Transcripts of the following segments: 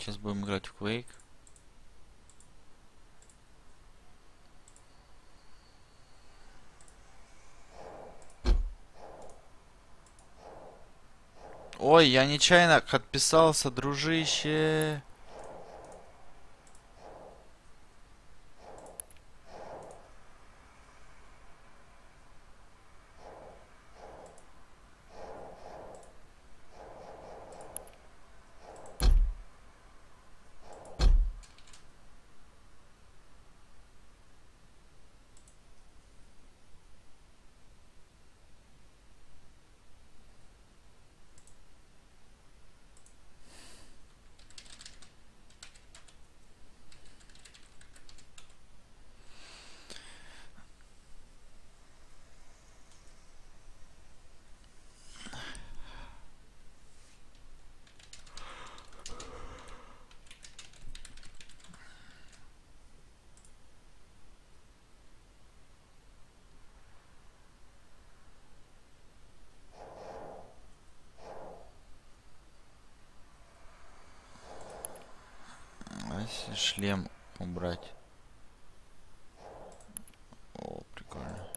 Сейчас будем играть в Quake. Ой, я нечаянно отписался, дружище. А если шлем убрать? О, прикольно.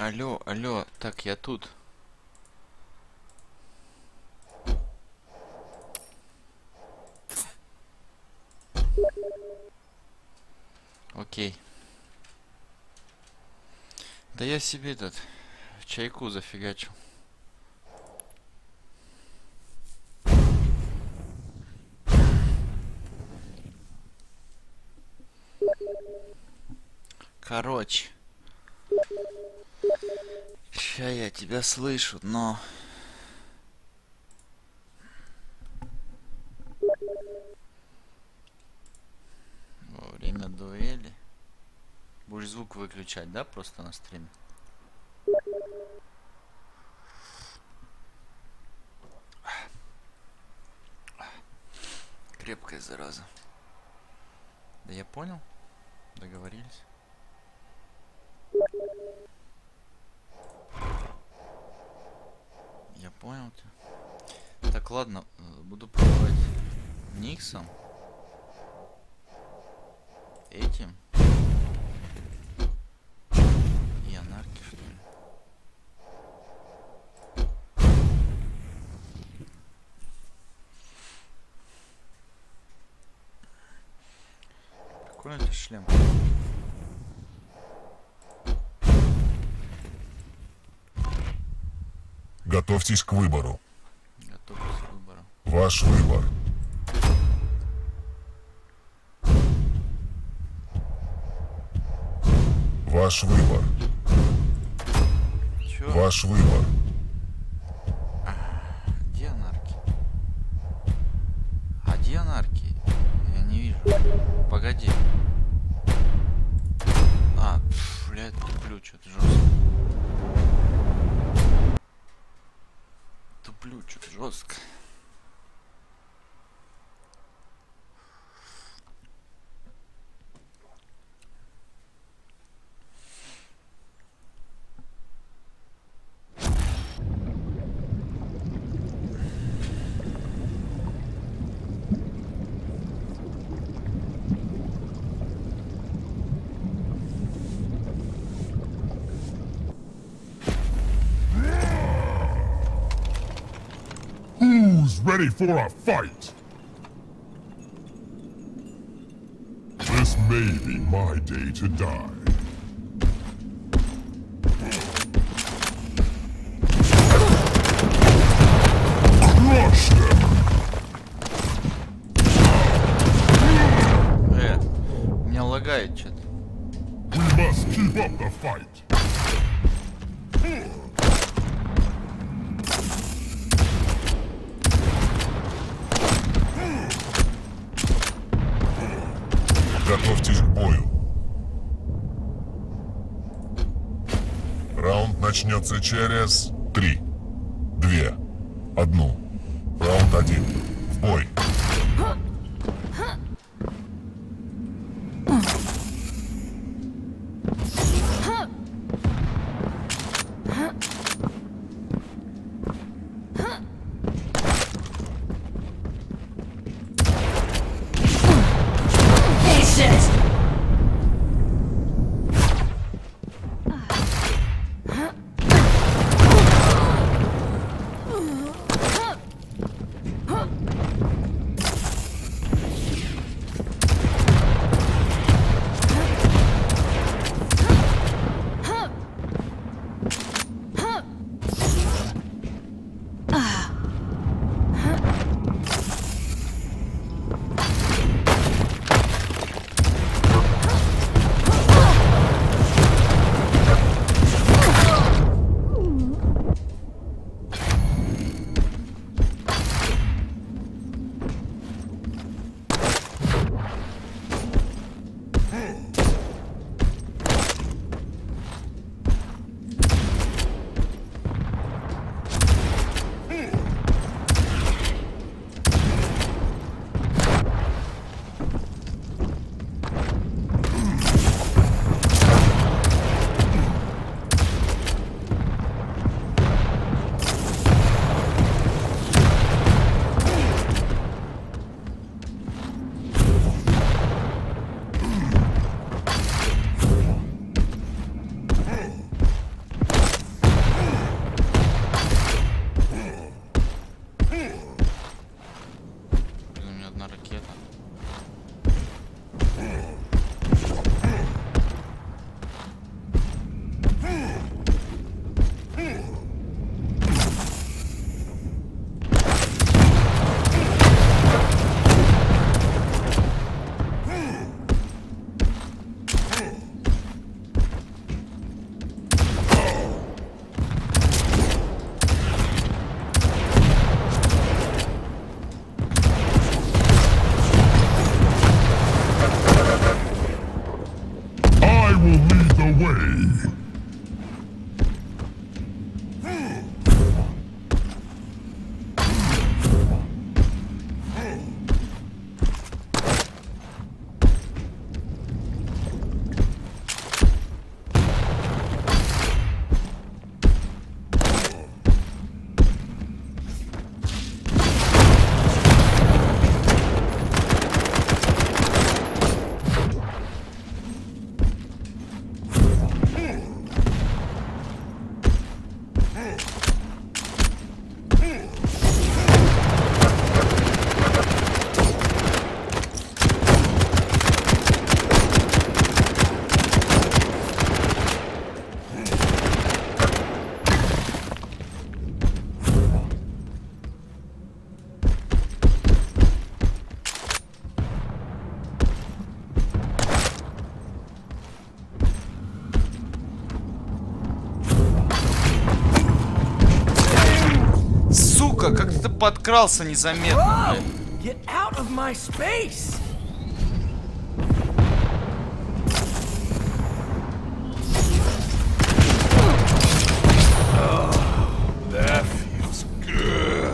Алло, алло, так, я тут. Окей. Да я себе этот чайку зафигачил. Короче. Ща я тебя слышу, но... Во время дуэли. Будешь звук выключать, да, просто на стриме? Крепкая зараза. Да я понял. Договорились. Я понял тебя. Так, ладно, буду пробовать Никсом. Этим. И анарки, что ли? Прикольный это шлем. Готовьтесь к выбору. Готовьтесь к выбору. Ваш выбор. Ваш выбор. Чё? Ваш выбор. Где анарки? А где анарки? Я не вижу. Погоди. А, блядь, туплю что-то жестко. Туплю что-то жестко. Who's ready for a fight? This may be my day to die. Crush them! У меня лагает что-то. We must keep up the fight. Готовьтесь к бою. Раунд начнется через 3, 2, 1. Раунд 1. В бой. will lead the way. Как ты подкрался незаметно, Get out of my space! That feels good.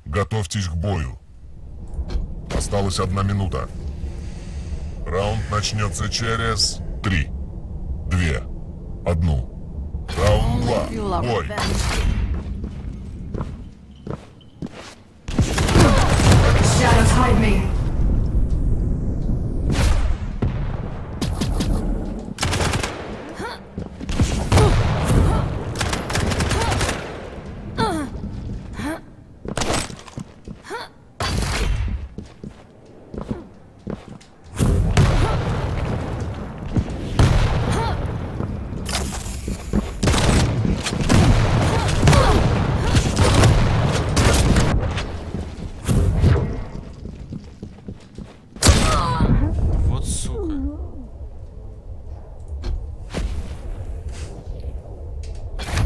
Готовьтесь к бою. Осталась 1 минута. Раунд начнется через 3, 2, 1. Раунд 2. Бой. Shadows hide me.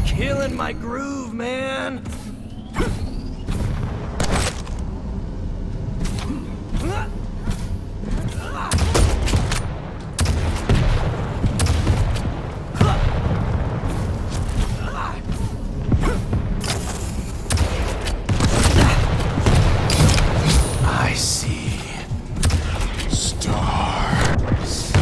Killing my groove, man. I see stars.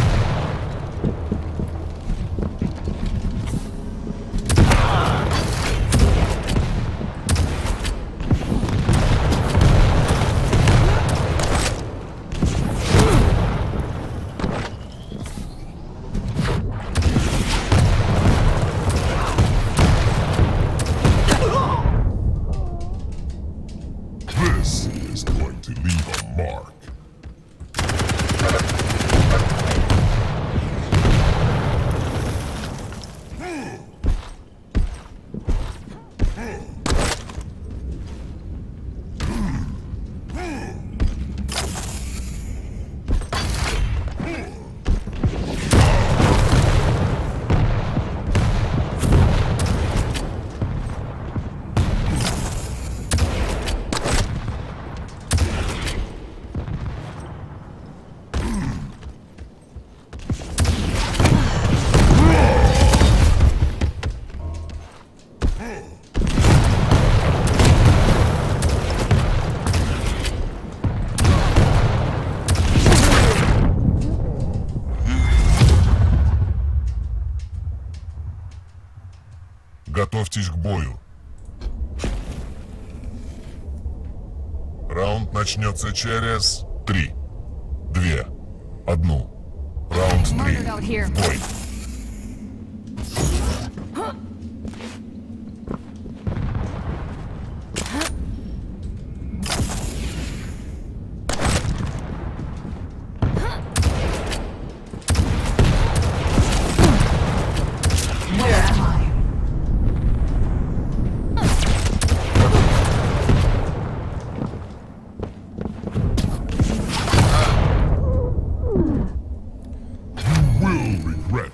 This is going to leave a mark. Готовьтесь к бою. Раунд начнется через 3, 2, 1. Раунд 3. Бой. Regret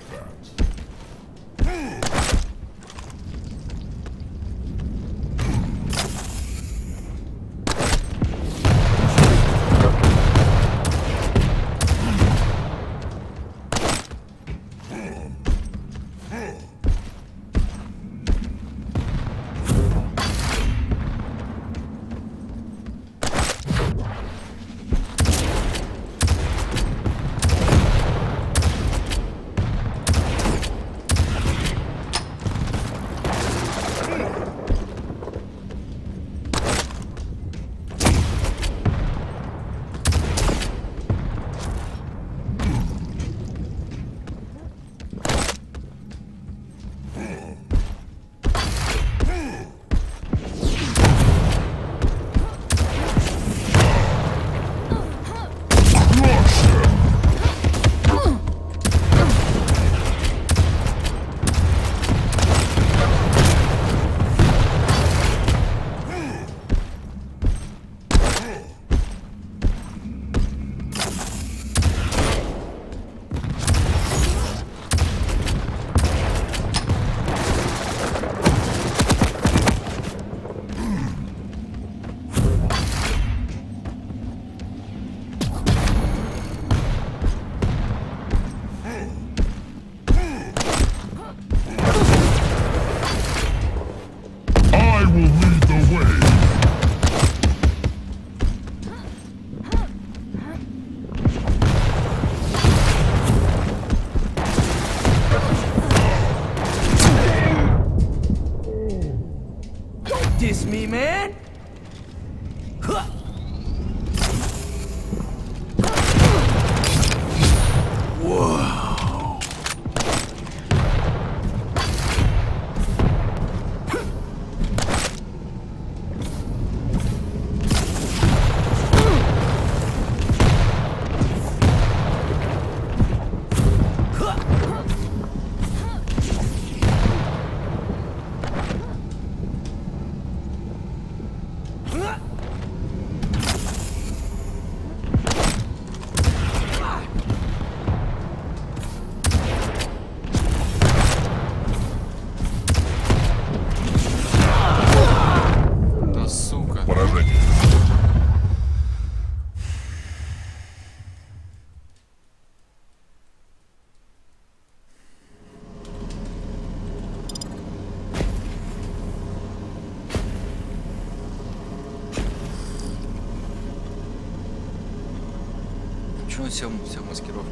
Ну, все в маскировке.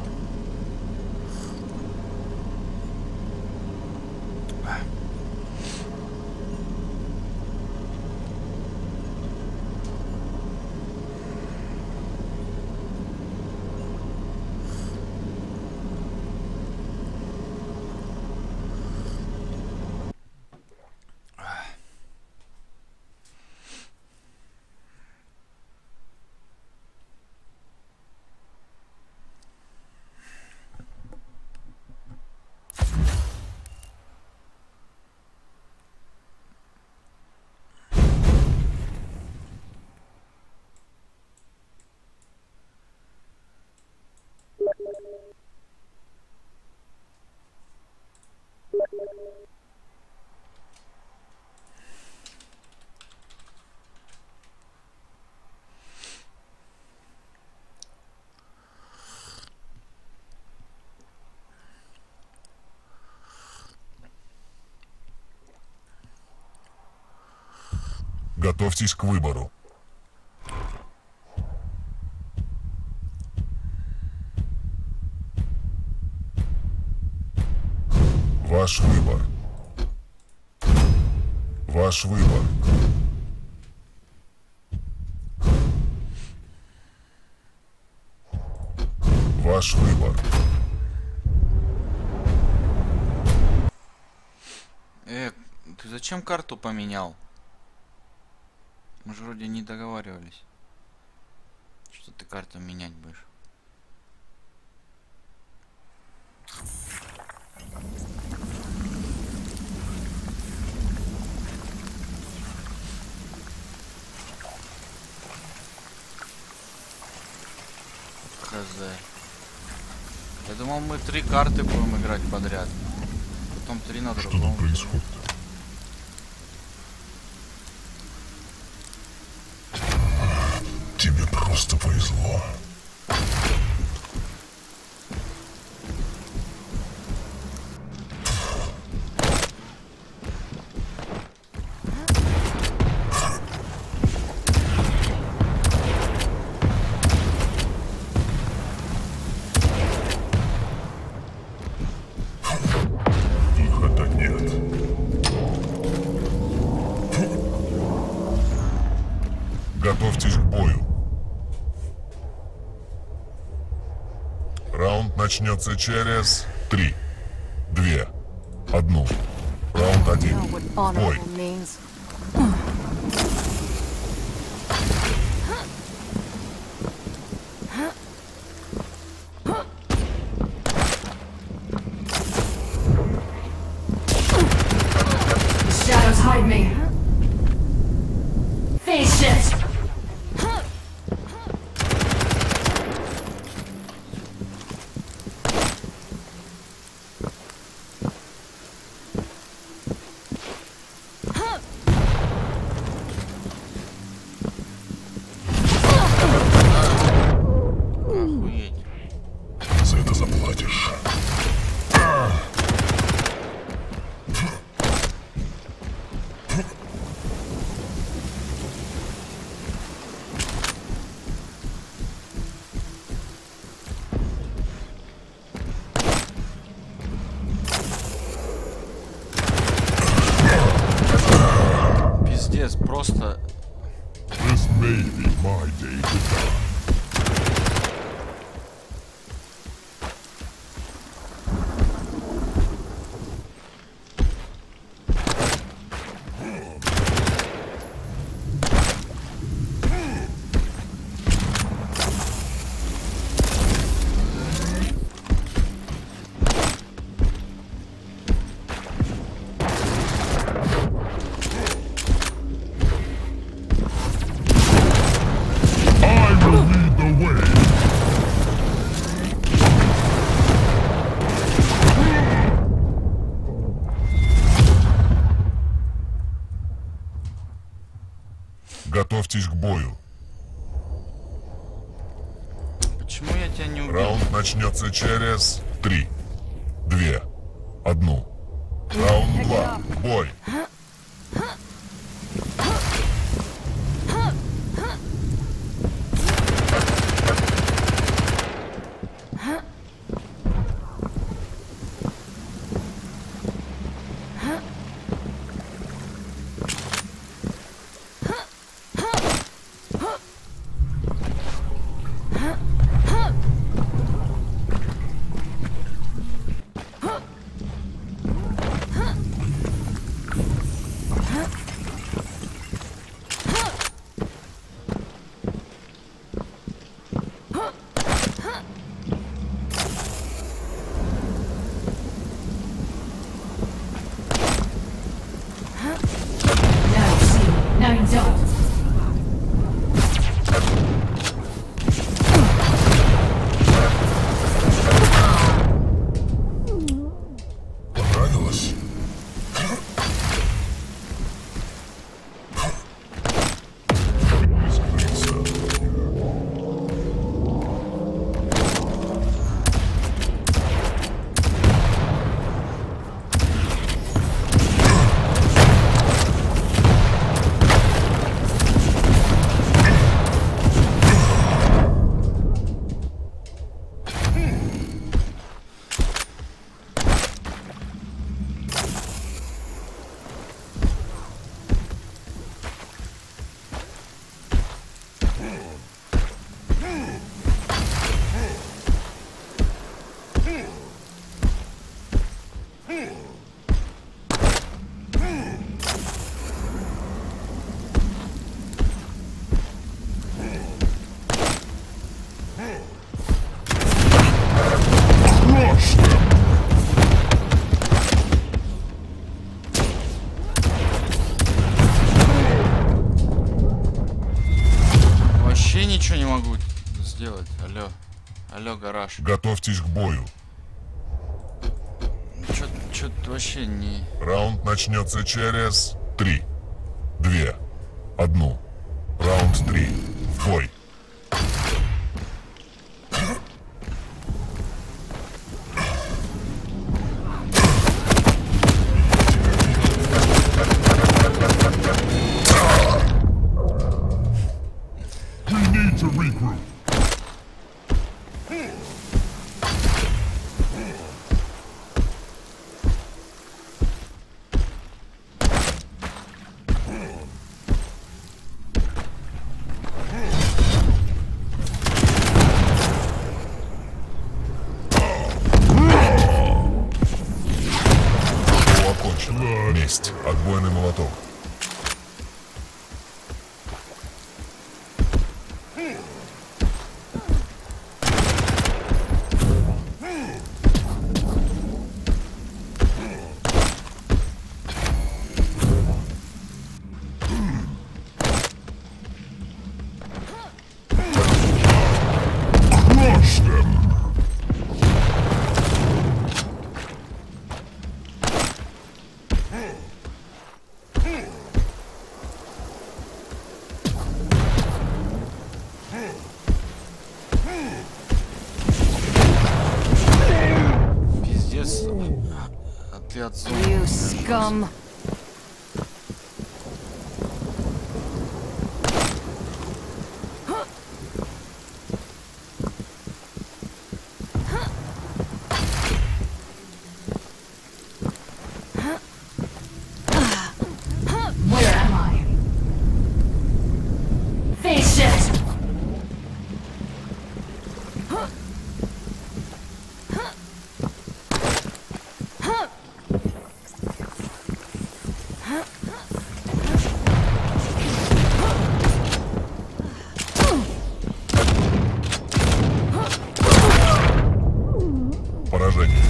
Готовьтесь к выбору. Ваш выбор. Ваш выбор. Ваш выбор. Ты зачем карту поменял? Мы же вроде не договаривались, что ты карту менять будешь. Хз. Я думал, мы 3 карты будем играть подряд. Потом 3 на другом. Что там происходит? Тебе просто повезло. Выхода нет. Готовьтесь к бою. Раунд начнется через 3, 2, 1. Раунд 1. Бой. Shadows hide me. Face it. Охуеть. За это заплатишь. Пиздец, просто... This may be my day to die. I will lead the way. Готовьтесь к бою. Почему я тебя не убил? Раунд начнется через 3, 2, 1. Раунд 2. Бой. делать? Алло. Алло, гараж. Готовьтесь к бою. Чё-то вообще не... Раунд начнется через 3, 2, 1. Раунд 3. В бой. We need to regroup. Месть. Отбойный молоток. Crush them. Пиздец. А ты от зоны. You scum. Where am I? Face it. Поражение.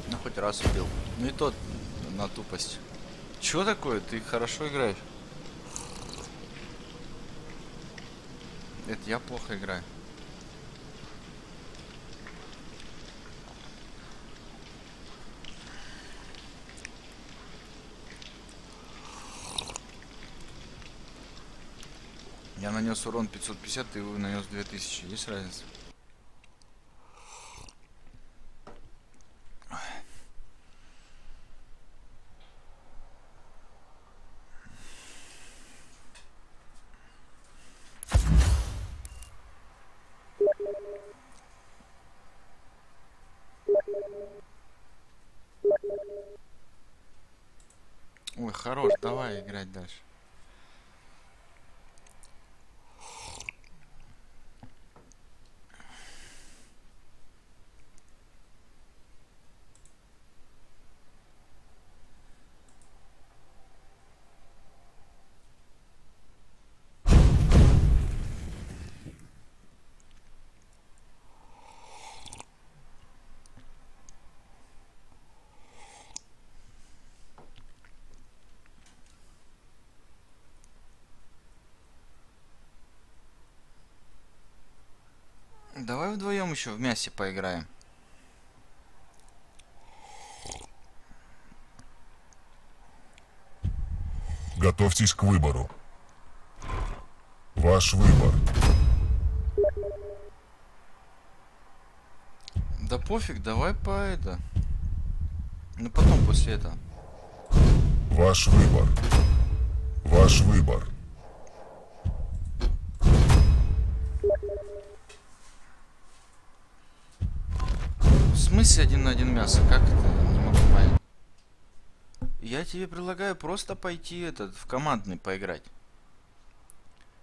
Ну хоть раз убил. Ну и тот на тупость. Чё такое? Ты хорошо играешь? Это я плохо играю. Я нанес урон 550, ты нанес 2000. Есть разница? Ой, хорош, давай играть дальше. Давай вдвоем еще в мясе поиграем. Готовьтесь к выбору. Ваш выбор. Да пофиг, давай по это. Ну потом после этого. Ваш выбор. Ваш выбор. В смысле 1 на 1 мясо? Как это? Не могу понять. Я тебе предлагаю просто пойти в командный поиграть.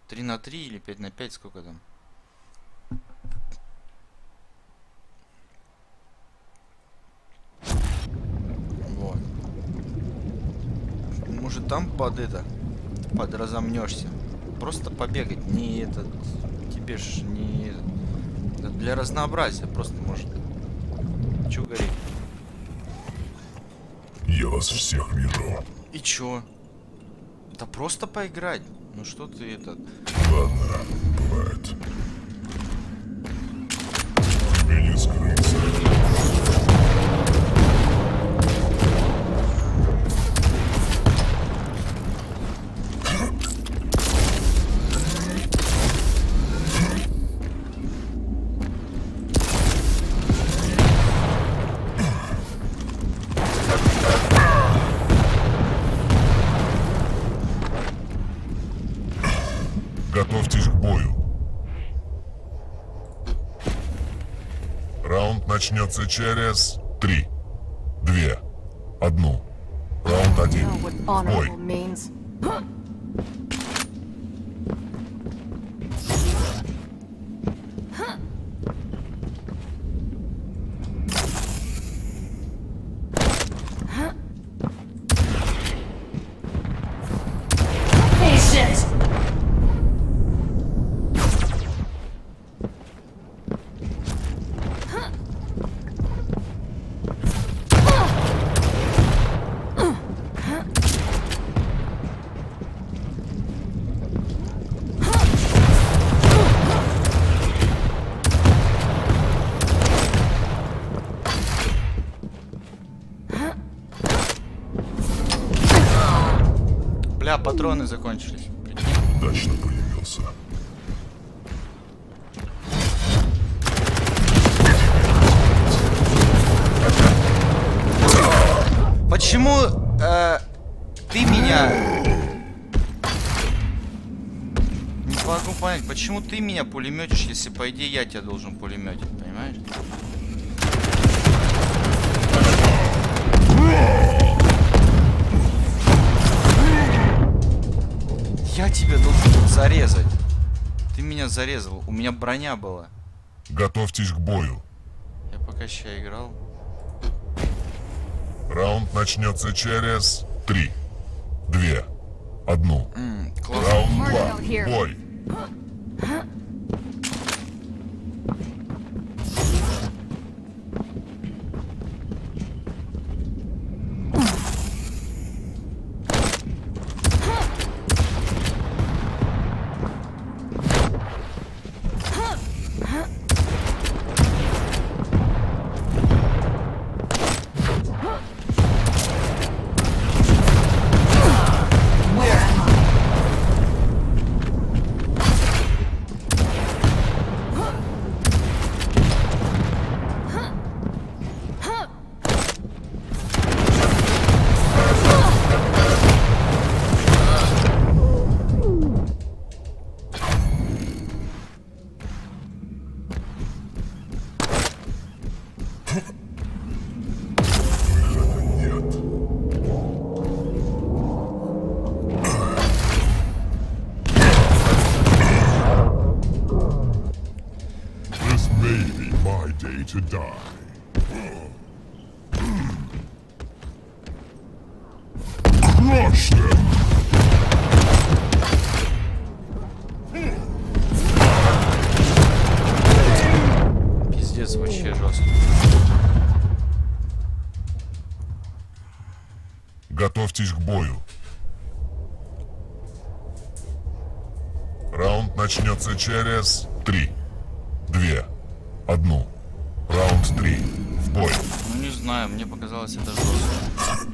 3 на 3 или 5 на 5, сколько там? Вот. Может там подразомнешься. Просто побегать. Не этот. Тебе ж не этот. Для разнообразия просто может. Чё гореть? Я вас всех вижу. И чё? Это просто поиграть. Ну что ты это... Ладно, бывает. Тебе не скрыться. Готовьтесь к бою. Раунд начнется через 3, 2, 1. Раунд 1. Know what honorable Бой. means. Patient. Бля, патроны закончились. Прикинь. Удачно появился. Почему ты меня... Не могу понять, почему ты меня пулеметишь, если по идее я тебя должен пулеметить, понимаешь? Я тебя должен зарезать. Ты меня зарезал, у меня броня была. Готовьтесь к бою. Я пока ща играл. Раунд начнется через 3, 2, 1. Классно. Раунд 2. out here. Бой. Where am I? Нет. This may be my day to die. Crush them! Пиздец, вообще жестко. Готовьтесь к бою. Раунд начнется через 3, 2, 1. Раунд 3. В бой. Ну не знаю, мне показалось это жестко.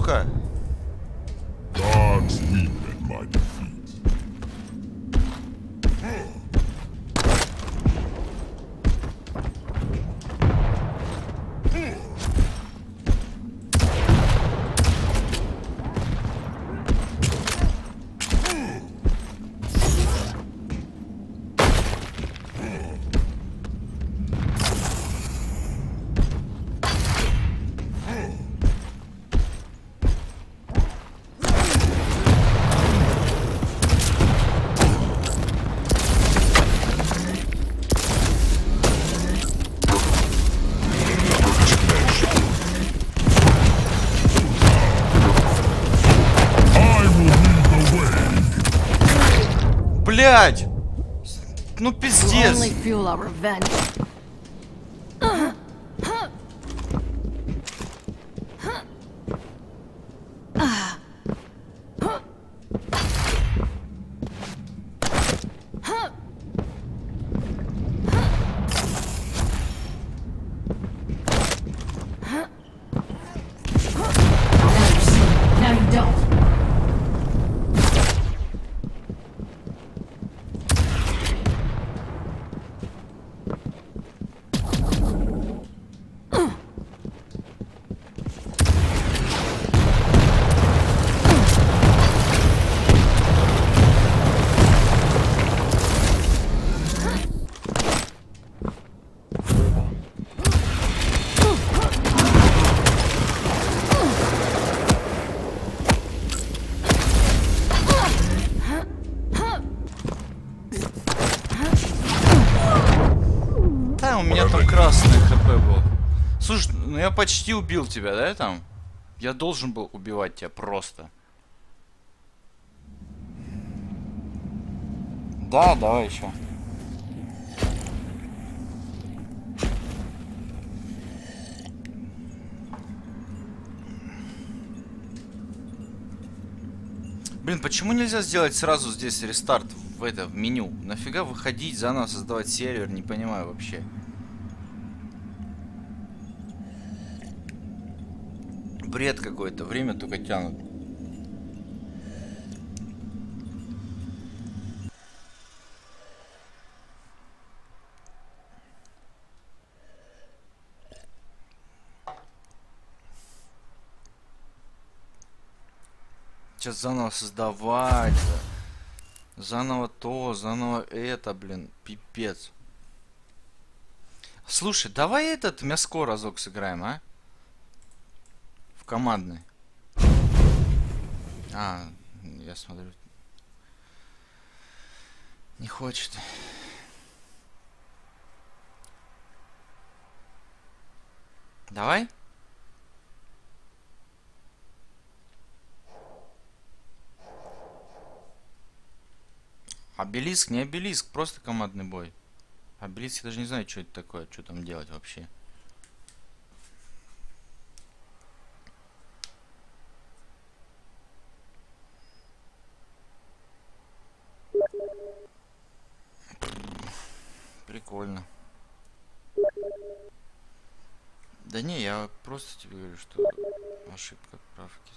Ну-ка. Dogs weep at my defeat. Блядь! Ну пиздец! Only fuel our revenge. Now you don't. У меня там красное хп было. Слушай, ну я почти убил тебя, да, там? Я должен был убивать тебя просто. Да, давай еще. Блин, почему нельзя сделать сразу здесь рестарт в меню? Нафига выходить, заново создавать сервер, не понимаю вообще. Бред какой-то, время только тянут. Сейчас заново создавать. Заново то, заново это, блин, пипец. Слушай, давай этот мяско разок сыграем, а? В командный. А, я смотрю. Не хочет. Давай. Обелиск, не обелиск, просто командный бой. Обелиск, я даже не знаю, что это такое, что там делать вообще. Прикольно. Да не, я просто тебе говорю, что ошибка отправки.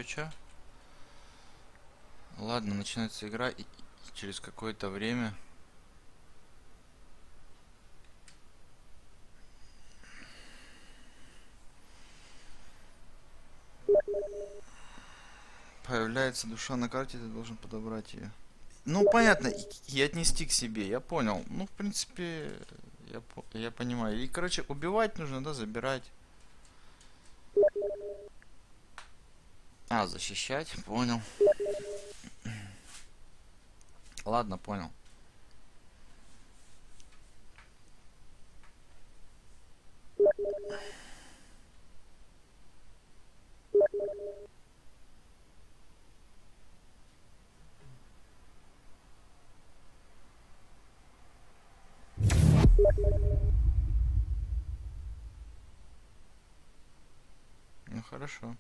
Чё? Ладно, начинается игра, и через какое-то время... Появляется душа на карте, ты должен подобрать ее. Ну, понятно, и отнести к себе, я понял. Ну, в принципе, я понимаю. И, короче, убивать нужно, да, забирать. А, защищать, понял. Ладно, понял. Ну, хорошо.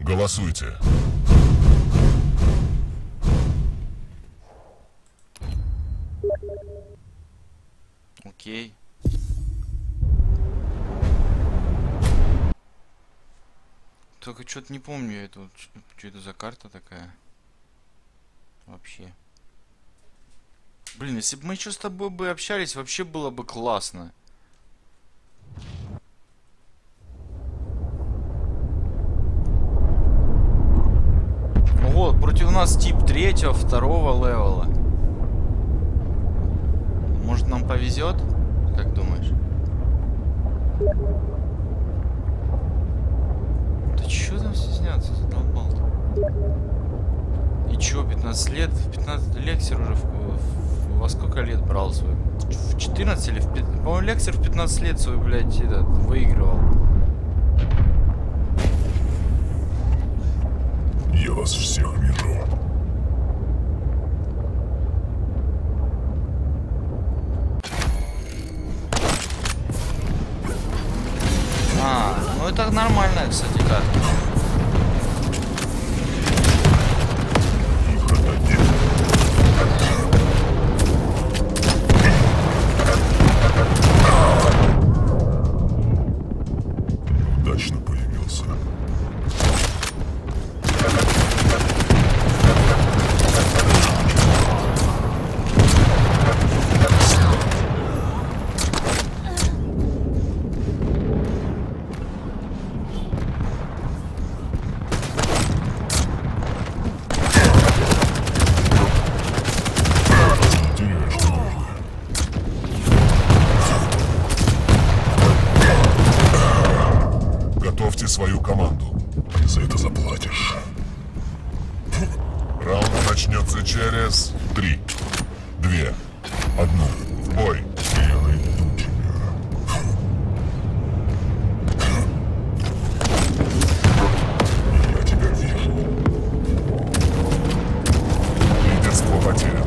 Голосуйте. Окей. Только что-то не помню эту, что это за карта такая. Вообще. Блин, если бы мы еще с тобой бы общались, вообще было бы классно. Вот, против нас тип 3-го, 2-го левела. Может, нам повезет? Как думаешь? Да чё там стесняться, задолбал-то? И чё, 15 лет? В 15 Лексер уже во сколько лет брал свой? В 14 или в 15? По-моему, Лексер в 15 лет свой, блядь, этот, выигрывал. Я вас всех вижу. Ну это нормальная, кстати, карта. Удачно появился. Свою команду. За это заплатишь. Раунд начнется через 3, 2, 1. В бой. Я найду тебя. Я тебя вижу. Лидерство потеряно.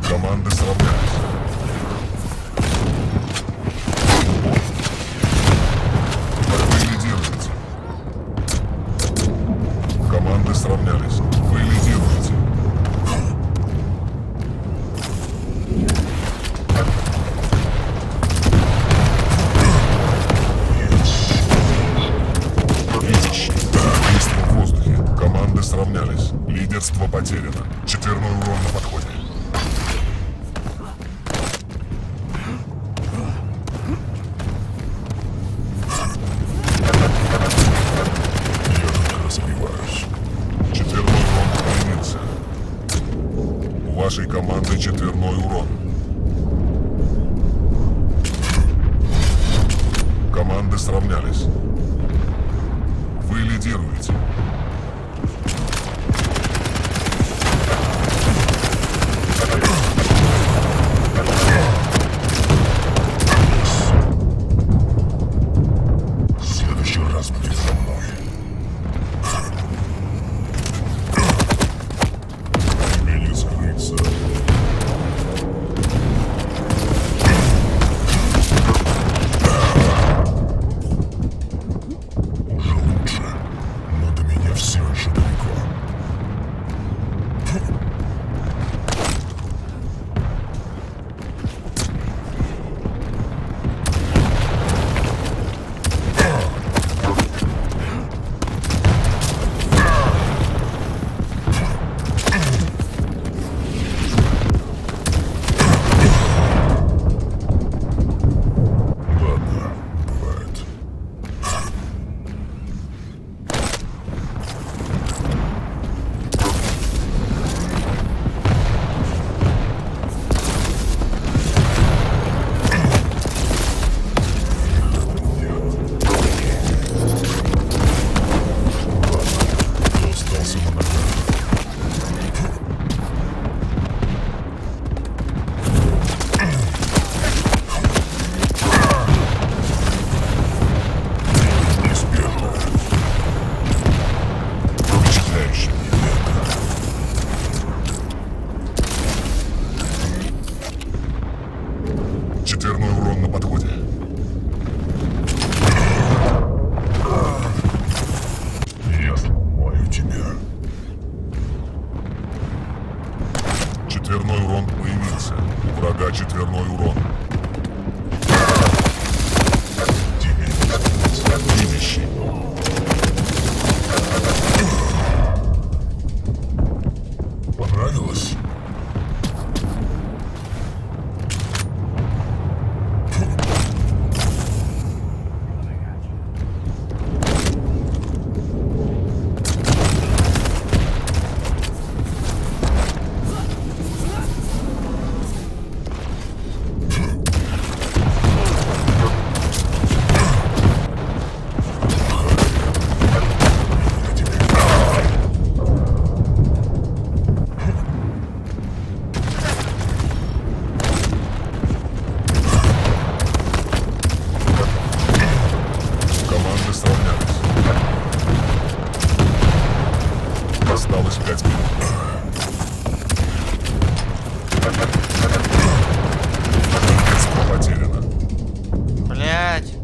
Команды сравнялись. Вы лидируете. Команды сравнялись. Вы лидируете. Убийство в воздухе. Команды сравнялись. Лидерство потеряно. Четверной урон на подходе. Вашей команды четверной урон. Команды сравнялись. Вы лидируете. В следующий раз будет со мной. Уже лучше, но до меня Четверной урон появился. У врага четверной урон. Видящий. Понравилось? Осталось 5 минут. Лидерство потеряно. Блять.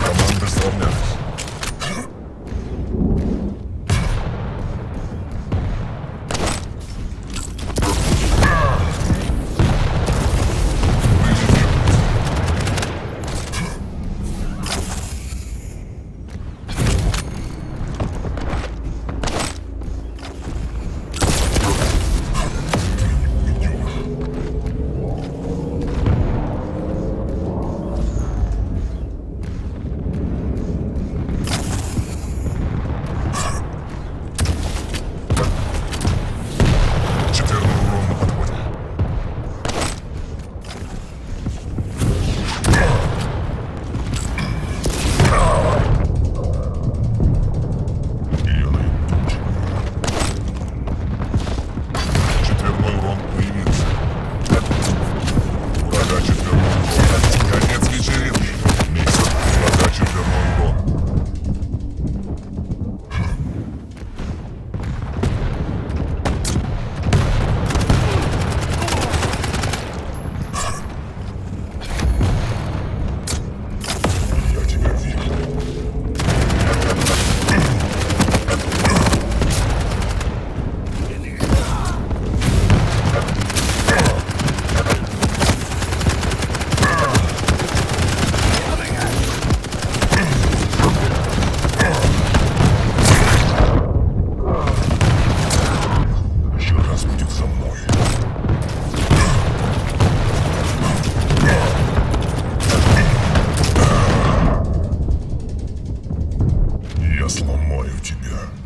Команды сравнялись.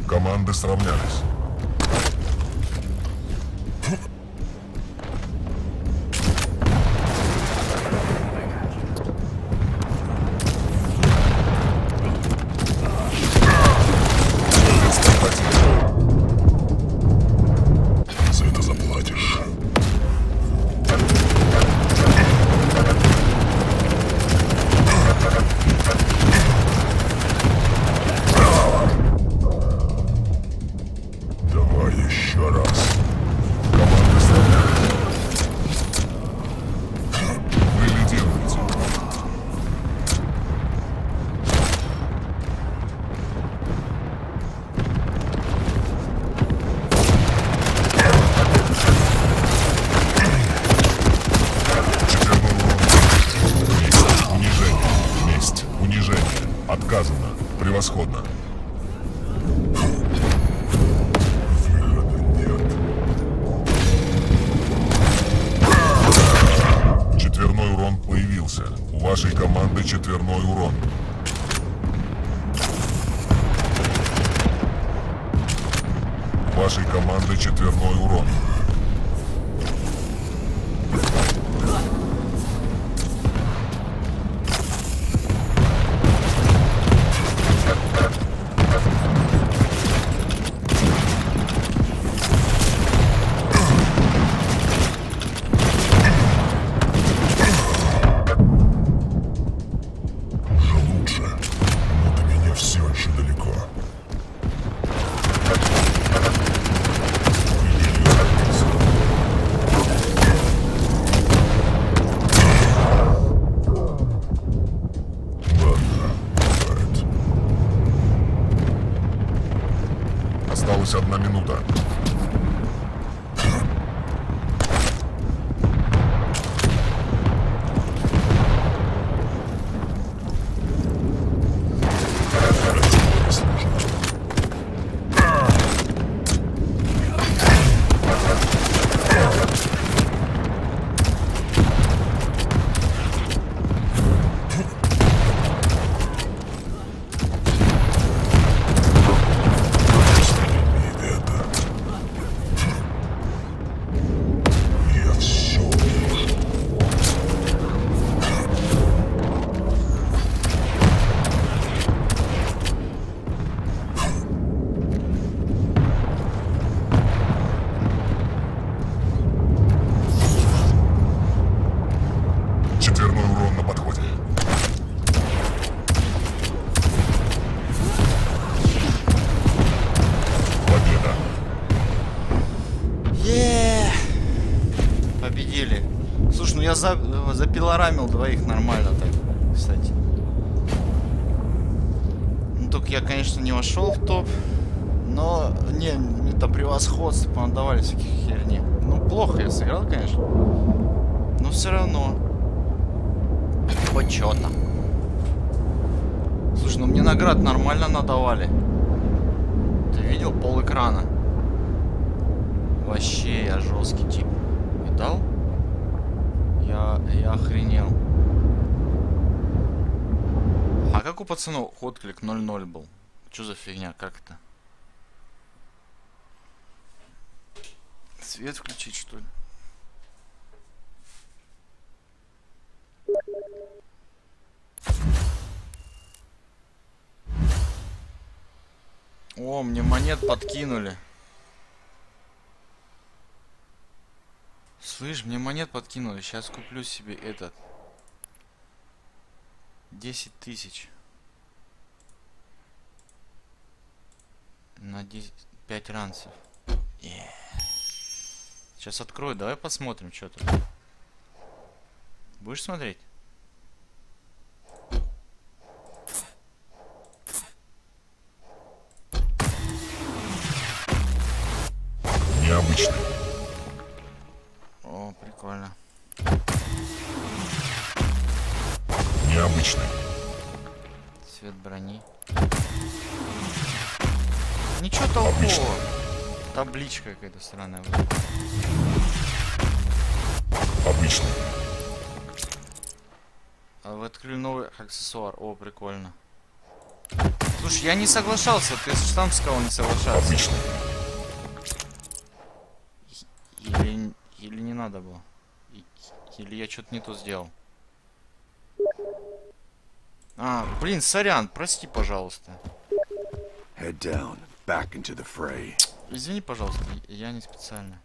Команды сравнялись. За это заплатишь. Еще раз. Команды сравнялись. Вы лидируете. Унижение. Месть. Унижение. Отказано. Превосходно. У вашей команды четверной урон. У вашей команды четверной урон. Все Победили. Слушай, ну я запилорамил двоих нормально так, кстати. Ну, только я, конечно, не вошел в топ. Но, не, это превосходство, понадавали всяких херни. Ну, плохо я сыграл, конечно. Но все равно. Хоть что-то. Слушай, ну мне наград нормально надавали. Ты видел пол экрана? Вообще, я жесткий тип. Видал? Я охренел. А как у пацанов отклик 0-0 был? Что за фигня? Как это? Свет включить, что ли? О, мне монет подкинули. Слышь, мне монет подкинули. Сейчас куплю себе этот. 10 тысяч. На 5 ранцев. Сейчас открою. Давай посмотрим, что тут. Будешь смотреть? Необычно. О, прикольно. Необычно. Цвет брони. Ничего толкового. Табличка какая-то странная. Обычно. А вы открыли новый аксессуар. О, прикольно. Слушай, я не соглашался. Ты сам сказал не соглашаться. Обычно. Или не надо было. Или я что-то не то сделал. А, блин, сорян, прости, пожалуйста. Head down, back into the fray. Извини, пожалуйста, я не специально.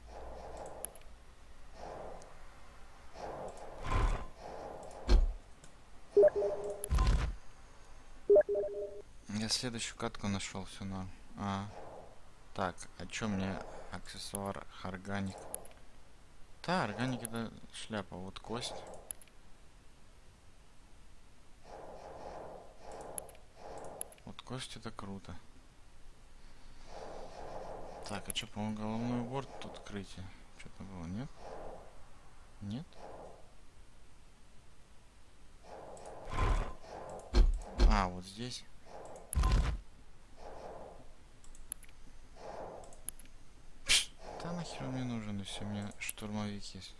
Я следующую катку нашел, все на. Так, а чё мне аксессуар органик? Да, органик это шляпа, вот кость. Вот кость это круто. Так, а что, по-моему, головной убор тут открытие. Что-то было, нет? Нет? А, вот здесь. Да нахер он мне нужен, если у меня штурмовик есть.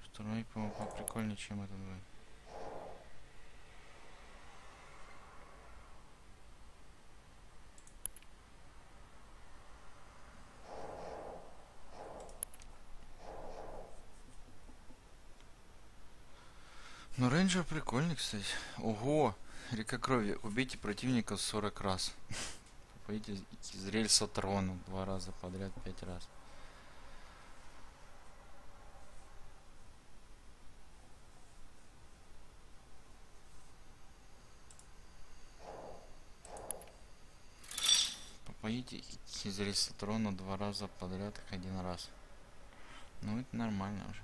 Штурмовик, по-моему, поприкольнее, чем этот будет. Ну, рейнджер прикольный, кстати. Ого! Река крови. Убейте противника 40 раз. Попадите из рельса трона 2 раза подряд, 5 раз. Попадите из рельса трона 2 раза подряд, 1 раз. Ну, это нормально уже.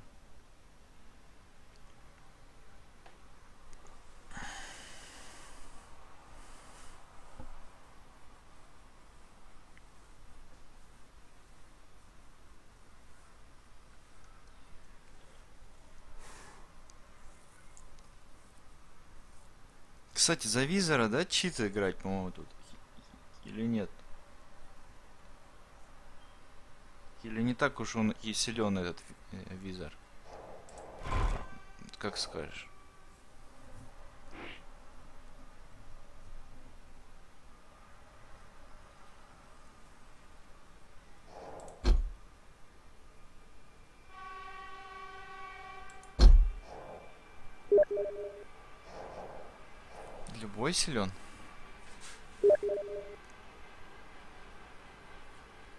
Кстати, за визора, да, читы играть, по-моему, тут? Или нет? Или не так уж он и силен, этот визор? Как скажешь? Любой силен.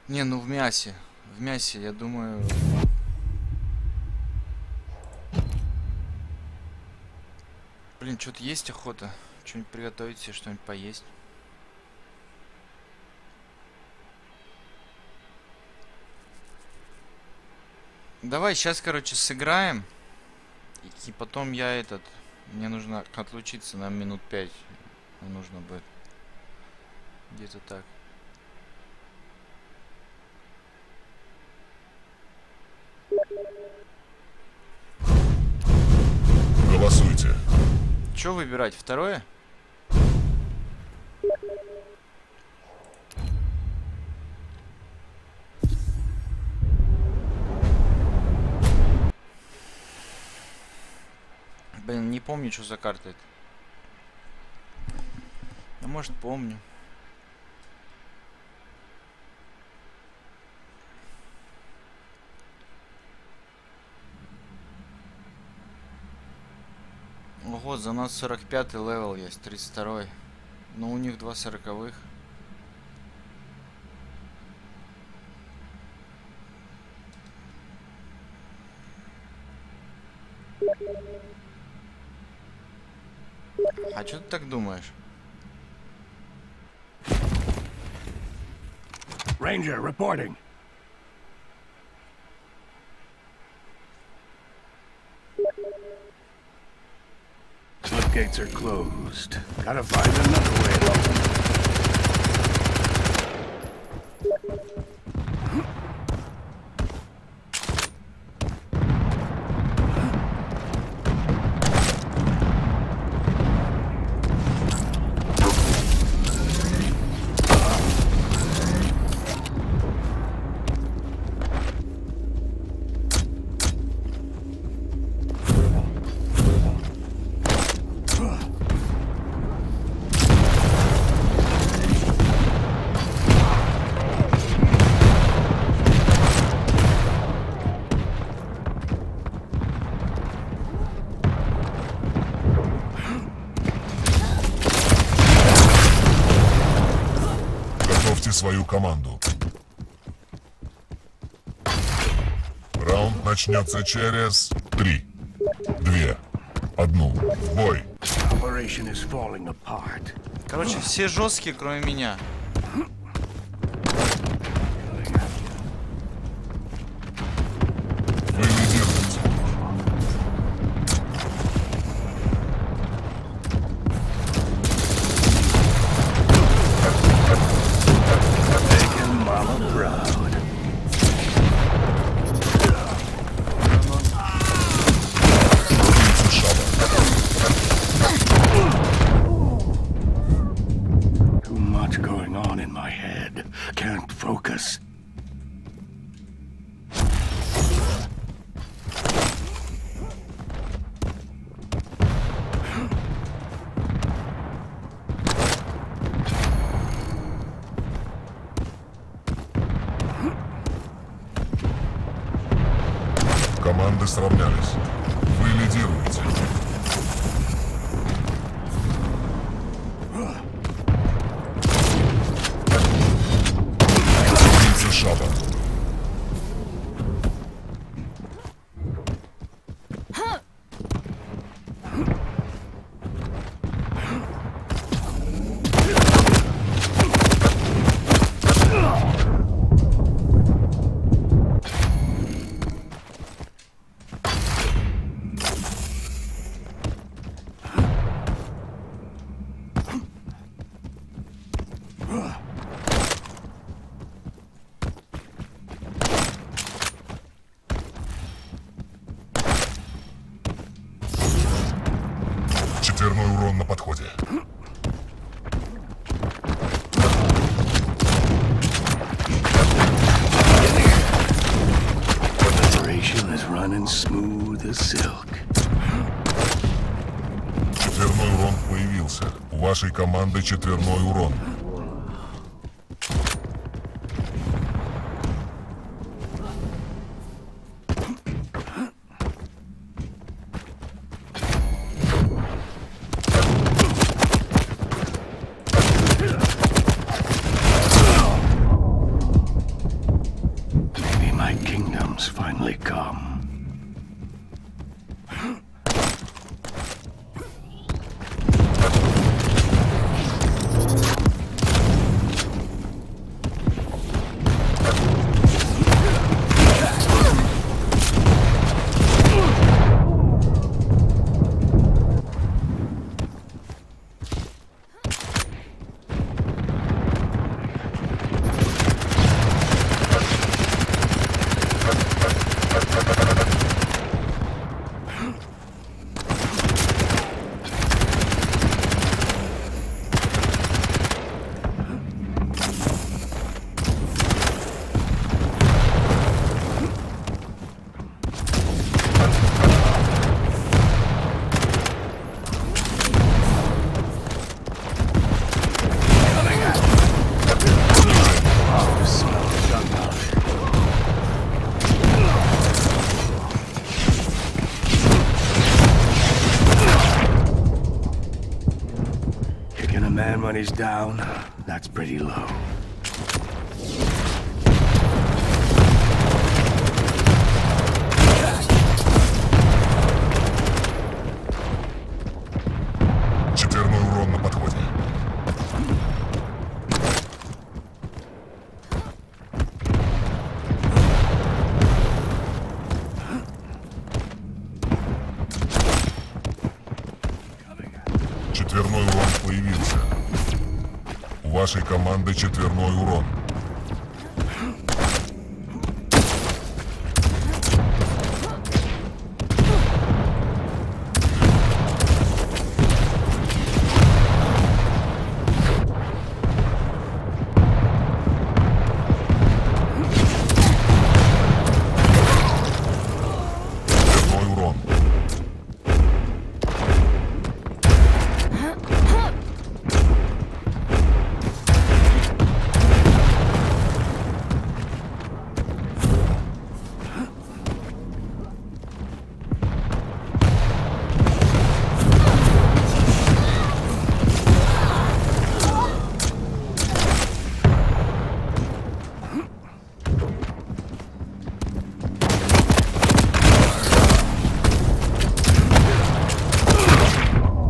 Не, ну в мясе. В мясе, я думаю... Блин, что-то есть охота. Что-нибудь приготовить себе, что-нибудь поесть. Давай сейчас, короче, сыграем. И потом я мне нужно отлучиться на минут 5. Мне нужно будет. Где-то так. Голосуйте. Что выбирать? Второе? Блин, не помню, что за карта это. А может, помню. Ого, за нас 45-й левел есть, 32-й. Но у них 2 40-х. А что ты так думаешь? Ranger reporting. Floodgates are closed. Gotta find another way. Свою команду. Раунд начнется через 3, 2, 1. В бой. Operation is falling apart. Короче, все жесткие, кроме меня. Вы лидируете. Mama proud. Too much going on in my head. Can't focus. Команды сравнялись. Вы лидируете. Убийца шаба. Четверной урон на подходе. Operation is running smooth as silk. Четверной урон появился. У вашей команды четверной урон. Maybe my kingdom's finally come. he's down. That's pretty low. Четверной урон на подходе. Четверной урон появился. У вашей команды четверной урон. Четверной урон.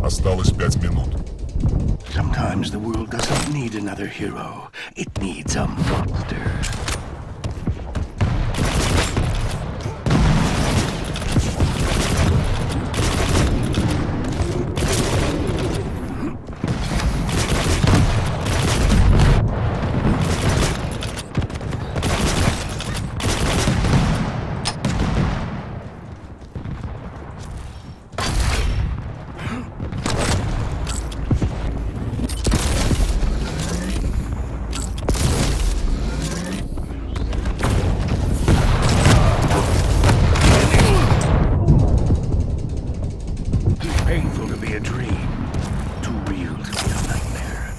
Осталось 5 минут. Sometimes the world doesn't need another hero. It needs a monster. Painful to be a dream. Too real to be a nightmare.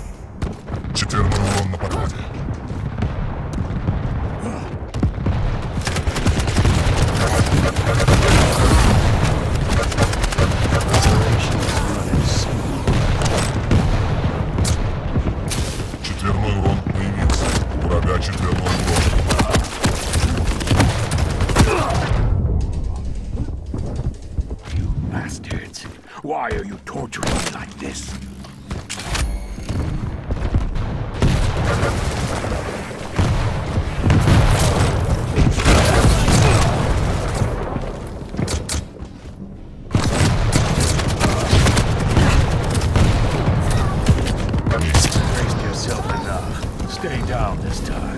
Четверной урон на подходе. Четверной урон появился. У врага четверной урон. You bastards. Why are you torturing me like this? Braced yourself enough. Stay down this time.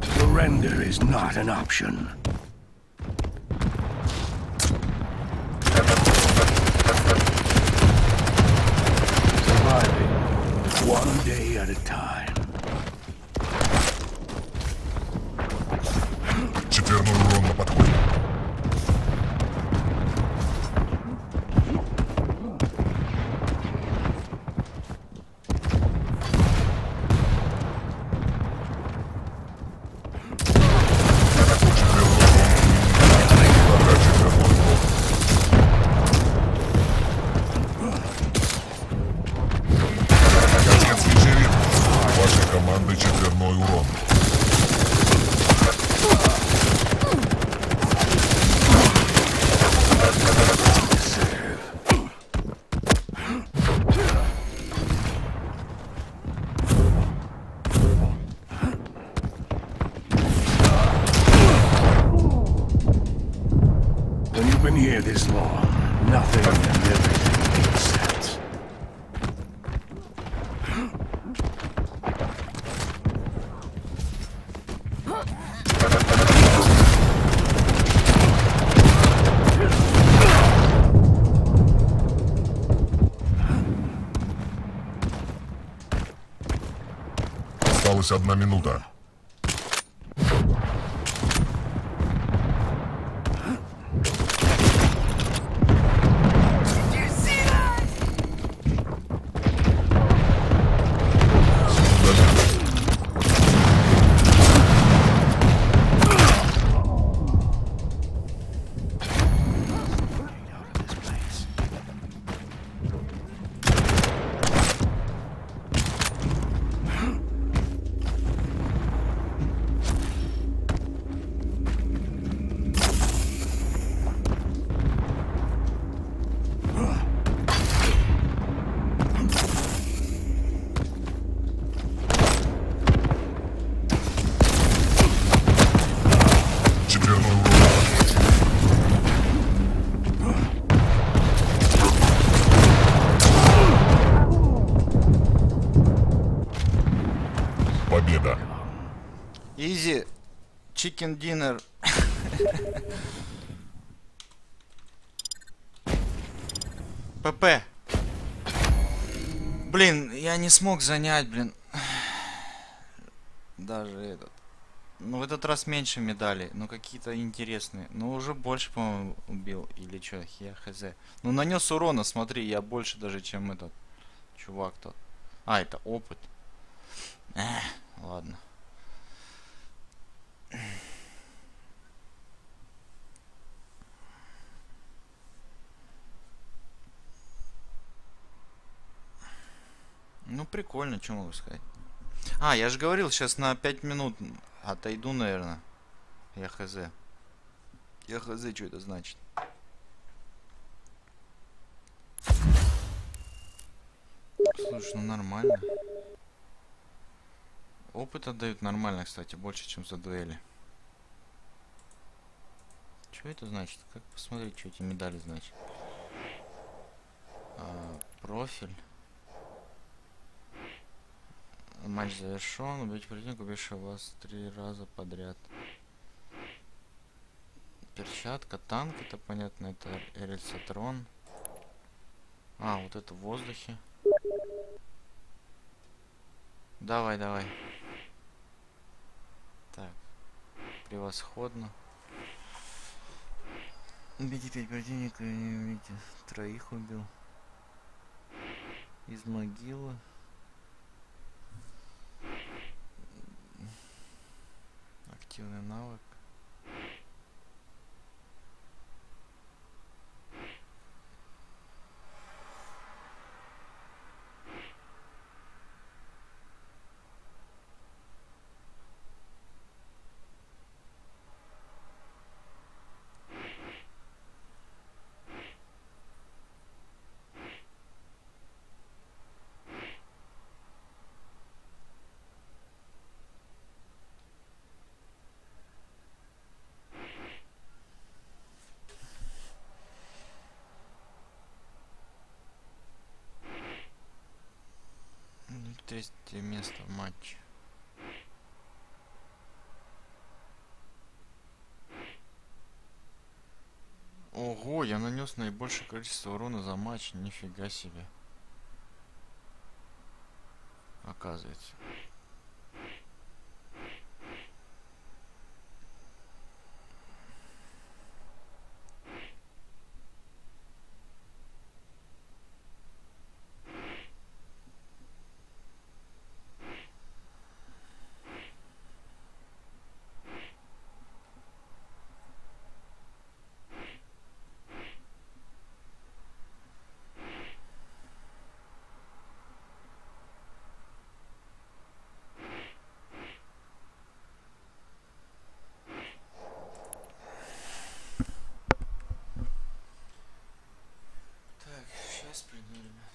Surrender is not an option. Surviving one day at a time. Четверной урон на подходе. Четверной nothing and everything makes sense. Осталась 1 минута. Победа. Easy chicken dinner. ПП. Блин, я не смог занять, блин. Даже этот. Ну, в этот раз меньше медалей, но какие-то интересные. Ну, уже больше, по-моему, убил. Или что, я хз. Ну, нанес урона, смотри, я больше даже, чем этот чувак тот. А, это опыт. Ладно. Ну, прикольно, что могу сказать. А, я же говорил, сейчас на 5 минут отойду, наверное. Я хз. Я хз, что это значит. Слушай, ну нормально. Опыт отдают нормально, кстати, больше, чем за дуэли. Что это значит? Как посмотреть, что эти медали значат? Профиль. Матч завершен. Убить противника, убившего вас 3 раза подряд. Перчатка, танк, это понятно, это рельсотрон. А, вот это в воздухе. Давай, давай. Так. Превосходно. Убейте 5 противников, видите, 3 убил. Из могилы. Активный навык. Третье место в матче. Ого, я нанес наибольшее количество урона за матч. Нифига себе. Оказывается. Сейчас приду, ребят.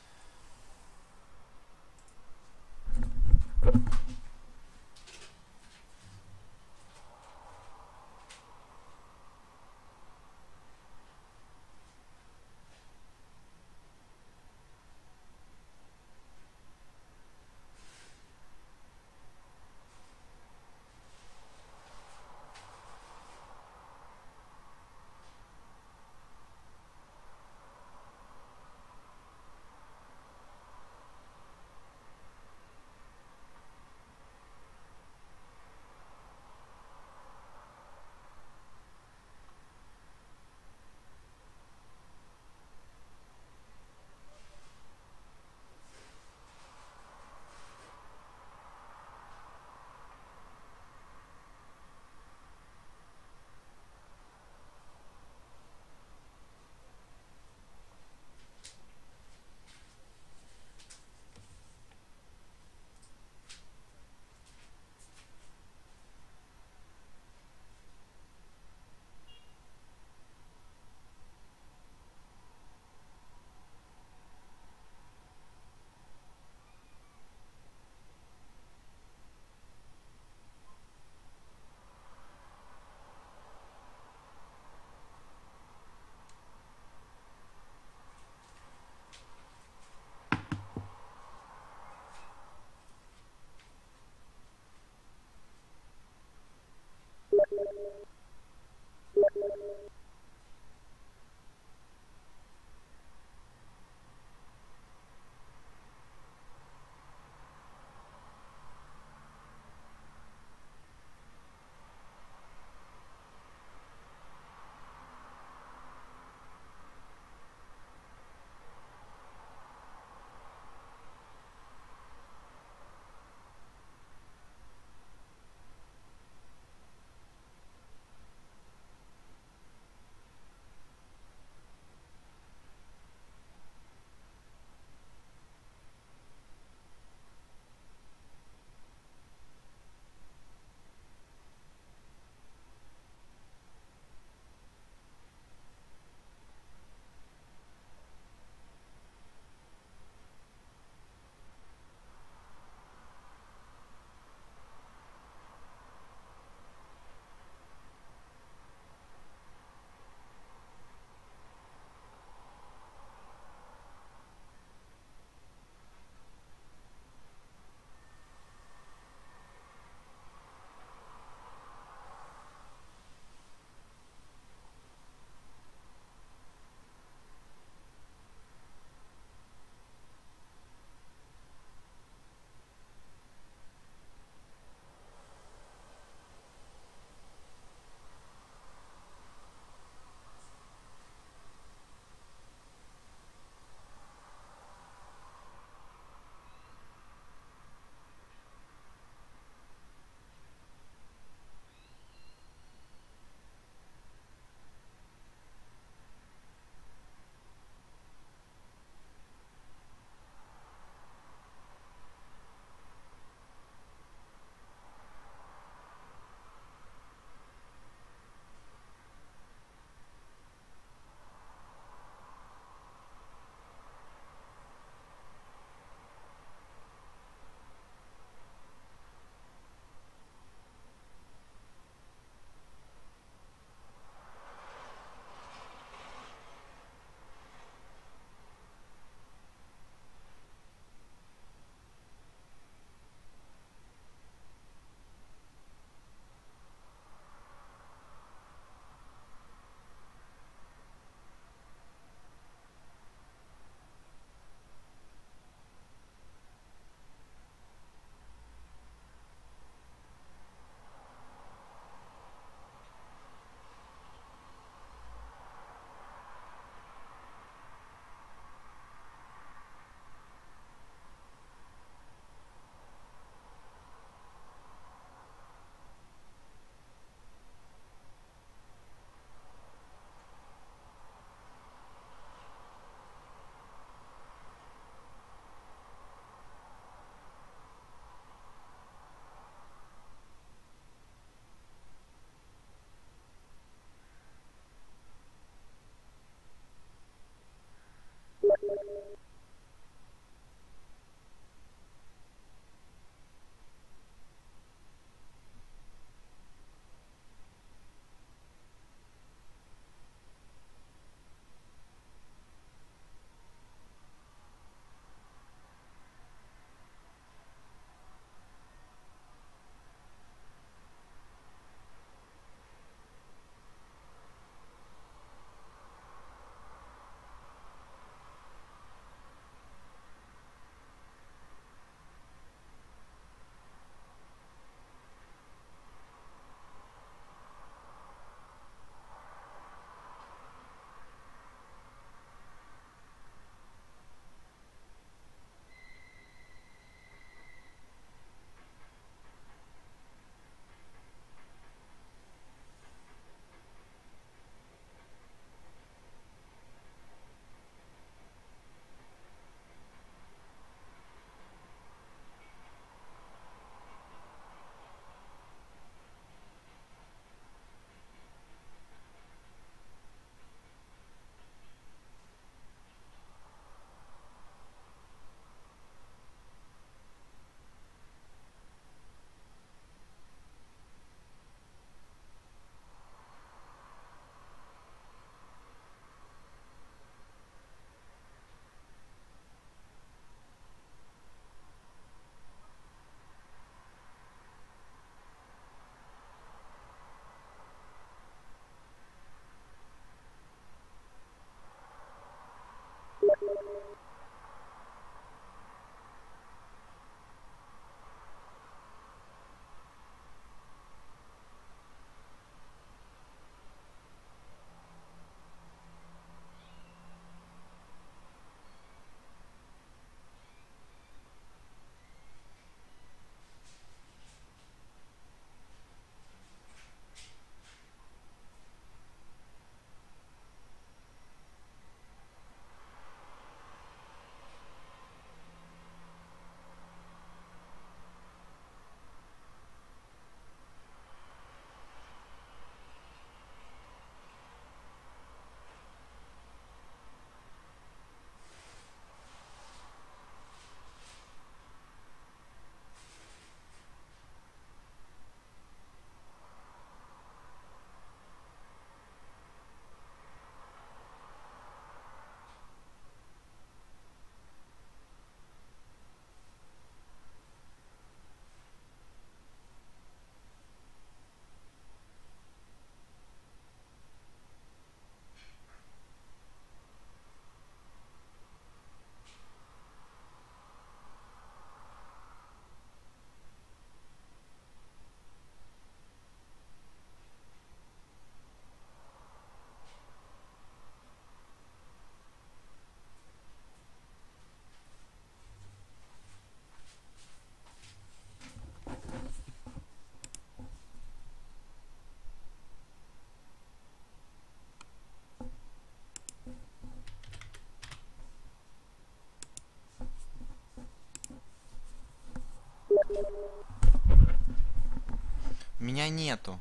меня нету.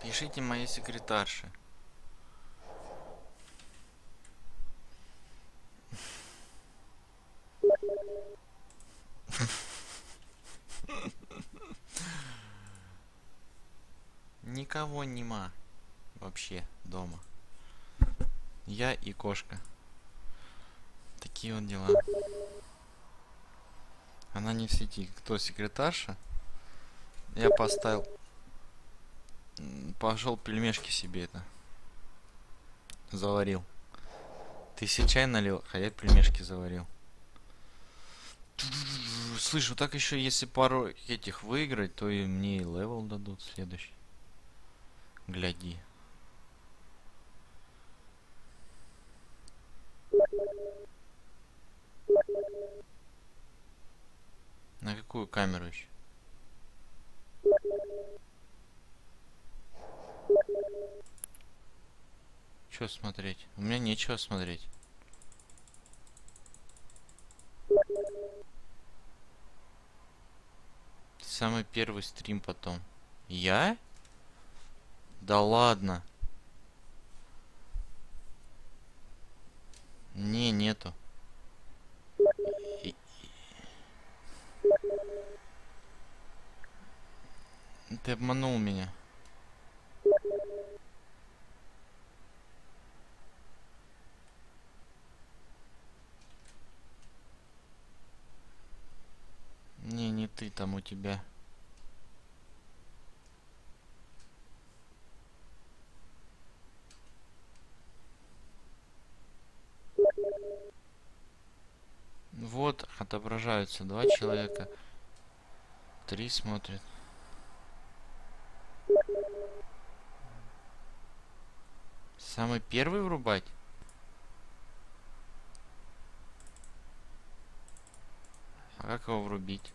Пишите моей секретарше. Никого нема вообще дома. Я и кошка. Такие вот дела. Она не в сети. Кто секретарша? Я поставил. Пошел пельмешки себе это. Заварил. Ты себе чай налил, а я пельмешки заварил. Слышу, так еще если пару этих выиграть, то и мне и левел дадут следующий. Гляди. На какую камеру еще? Что смотреть? У меня нечего смотреть. Самый первый стрим потом. Я? Да ладно. Не, нету. Ты обманул меня. Не ты там у тебя. Вот отображаются 2 человека. 3 смотрят. Самый первый врубать? А как его врубить?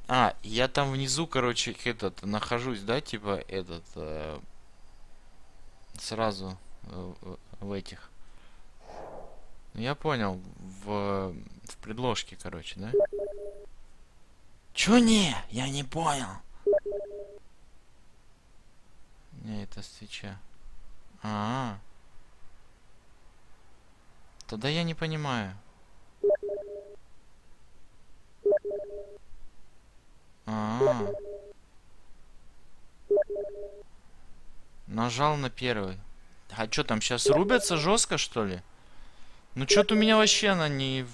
А, я там внизу, короче, этот, нахожусь, да, типа, этот, сразу в этих. Я понял, в предложке, короче, да? Чё не? Я не понял. Не, это с Твича. Тогда я не понимаю. Нажал на первый. А что там сейчас рубятся жестко, что ли? Ну что-то у меня вообще она не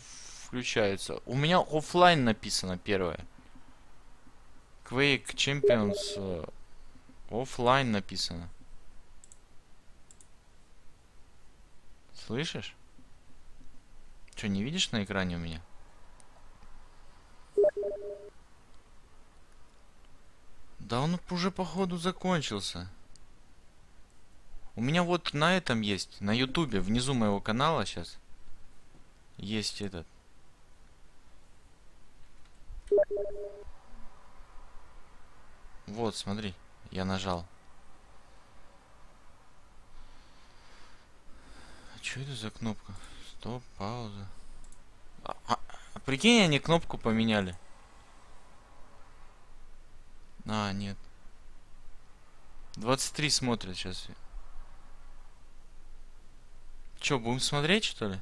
включается. У меня оффлайн написано первое. Quake Champions оффлайн написано. Слышишь? Что, не видишь на экране у меня? Да он уже походу закончился. У меня вот на этом есть, на ютубе, внизу моего канала сейчас есть этот. Вот, смотри, я нажал. А что это за кнопка? Стоп, пауза. Прикинь, они кнопку поменяли. Нет. 23 смотрят сейчас. Че, будем смотреть, что ли?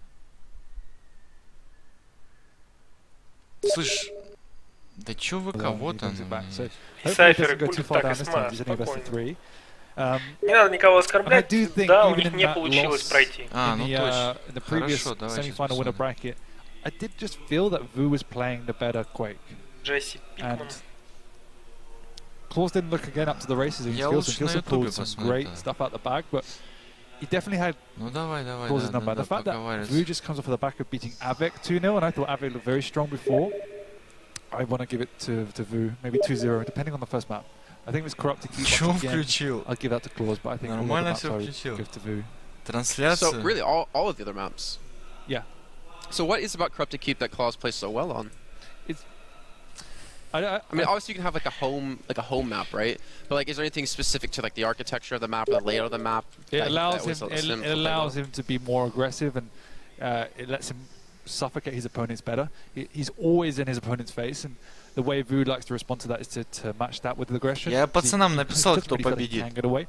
Слышь, да чё вы кого-то? Сайферы пулят так и спокойно. Не надо никого оскорблять. Да, у них не получилось пройти. Ну точно. Хорошо, давай сейчас I did just feel that Vu was playing the better Quake. Джесси Пикман. Claus didn't look again up to the races in skills and also pulled some great stuff out the bag, but he definitely had Claus's number. The fact that Vu just comes off of the back of beating Avec 2-0, and I thought Avec looked very strong before, I want to give it to Vu, maybe 2-0, depending on the first map. I think it was corrupt to keep up again. I'll give that to Claus, but I think all of the maps I would give to Vu. So really, all of the other maps? Yeah. So what is about corrupt to keep that Claus plays so well on? I mean, obviously you can have like a home map, right? But like, is there anything specific to like the architecture of the map or the layout of the map? It allows him to be more aggressive, and it lets him suffocate his opponents better. He's always in his opponent's face, and the way Vu likes to respond to that is to match that with aggression. Я пацанам написал, кто победит.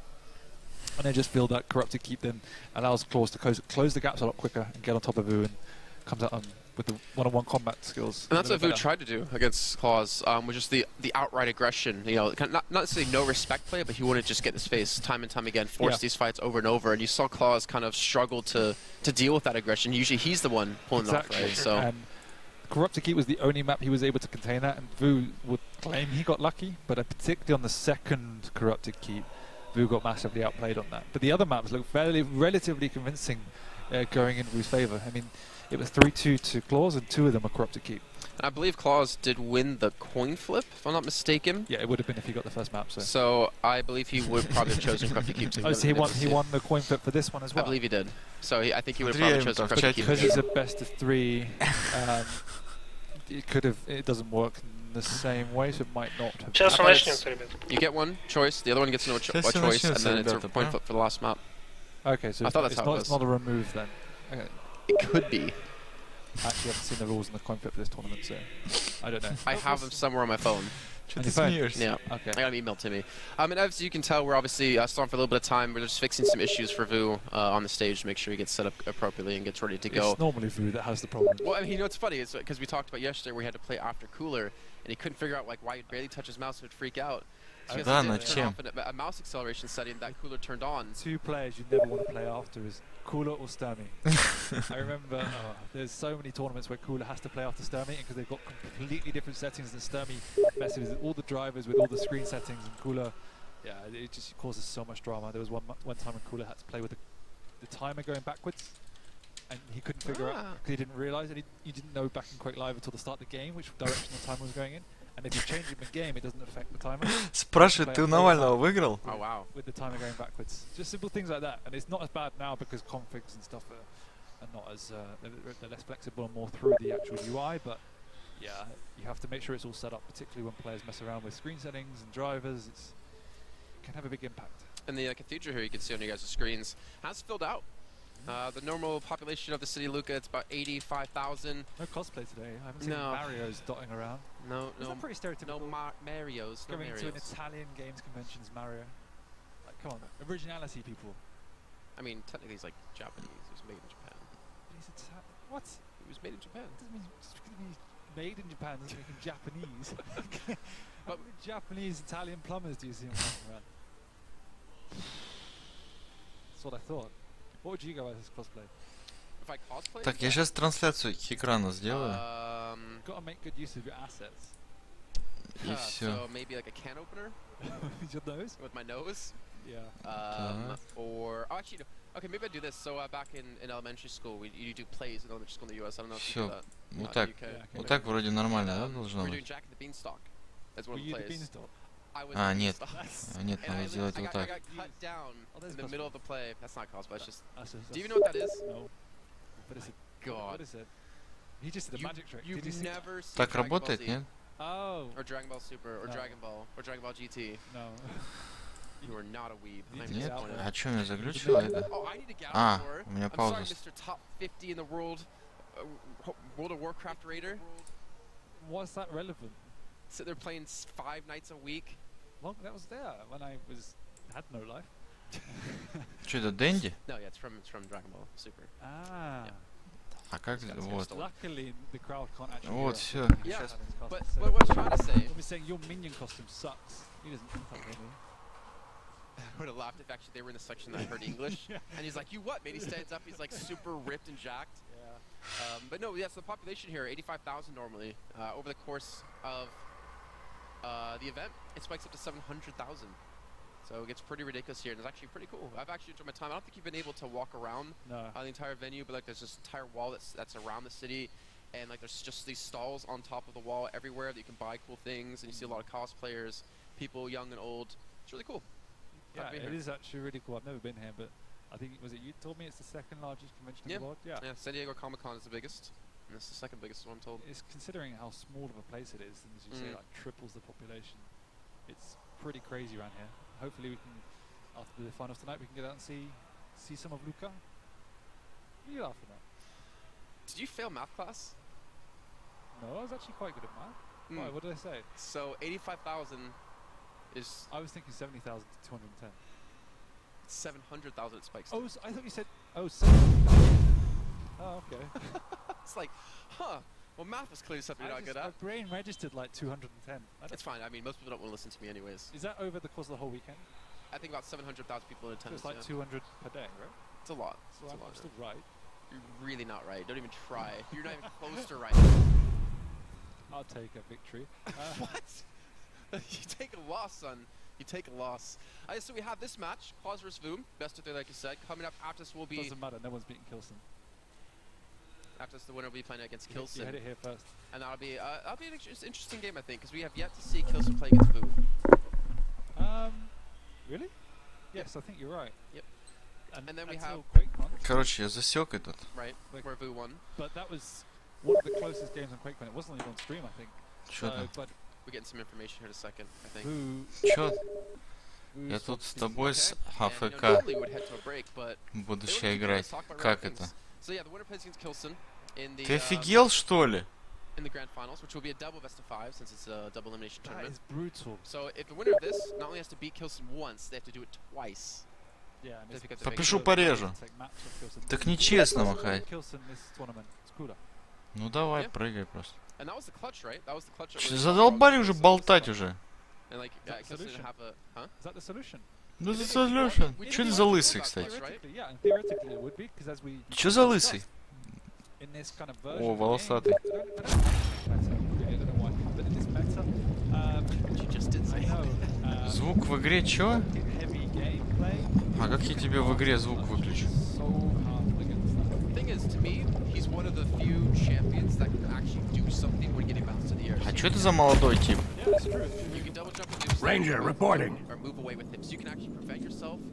And I just feel that corrupted keep then allows Claws to close the gaps a lot quicker and get on top of Vu and comes out with the one-on-one combat skills. And that's what Vu tried to do against Claws, was just the outright aggression. You know, not necessarily no respect play, but he wanted to just get in his face time and time again, force these fights over and over. And you saw Claws kind of struggle to deal with that aggression. Usually he's the one pulling it off, right? So. And Corrupted Keep was the only map he was able to contain that, and Vu would claim he got lucky, but particularly on the second Corrupted Keep, Vu got massively outplayed on that. But the other maps looked relatively convincing going in Vu's favour. I mean, it was 3-2 to Claws, and 2 of them were Corrupted Keep. I believe Claws did win the coin flip, if I'm not mistaken. Yeah, it would have been if he got the first map. So I believe he would probably have chosen Corrupted Keep. Oh, so he won the coin flip for this one as well? I believe he did. So I think he would have probably chosen Corrupted Keep. Because it's a best of 3, it doesn't work in the same way, so it might not have. You get one choice, the other one gets no choice, and then it's a point flip for the last map. Okay, so it's not a remove then. Okay. It could be. I actually haven't seen the rules in the coin flip for this tournament, so I don't know. I have them somewhere on my phone. Yeah, okay. I got an email to me. And as you can tell, we're obviously still on for a little bit of time. We're just fixing some issues for Vu on the stage to make sure he gets set up appropriately and gets ready to go. It's normally Vu that has the problem. Well, I mean, you know what's funny is because we talked about yesterday where he had to play after Cooler, and he couldn't figure out like why he'd barely touch his mouse and would freak out. So he had to turn off a mouse acceleration setting that Cooler turned on. 2 players you never want to play after is Cooler or Sturmy. I remember there's so many tournaments where Cooler has to play after Sturmy because they've got completely different settings, and Sturmy messes with all the drivers with all the screen settings, and Cooler, yeah, it just causes so much drama. There was one time when Cooler had to play with the timer going backwards, and he couldn't figure out because he didn't realise, and he didn't know back in Quake Live until the start of the game which direction the timer was going in. And if you change it mid-game, it doesn't affect the timer. Спрашивает, ты у Навального выиграл? Oh, wow. With the timer going backwards. Just simple things like that. And it's not as bad now because configs and stuff are not as... they're less flexible and more through the actual UI. But yeah, you have to make sure it's all set up, particularly when players mess around with screen settings and drivers. It can have a big impact. And the cathedral here you can see on you guys' screens has filled out. The normal population of the city, Luca, it's about 85,000. No cosplay today. I haven't seen Mario's dotting around. No, pretty stereotypical. No Mario's. Going to an Italian games convention as Mario. Like, come on, originality, people. I mean, technically he's like Japanese. He was made in Japan. He's what? He was made in Japan. Doesn't mean just because he's made in Japan doesn't make him Japanese. How many Japanese Italian plumbers do you see him walking around? That's what I thought. What would you go as cosplay? If I cosplay? Так, я сейчас трансляцию к экрану сделаю. Gotta make good use of your assets. И все. So maybe like a can opener? With your nose? With my nose? Yeah. Or actually, okay, maybe I do this. So back in elementary school, you do plays in elementary school in the US. I don't know if you do that. Вот так. Вот так вроде нормально, да, должно быть? We're doing Jack and the Beanstalk. That's one of the plays. Нет. Нет, надо сделать вот так. I got cut down in the middle of the play. That's not cosplay, it's just... Do you even know what that is? No. What is it? God. What is it? He just did a magic trick. You've never seen Так Dragon Ball работает, Z? нет? Oh. Or Dragon Ball Super, or Dragon Ball, or Dragon Ball GT. No. You are not a weeb. Нет? А что меня заглючило это? А, у меня пауза. I'm sorry, Mr. Top 50 in the world, World of Warcraft Raider. What's that relevant? So they're playing 5 nights a week. Long that was there when I had no life. Что это, Дэнди? No, yeah, it's from Dragon Ball Super. Ah. А как вот? Luckily, the crowd can't actually. Вот все. Yeah, but what I'm trying to say. I'm saying your minion costume sucks. He doesn't fuck me. I would have laughed if actually they were in the section that heard English, and he's like, "You what?" Mate, he stands up. He's like super ripped and jacked. Yeah. But no, yes, the population here, 85,000 normally. Over the course of the event, it spikes up to 700,000. So it gets pretty ridiculous here, and it's actually pretty cool. I've actually enjoyed my time. I don't think you've been able to walk around the entire venue, but like there's this entire wall that's around the city, and like there's just these stalls on top of the wall everywhere that you can buy cool things, and you see a lot of cosplayers, people young and old. It's really cool. Yeah, it is actually really cool. I've never been here, but I think you told me it's the 2nd largest convention in the world? Yeah. San Diego Comic-Con is the biggest, and it's the 2nd biggest, one I'm told. It's considering how small of a place it is, and as you say, like triples the population. It's pretty crazy around here. Hopefully we can, after the finals tonight, we can get out and see some of Luca. What are you laughing at? did you fail math class? No, I was actually quite good at math. Why, what did I say? So 85,000 is... I was thinking 70,000 to 210. 700,000 it spikes. Oh, I thought you said... Oh, 70,000. Oh, okay. It's like, huh. Well, math was clearly something you're not good at. My brain registered like 210. It's fine. I mean, most people don't want to listen to me anyways. Is that over the course of the whole weekend? I think about 700,000 people in attendance. So it's like 200 per day, right? It's a lot. So I'm still right. You're really not right. Don't even try. You're not even close to right. I'll take a victory. What? You take a loss, son. You take a loss. So we have this match, Claus vs. Voom, best of 3, like you said. Coming up after this will be... Doesn't matter, no one's beating Kilson. After this, the winner will be playing against Kilson. You had it here first. And that'll be an interesting game, I think, because we have yet to see Kilson play against Voom. Really? Yes, I think you're right. Yep. And then we have... Quake won. Короче, я засек этот. Right, where Voom won. But that was one of the closest games on Quake when it wasn't even on stream, I think. Чё там? But we're getting some information here in a second, I think. Чё? Я тут с тобой с АФК буду ща играть. Как это? Ты офигел, что ли? In the grand finals, which will be a double best of 5 since it's a double elimination tournament. That is brutal. So if the winner of this not only has to beat Kilson once, they have to do it twice. Yeah, попишу порежу. Так нечестно махать. Ну давай, прыгай просто. Задолбали уже болтать уже. And like, Kilson didn't have a, huh? Is that the solution? Ну это solution. Чё ты за лысый, кстати? Чё за лысый? О, волосатый. Звук в игре чё? А как я тебе в игре звук выключу? А чё это за молодой тип? Ranger reporting.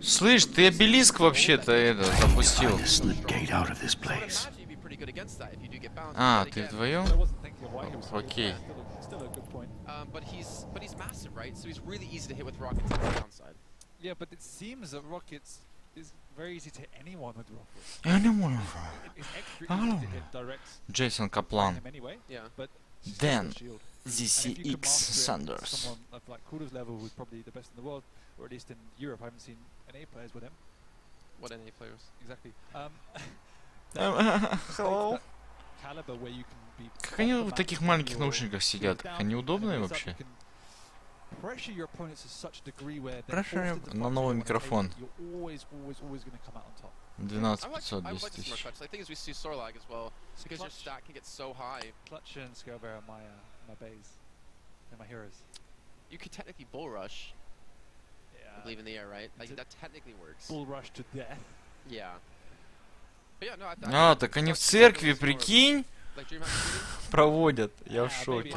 Слышь, ты обелиск вообще-то это запустил. А, ты вдвоем? Окей. Yeah, but it seems that rockets is very easy to hit anyone with rockets. Anyone. It's extra easy to hit direct. Джейсон Каплан. Anyway, but Then ZCX Sanders. Someone of like Kuda's level who's probably the best in the world, or at least in Europe. I haven't seen NA players with him. What NA players? Exactly. Hello. Caliber where you can be. Как они в таких маленьких наушниках сидят? Они удобные вообще? Pressure на новый микрофон. 12 500, 10 тысяч. Clutch and Scalebearer are my bays. They're my heroes. You could technically bull rush. I believe in the air, right? Like that technically works. Bull rush to death. Yeah. But yeah, no, А, так они в церкви, прикинь, проводят. Я в шоке.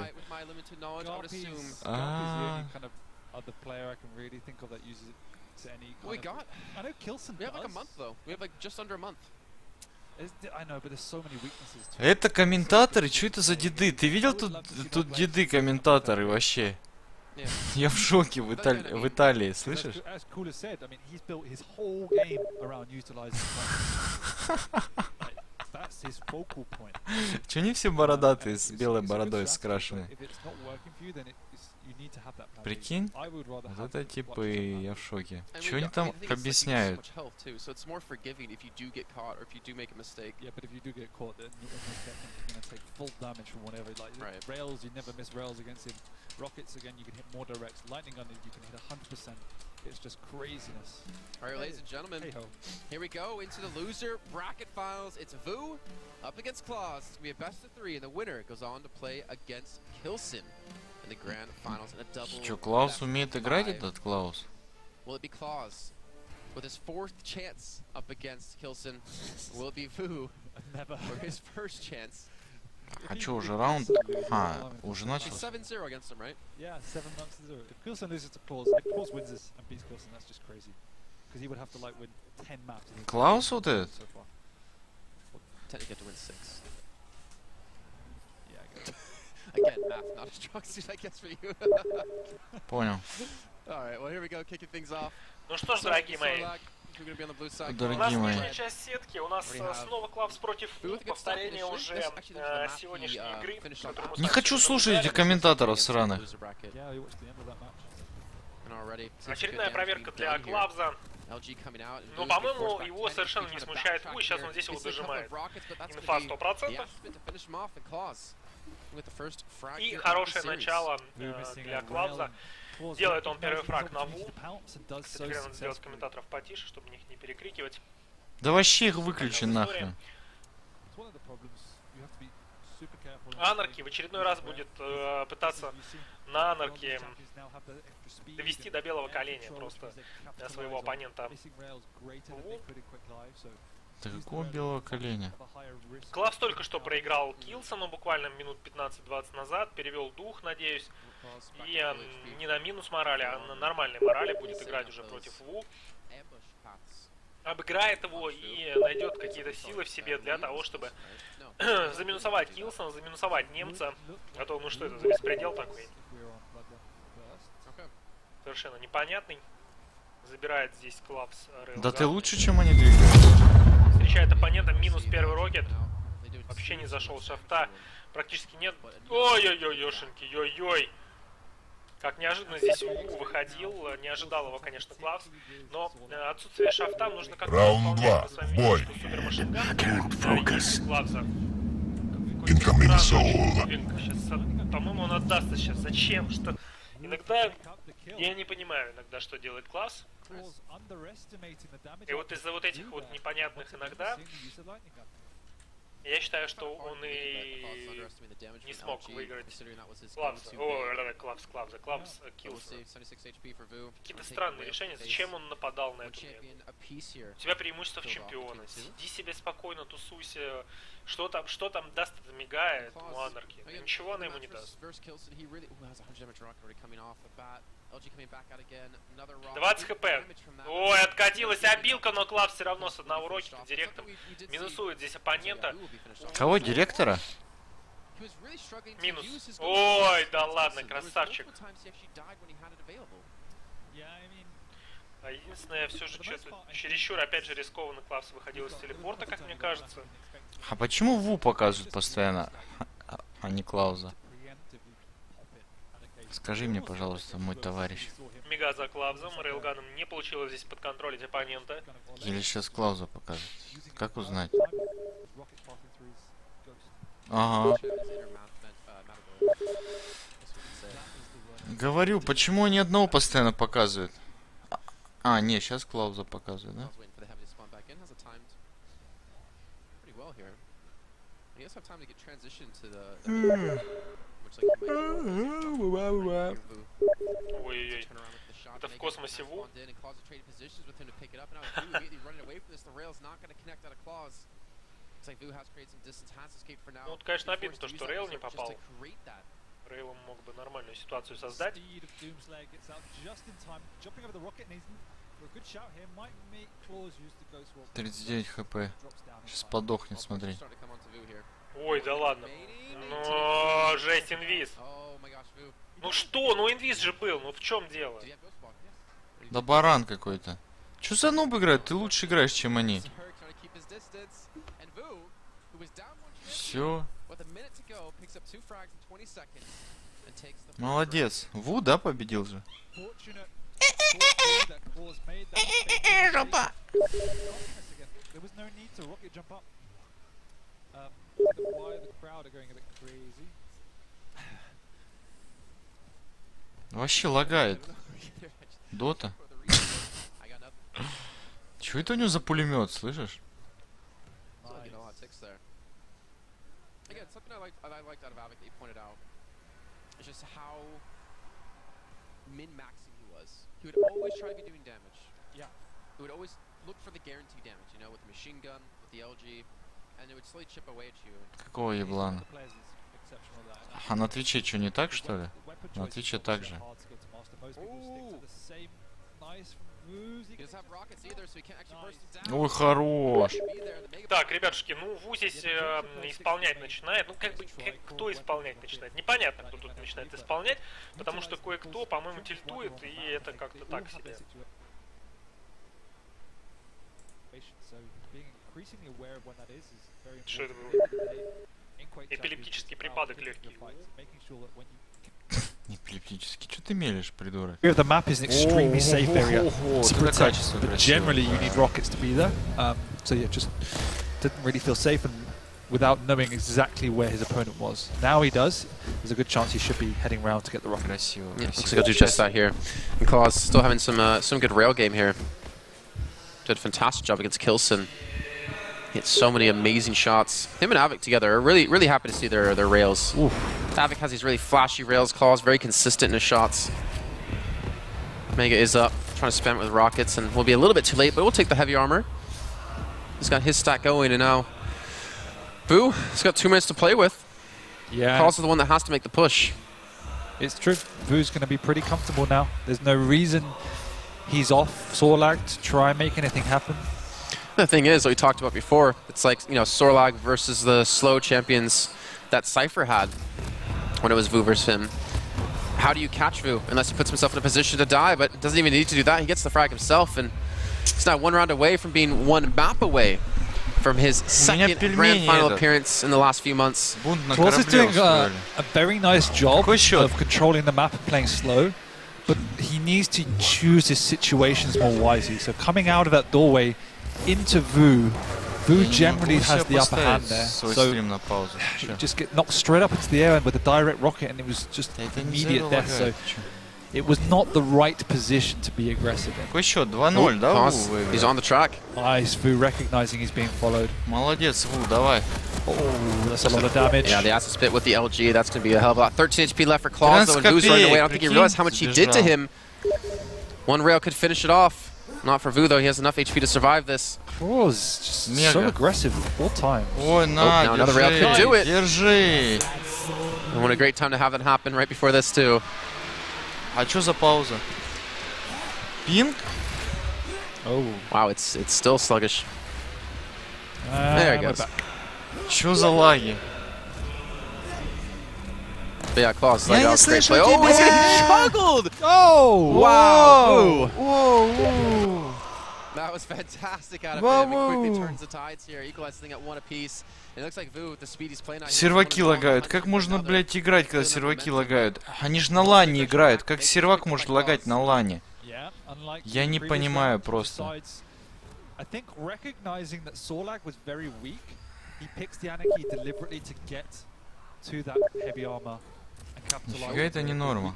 Это комментаторы, что это за деды? Ты видел тут деды комментаторы вообще? Я в шоке в Италии, слышишь? Чё они все бородатые, с белой бородой скрашены? Прикинь? Вот это типы, я в шоке. Чё они там объясняют? Rockets again, you can hit more directs. Lightning gun, you can hit 100%. It's just craziness. Alright, ladies and gentlemen, here we go into the loser bracket finals. It's Vu up against Claus. It's going to be a best of 3, and the winner goes on to play against Kilson in the grand finals in a double. Чё, Клаус умеет играть, этот Клаус? Will it be Claus with his 4th chance up against Kilson? Will it be Vu for his 1st chance? А чё, уже раунд? А, уже начался? 7-0 against him, right? Yeah, 7-0. If Kilson loses to Claus, if Claus wins this and beats Kilson, that's just crazy. Because he would have to like win 10 maps. Клаус вот этот? Technically have to win 6. Yeah, I get it. Again, math not a strong suit, I guess, for you. Понял. Alright, well here we go, kicking things off. Ну что ж, дорогие мои, Дорогие мои. Нижняя часть сетки. У нас снова Клавс против Ву. Повторение уже сегодняшней игры. Не хочу слушать этих комментаторов сраных. Очередная проверка для Клавза. Но, по-моему, его совершенно не смущает Ву. Сейчас он здесь его дожимает. Инфа 100%. И хорошее начало для Клавза. Делает он первый фраг на Ву. Кстати, надо сделать комментаторов потише, чтобы их не перекрикивать. Да вообще их выключи нахрен. Анарки в очередной раз будет пытаться на Анарке довести до белого коленя просто своего оппонента. Да какого белого коленя? Клавс только что проиграл Килсону буквально минут 15-20 назад, перевел дух, надеюсь, и не на минус морали, а на нормальной морали будет играть уже против Ву. Обыграет его и найдет какие-то силы в себе для того, чтобы заминусовать Килсона, заминусовать немца. А то, ну что это за беспредел такой? Совершенно непонятный. Забирает здесь Клавс Рейлган. Да ты лучше, чем они двигаются. Встречает оппонента, минус первый рокет. Вообще не зашел шафта. Практически нет. Ой-ой-ой, ёшеньки, ой-ой. Как неожиданно здесь Ву выходил. Не ожидал его, конечно, Клавс. Но отсутствие шафта нужно как-то... Раунд 2. Бой. Incoming soul. Сейчас, по-моему, он отдастся сейчас. Зачем? Что? Иногда... Я не понимаю иногда, что делает Клавс. И вот из-за вот этих вот непонятных иногда... Я считаю, что он и не смог выиграть Клавс Килса. Какие-то странные решения. Зачем он нападал на эту мету? У тебя преимущество в чемпиона. Сиди себе спокойно, тусуйся. Что там даст, это мигает у Анарки. Ничего она ему не даст. 20 хп. Ой, откатилась обилка, но Клавс все равно с одного рокета директом минусует здесь оппонента. Кого, директора? Минус. Ой, да ладно, красавчик. А единственное, все же что-то чересчур, опять же, рискованно Клавс выходил из телепорта, как мне кажется. А почему Ву показывают постоянно, а не Клауза? Скажи мне, пожалуйста, мой товарищ. Мига за Клавзом, Рейлганом не получилось здесь подконтролить оппонента. Или сейчас Клауза покажет. Как узнать? Ага. Говорю, почему они одного постоянно показывают? А, не, сейчас Клауза показывает, да? Ой-ой-ой. Это в космосе Ву. Ну, вот, конечно, обидно то, что Рейл не попал. Рейл мог бы нормальную ситуацию создать. 39 хп. Сейчас подохнет, смотри. Ой, да ладно. Но жесть, инвиз. Ну что? Ну инвиз же был. Ну в чем дело? Да баран какой-то. Чё за нуб играет? Ты лучше играешь, чем они. Все. Молодец. Ву, да, победил же? Жопа! Вообще лагает. Дота. Чё это у него за пулемет, слышишь? Какого еблана? А на Твиче что, не так, что ли? На Твиче так же. Ой, хорош. Так, ребятушки, ну Ву здесь исполнять начинает. Ну, как бы, кто исполнять начинает? Непонятно, кто тут начинает исполнять, потому что кое-кто, по-моему, тильтует, и это как-то так себе. Что это было? Эпилептический припадок легкий. Эпилептический. Что ты мелешь, придурок? The map is an extremely safe area to protect, but generally you need rockets to be there. So yeah, just didn't really feel safe and without knowing exactly where his opponent was. Now he does. There's a good chance he should be heading round to get the rocket. Красиво. Yeah, looks like he'll do just that here. And Claus still having some good rail game here. Did a fantastic job against Kilson. Hit so many amazing shots. Him and Avik together are really happy to see their rails. Oof. Avik has these really flashy rails, Claus very consistent in his shots. Mega is up, trying to spam it with rockets, and will be a little bit too late, but we'll take the heavy armor. He's got his stack going, and now Vu, he's got 2 minutes to play with. Yeah. Claus is the one that has to make the push. It's true. Vu's going to be pretty comfortable now. There's no reason he's off Sorlag to try and make anything happen. The thing is, what we talked about before, it's like, you know, Sorlag versus the slow champions that Cypher had when it was Vu versus him. How do you catch Vu unless he puts himself in a position to die, but doesn't even need to do that. He gets the frag himself, and he's now 1 round away from being 1 map away from his second grand final appearance in the last few months. Claus is doing a very nice job of controlling the map and playing slow, but he needs to choose his situations more wisely. So coming out of that doorway into Vu generally has the upper hand there. So he just get knocked straight up into the air with a direct rocket, and it was just immediate death. So it was not the right position to be aggressive in. He's on the track. Nice, Vu recognizing he's being followed. Молодец, Vu, давай. Oh, that's a lot of damage. Yeah, the acid spit with the LG, that's going to be a hell of a lot. 13 HP left for Claus, though, and Vu's running away. I don't think he realized how much he did to him. 1 rail could finish it off. Not for Vu, though. He has enough HP to survive this. Claus just so aggressive all time. Ой, now another rail could do it. Держи. And what a great time to have that happen right before this, too. А что за пауза? Пинг? Oh. Wow, it's still sluggish. There it goes. Что за лаги? But yeah, Claus, like, great play. Oh, he's getting juggled! Oh! Wow! Whoa! That was fantastic out of him. He quickly turns the tides here, equalizing at 1 apiece. And it looks like Vu with the speed he's playing now. Серваки лагают. Как можно, блядь, играть, когда серваки лагают? Они же на лане играют. Как сервак может лагать на лане? Я не понимаю просто. I think recognizing that Sorlag was very weak, he picks the Anarchy deliberately to get to that heavy armor. Нифига это не норма.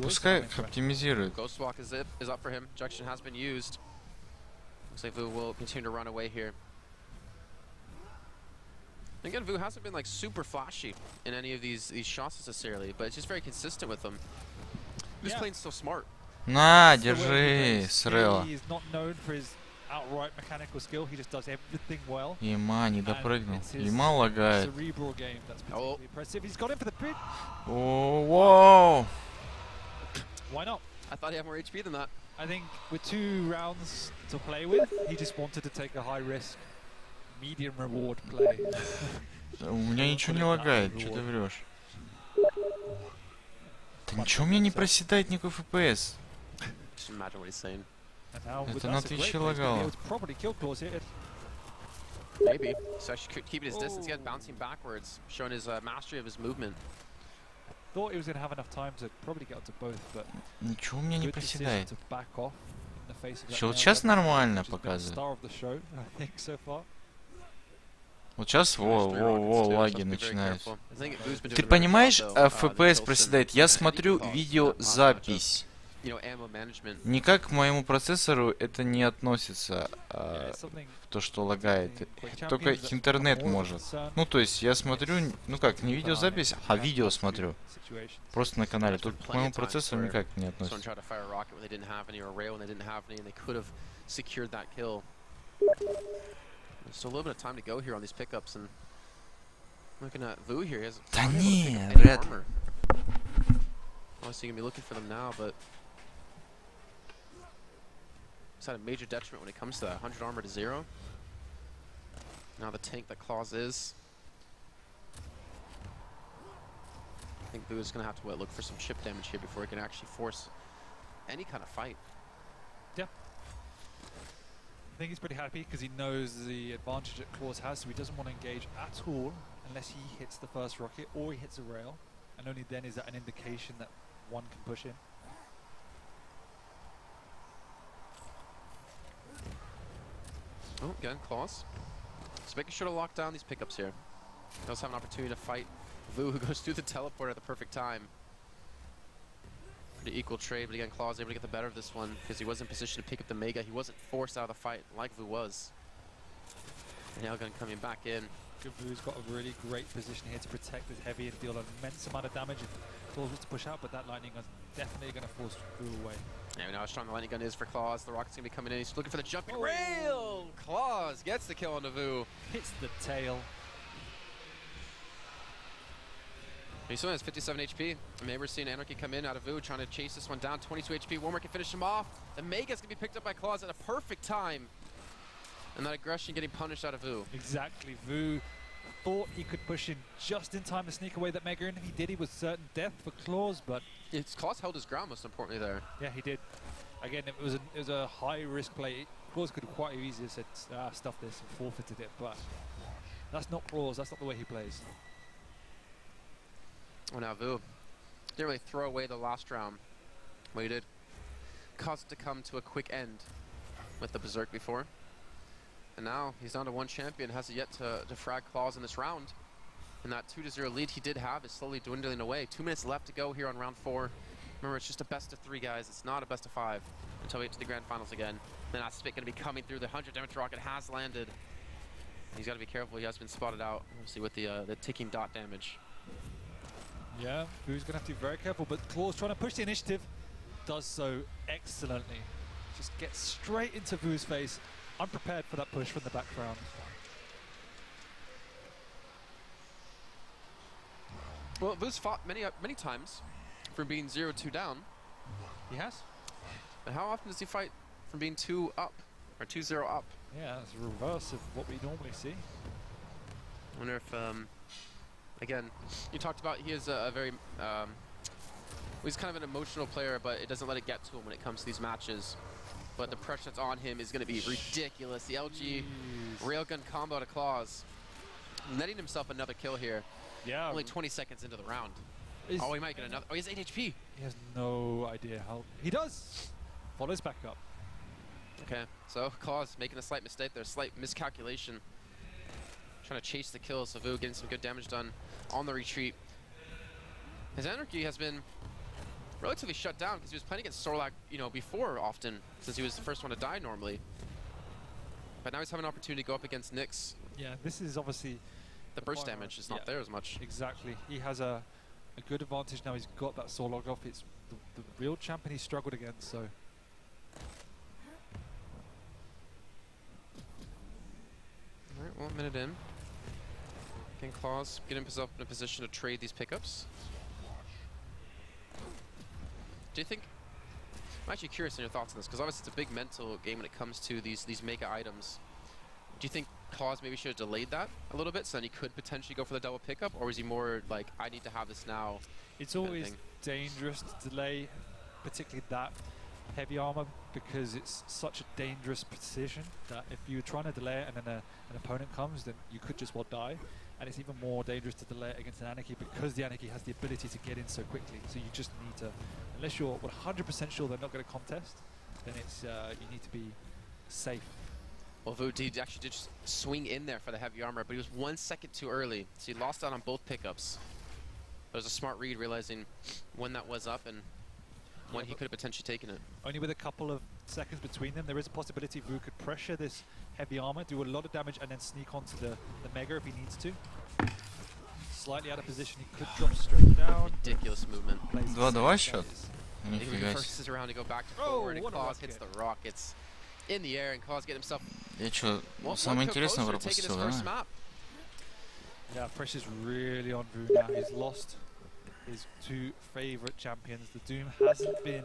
Пускай оптимизирует. Ghostwalk is up for him. Junction has been used. Looks like Vu will continue to run away here. Again, Vu hasn't been like super flashy in any of these shots necessarily, but it's just very consistent with them. He's playing so smart. На, держи, Срела. Outright mechanical skill, he just does everything well. Има не допрыгнул. Има лагает. Oh. He's got him for the pin. Oh, whoa. Why not? I thought he had more HP than that. I think with 2 rounds to play with, he just wanted to take a high risk, medium reward play. У меня ничего не лагает, что ты врешь? Да ничего у меня не проседает никакой FPS. Just imagine what he's saying. Это на Твиче лагало. Maybe. So actually could keep his distance again, bouncing backwards, showing his mastery of his movement. Thought he was going to have enough time to probably get up to both, but ничего у меня не проседает. Что вот сейчас нормально показывает. Вот сейчас лаги начинаются. Ты понимаешь, FPS проседает? Я смотрю видеозапись. Никак к моему процессору это не относится, то, что лагает. Только интернет может. Ну, то есть я смотрю, ну как, не видеозапись, а видео смотрю. Просто на канале. Тут к моему процессору никак не относится. Да не, вряд ли. He's had a major detriment when it comes to that 100 armor to 0. Now the tank that Claus is. I think Vu is going to have to look for some chip damage here before he can actually force any kind of fight. Yeah. I think he's pretty happy because he knows the advantage that Claws has, so he doesn't want to engage at all unless he hits the first rocket or he hits a rail, and only then is that an indication that one can push in. Oh, again, Claws. Just making sure to lock down these pickups here. He also have an opportunity to fight Vu, who goes through the teleport at the perfect time. Pretty equal trade, but again, Claws able to get the better of this one because he was in position to pick up the Mega. He wasn't forced out of the fight like Vu was. And Nailgun coming back in. Vu's got a really great position here to protect this heavy and deal an immense amount of damage if Claws was to push out, but that lightning gun's definitely going to force Vu away. Yeah, we know how strong the lightning gun is for Claws. The rocket's going to be coming in. He's looking for the jumping rail. Claws gets the kill on the Vu. Hits the tail. He still has 57 HP. Maybe we're seeing Anarchy come in out of Vu, trying to chase this one down. 22 HP. One more can finish him off. The Mega's going to be picked up by Claws at a perfect time. And that aggression getting punished out of Vu. Exactly. Vu thought he could push in just in time to sneak away that Mega, and if he did, he was certain death for Claws, but... Claws held his ground, most importantly, there. Yeah, he did. Again, it was a high-risk play. Claws could have quite easily said, stuff this, and forfeited it, but that's not Claws. That's not the way he plays. Well, now Vu didn't really throw away the last round. What he did caused it to come to a quick end with the Berserk before. And now he's down to one champion, has yet to frag Claws in this round. And that 2-0 lead he did have is slowly dwindling away. 2 minutes left to go here on round 4. Remember, it's just a best of 3, guys. It's not a best of 5 until we get to the grand finals again. Then that spit going to be coming through. The 100 damage rocket has landed. He's got to be careful. He has been spotted out, obviously, with the ticking dot damage. Yeah, Vu's going to have to be very careful, but Claws trying to push the initiative. Does so excellently. Just gets straight into Vu's face. Unprepared for that push from the background. Well, Vu's fought many times from being 0-2 down. He has. But how often does he fight from being 2 up or 2-0 up? Yeah, it's the reverse of what we normally see. I wonder if, again, you talked about he is a very, he's kind of an emotional player, but it doesn't let it get to him when it comes to these matches. But the pressure that's on him is going to be ridiculous. The LG railgun combo to Claws, netting himself another kill here. Yeah. Only 20 seconds into the round. Oh, he might get another. Oh, he has 8 HP. He has no idea how. He does. Follows back up. Okay, so Claws making a slight mistake there, slight miscalculation. Trying to chase the kill, so Vu getting some good damage done on the retreat. His Anarchy has been relatively shut down because he was playing against Sorlak, you know, before often, since he was the first one to die normally. But now he's having an opportunity to go up against Nyx. Yeah, this is obviously... The burst damage is not there as much. Exactly. He has a good advantage now. He's got that soul log off. It's the real champion he struggled against, so... Alright, 1 minute in. Can Claws get himself in a position to trade these pickups? Do you think... I'm actually curious on your thoughts on this, because obviously it's a big mental game when it comes to these mega items. Do you think Claws maybe should have delayed that a little bit, so then he could potentially go for the double pickup, or is he more like, I need to have this now? It's always dangerous to delay, particularly that heavy armor, because it's such a dangerous position that if you're trying to delay it and then an opponent comes, then you could just well die. And it's even more dangerous to delay it against an Anarchy because the Anarchy has the ability to get in so quickly. So you just need to, unless you're 100% sure they're not going to contest, then it's you need to be safe. Well, Vu actually did just swing in there for the heavy armor, but he was 1 second too early, so he lost out on both pickups. It was a smart read, realizing when that was up and when he could have potentially taken it. Only with a couple of seconds between them, there is a possibility Vu could pressure this heavy armor, do a lot of damage, and then sneak onto the Mega if he needs to. Slightly out of position, he could drop straight down. Ridiculous movement. 2-2 счет. He forces around to go back to forward, and Claws hits the rockets in the air, and Claws get himself. Я чё, самое интересное пропустил, да? Yeah, pressure's really on Vu now. He's lost his 2 favorite champions. The Doom hasn't been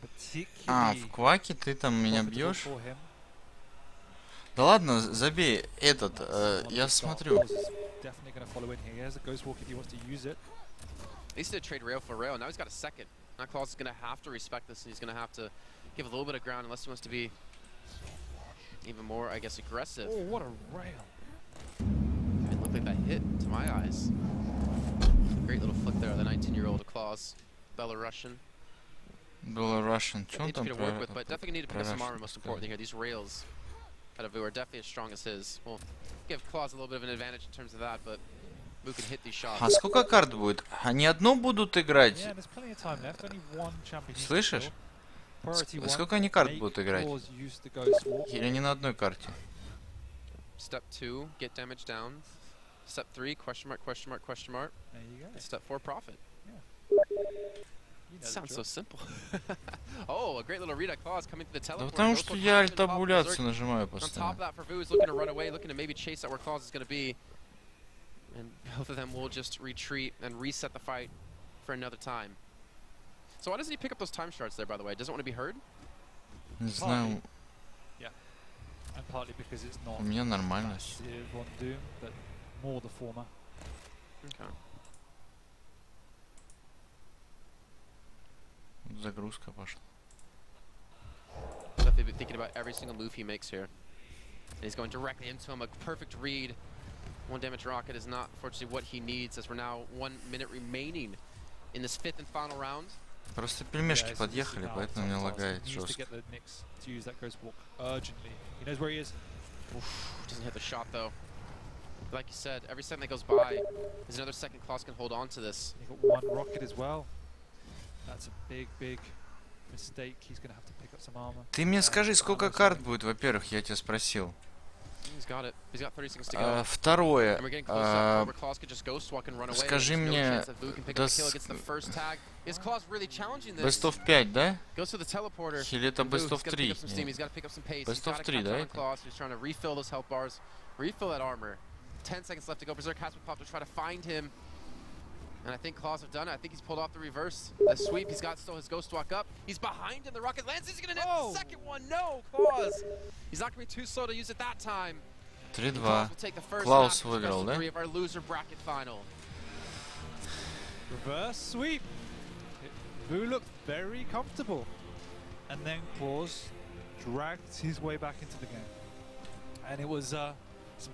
particularly... в Quake ты там меня бьешь? Да ладно, забей этот, я смотрю. Definitely going to follow in here. He has a Ghost Walk if he wants to use it. He used to trade rail for rail. Now he's got a second. Now Claws is going to have to respect this, and he's going to have to give a little bit of ground unless he wants to be even more, I guess, aggressive. Oh, what a rail. It looked like that hit to my eyes. Great little flick there of the 19-year-old Claus, Belarusian. Belarusian. Что он там to work with, but definitely need to pick up some armor, most importantly here. These rails out of Vu are definitely as strong as his. We'll give Claus a little bit of an advantage in terms of that, but Vu can hit these shots. А сколько карт будет? Они одну будут играть? Слышишь? Сколько они карт будут играть? Или не на одной карте? Step 2, get damage down. Step 3, question mark, question mark, question mark. There you go. And step 4, profit. Yeah. It sounds so simple. Oh, a great little read at Claus coming to the teleport. Потому что я альтабуляцию нажимаю On top of постоянно. that, for Vu is looking to run away, looking to maybe chase out where Claus is going to be. And both of them will just retreat and reset the fight for another time. So why doesn't he pick up those time shards there, by the way? Doesn't want to be heard? Не знаю. Yeah. And partly because it's not У меня нормально. massive on Doom, but more the former. Okay. Загрузка пошла. Definitely thinking about every single move he makes here. And he's going directly into him, a perfect read. One damage rocket is not, unfortunately, what he needs, as we're now 1 minute remaining in this 5th and final round. Просто пельмешки подъехали, поэтому меня лагает жестко. Doesn't hit the shot though. Like you said, every second that goes by is another second Claus can hold on to this. You got one rocket as well. That's a big, big mistake. He's gonna have to pick up some armor. Ты мне скажи, сколько карт будет, во-первых, я тебя спросил. He's got it. He's got 30 seconds to go. Второе, скажи мне, Best of 5, да? Или это Best of 3? Best of 3, да? Refill that armor. 10 seconds left to go. Berserk has been popped to try to find him. And I think Claus have done it. I think he's pulled off the reverse. The sweep, he's got still his Ghost Walk up. He's behind him. The rocket lands. He's going to net the second one. No, Claus. He's not going to be too slow to use it that time. 3-2. Клаус выиграл, да? Of our loser bracket final. Reverse sweep. Vu looked very comfortable. And then Claus dragged his way back into the game. And it was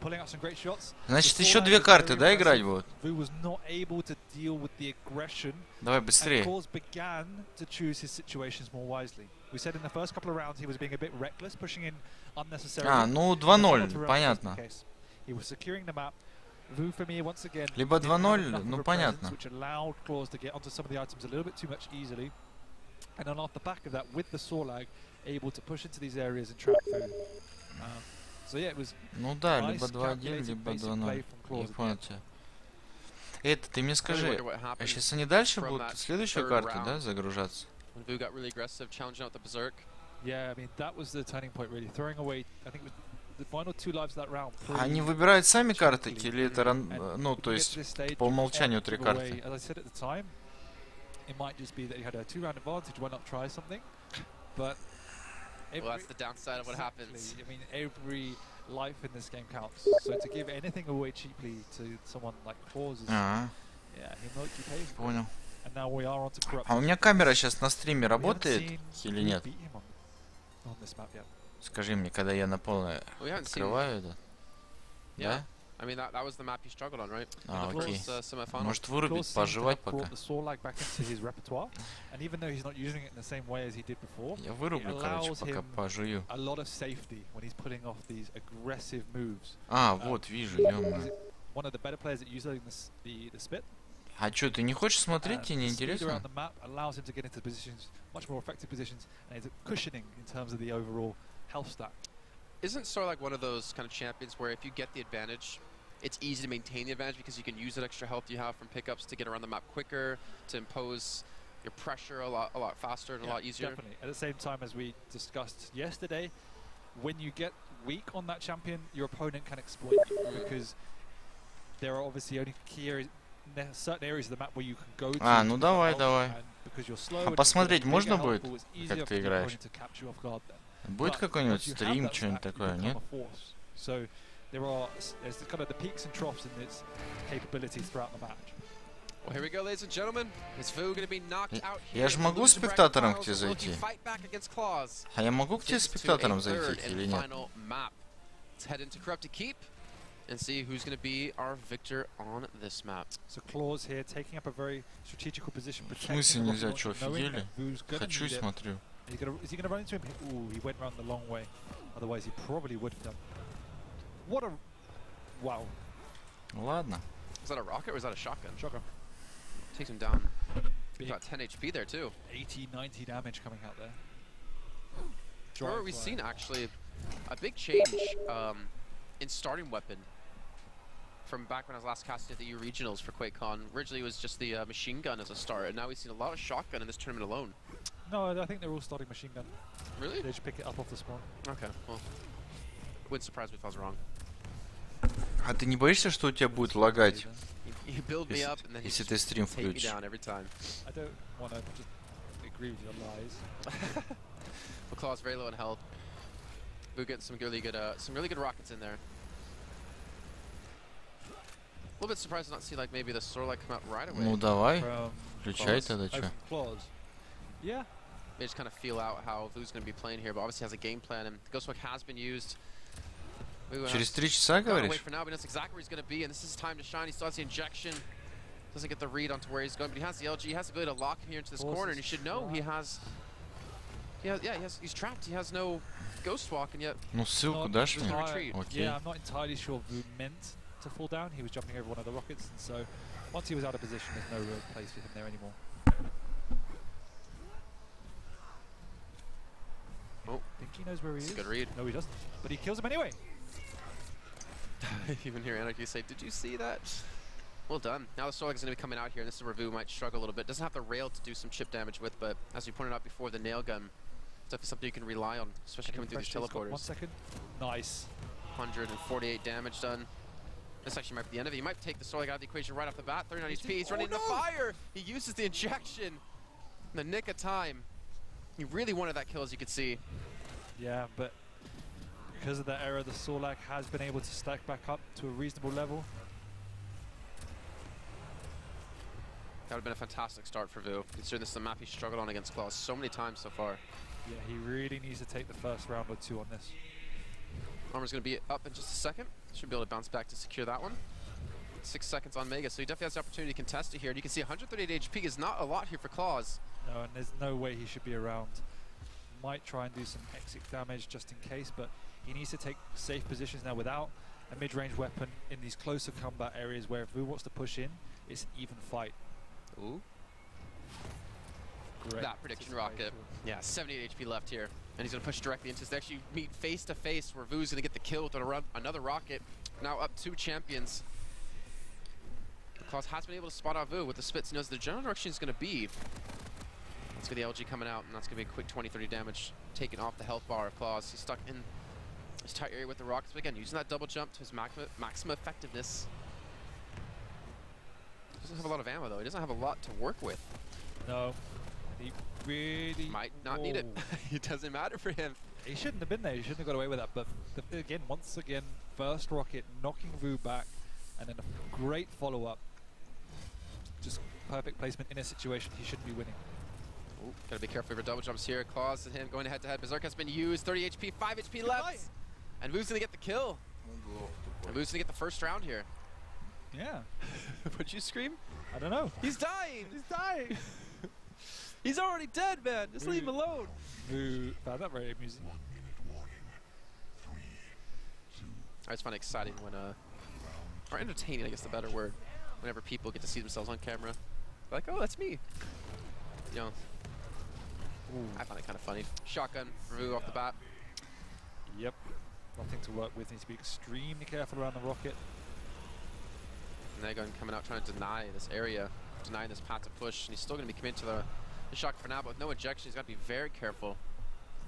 pulling out some great shots. Значит, еще две карты, да, играть будут? Vu was not able to deal with the aggression. Давай быстрее. And Claus began to choose his situations more wisely. We said in the first couple of rounds he was being a bit reckless, pushing in unnecessarily. А, ну 2-0, понятно. He was securing the map. Vu for me once again. Либо 2-0, ну понятно. Which allowed Claus to get onto some of the items a little bit too much easily. And then off the back of that, with the saw lag, able to push into these areas and trap Vu. So yeah, it was. Ну да, либо 2-1, либо 2-0. Я понял тебя. Это, ты мне скажи, а сейчас они дальше будут следующую карту, да, загружаться? Vu got really aggressive, challenging out the Berserk. Yeah, I mean that was the turning point really. Throwing away, I think it was the final 2 lives of that round. Они выбирают сами карты или это, ну, то есть по умолчанию 3 карты? As I said at the time, it might just be that he had a 2-round advantage. Why not try something? But well, that's the downside of what happens. I mean, every life in this game counts. So to give anything away cheaply to someone like Claus is, yeah, he might be paid. Понял. And now we are on to corrupt. А у меня камера сейчас на стриме работает или нет? Скажи мне, когда я на полное открываю это. Да? I mean, that was the map he struggled on, right? А, окей. Может вырубить, пожевать пока. Я вырублю, короче, пока пожую. А, вот, вижу, ё-моё. А чё, ты не хочешь смотреть? Тебе не интересно? Isn't Sor like one of those kind of champions where if you get the advantage, it's easy to maintain the advantage because you can use that extra health you have from pickups to get around the map quicker, to impose your pressure a lot faster and a lot easier? Definitely. At the same time, as we discussed yesterday, when you get weak on that champion, your opponent can exploit you because there are obviously only key areas, certain areas of the map where you can go to. А, ну давай. А посмотреть можно будет, как ты играешь? Будет какой-нибудь стрим, что-нибудь такое, нет? So there's kind of the peaks and troughs in its capabilities throughout the match. Well, here we go, ladies and gentlemen. Is Vu going to be knocked out here? Я же могу спектатором к тебе зайти. А я могу к тебе спектатором зайти или нет? Let's head into Corrupted Keep and see who's going to be our victor on this map. So Claws here taking up a very strategical position. В смысле нельзя? Что, офигели? Хочу, смотрю. Is he going to run into him? Ooh, he went around the long way. Otherwise, he probably would have done. What a... Wow. Ладно. Is that a rocket or is that a shotgun? Shotgun. Takes him down. Got 10 HP there, too. 80, 90 damage coming out there. Or we've seen, actually, a big change in starting weapon from back when I was last casting at the EU Regionals for QuakeCon. Originally, it was just the machine gun as a start, and now we've seen a lot of shotgun in this tournament alone. No, I think they're all starting machine gun. Really? They just pick it up off the spawn. Okay, well, it wouldn't surprise me if I was wrong. А ты не боишься, что у тебя будет лагать, You build me up and then если ты стрим take me включишь? down every time. I don't want to just agree with your lies. Well, Claw's very low in health. We're getting some really good rockets in there. A little bit surprised to not see like maybe the sword light come out right away. Ну давай, включай тогда что. Yeah. They just kind of feel out how Vu's going to be playing here, but obviously has a game plan, and Ghostwalk has been used. Через 3 часа, говоришь? Wait for now, but knows exactly where he's going to be, and this is his time to shine. He starts the injection, doesn't get the read onto where he's going, but he has the LG, he has the ability to lock him here into this corner, and he should know he has. He's trapped. He has no ghost walk, and yet. Ну ссылку дашь мне? Okay. Yeah, I'm not entirely sure Vu meant to fall down. He was jumping over one of the rockets, and so once he was out of position, there's no real place for him there anymore. Oh, I think he knows where he is. Good read. No, he doesn't. But he kills him anyway. Even hear Anarchy say, "Did you see that?" Well done. Now the Sorlag is going to be coming out here, and this is where Vu might struggle a little bit. Doesn't have the rail to do some chip damage with, but as you pointed out before, the nail gun is definitely something you can rely on, especially coming through these teleporters. 1 second. Nice. 148 damage done. This actually might be the end of it. He might take the Sorlag out of the equation right off the bat. 39 HP. He's running into fire. He uses the injection in the nick of time. He really wanted that kill, as you could see. Yeah, but because of that error, the Sorlag has been able to stack back up to a reasonable level. That would have been a fantastic start for Vu, considering this is the map he's struggled on against Claws so many times so far. Yeah, he really needs to take the first round or two on this. Armor's going to be up in just a second. Should be able to bounce back to secure that one. 6 seconds on Mega, so he definitely has the opportunity to contest it here. And you can see 138 HP is not a lot here for Claws. No, and there's no way he should be around. Might try and do some exit damage just in case, but he needs to take safe positions now without a mid-range weapon in these closer combat areas where if Vu wants to push in, it's an even fight. Ooh. Great. That prediction rocket. Yeah, 78 HP left here. And he's going to push directly into this. They actually meet face to face where Vu's going to get the kill with another rocket. Now up 2 champions. Claus has been able to spot out Vu with the spits. He knows the general direction is going to be. Let's get the LG coming out, and that's going to be a quick 20-30 damage taken off the health bar of Claus. He's stuck in this tight area with the rockets, but again, using that double jump to his maximum effectiveness. Doesn't have a lot of ammo, though. He doesn't have a lot to work with. No. He really... Might not need it. It doesn't matter for him. He shouldn't have been there. He shouldn't have got away with that. But again, once again, first rocket knocking Vu back, and then a great follow-up. Just perfect placement in a situation he shouldn't be winning. Ooh, gotta be careful for double jumps here. Claws and him going head-to-head. Berserk has been used. 30 HP, 5 HP left. And Vu's gonna get the kill. And Vu's gonna get the first round here. Yeah. Would you scream? I don't know. He's dying! He's dying! He's already dead, man! Just leave him alone! Vu found that very amusing. I just find it exciting when, or entertaining, I guess the better word, whenever people get to see themselves on camera. Like, oh, that's me! You know, I find it kind of funny. Shotgun, Vu off the bat. Yep. Nothing to work with. Needs to be extremely careful around the rocket. And Negon coming out trying to deny this area, denying this path to push, and he's still going to be committed to the shotgun for now, but with no ejection, he's got to be very careful.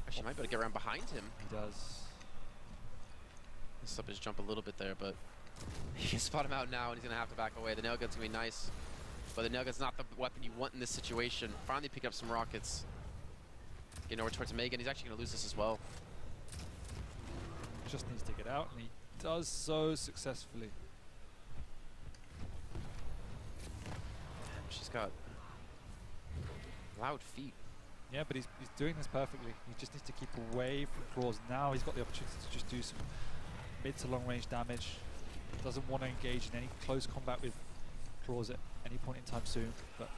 Actually, might be able to get around behind him. He does. He's up his jump a little bit there, but he can spot him out now, and he's going to have to back away. The nail gun's going to be nice, but the nail gun's not the weapon you want in this situation. Finally picking up some rockets. Getting over towards Megan. He's actually going to lose this as well. Just needs to get out, and he does so successfully. She's got loud feet. Yeah, but he's doing this perfectly. He just needs to keep away from claws. Now he's got the opportunity to just do some mid to long range damage. Doesn't want to engage in any close combat with claws at any point in time soon. But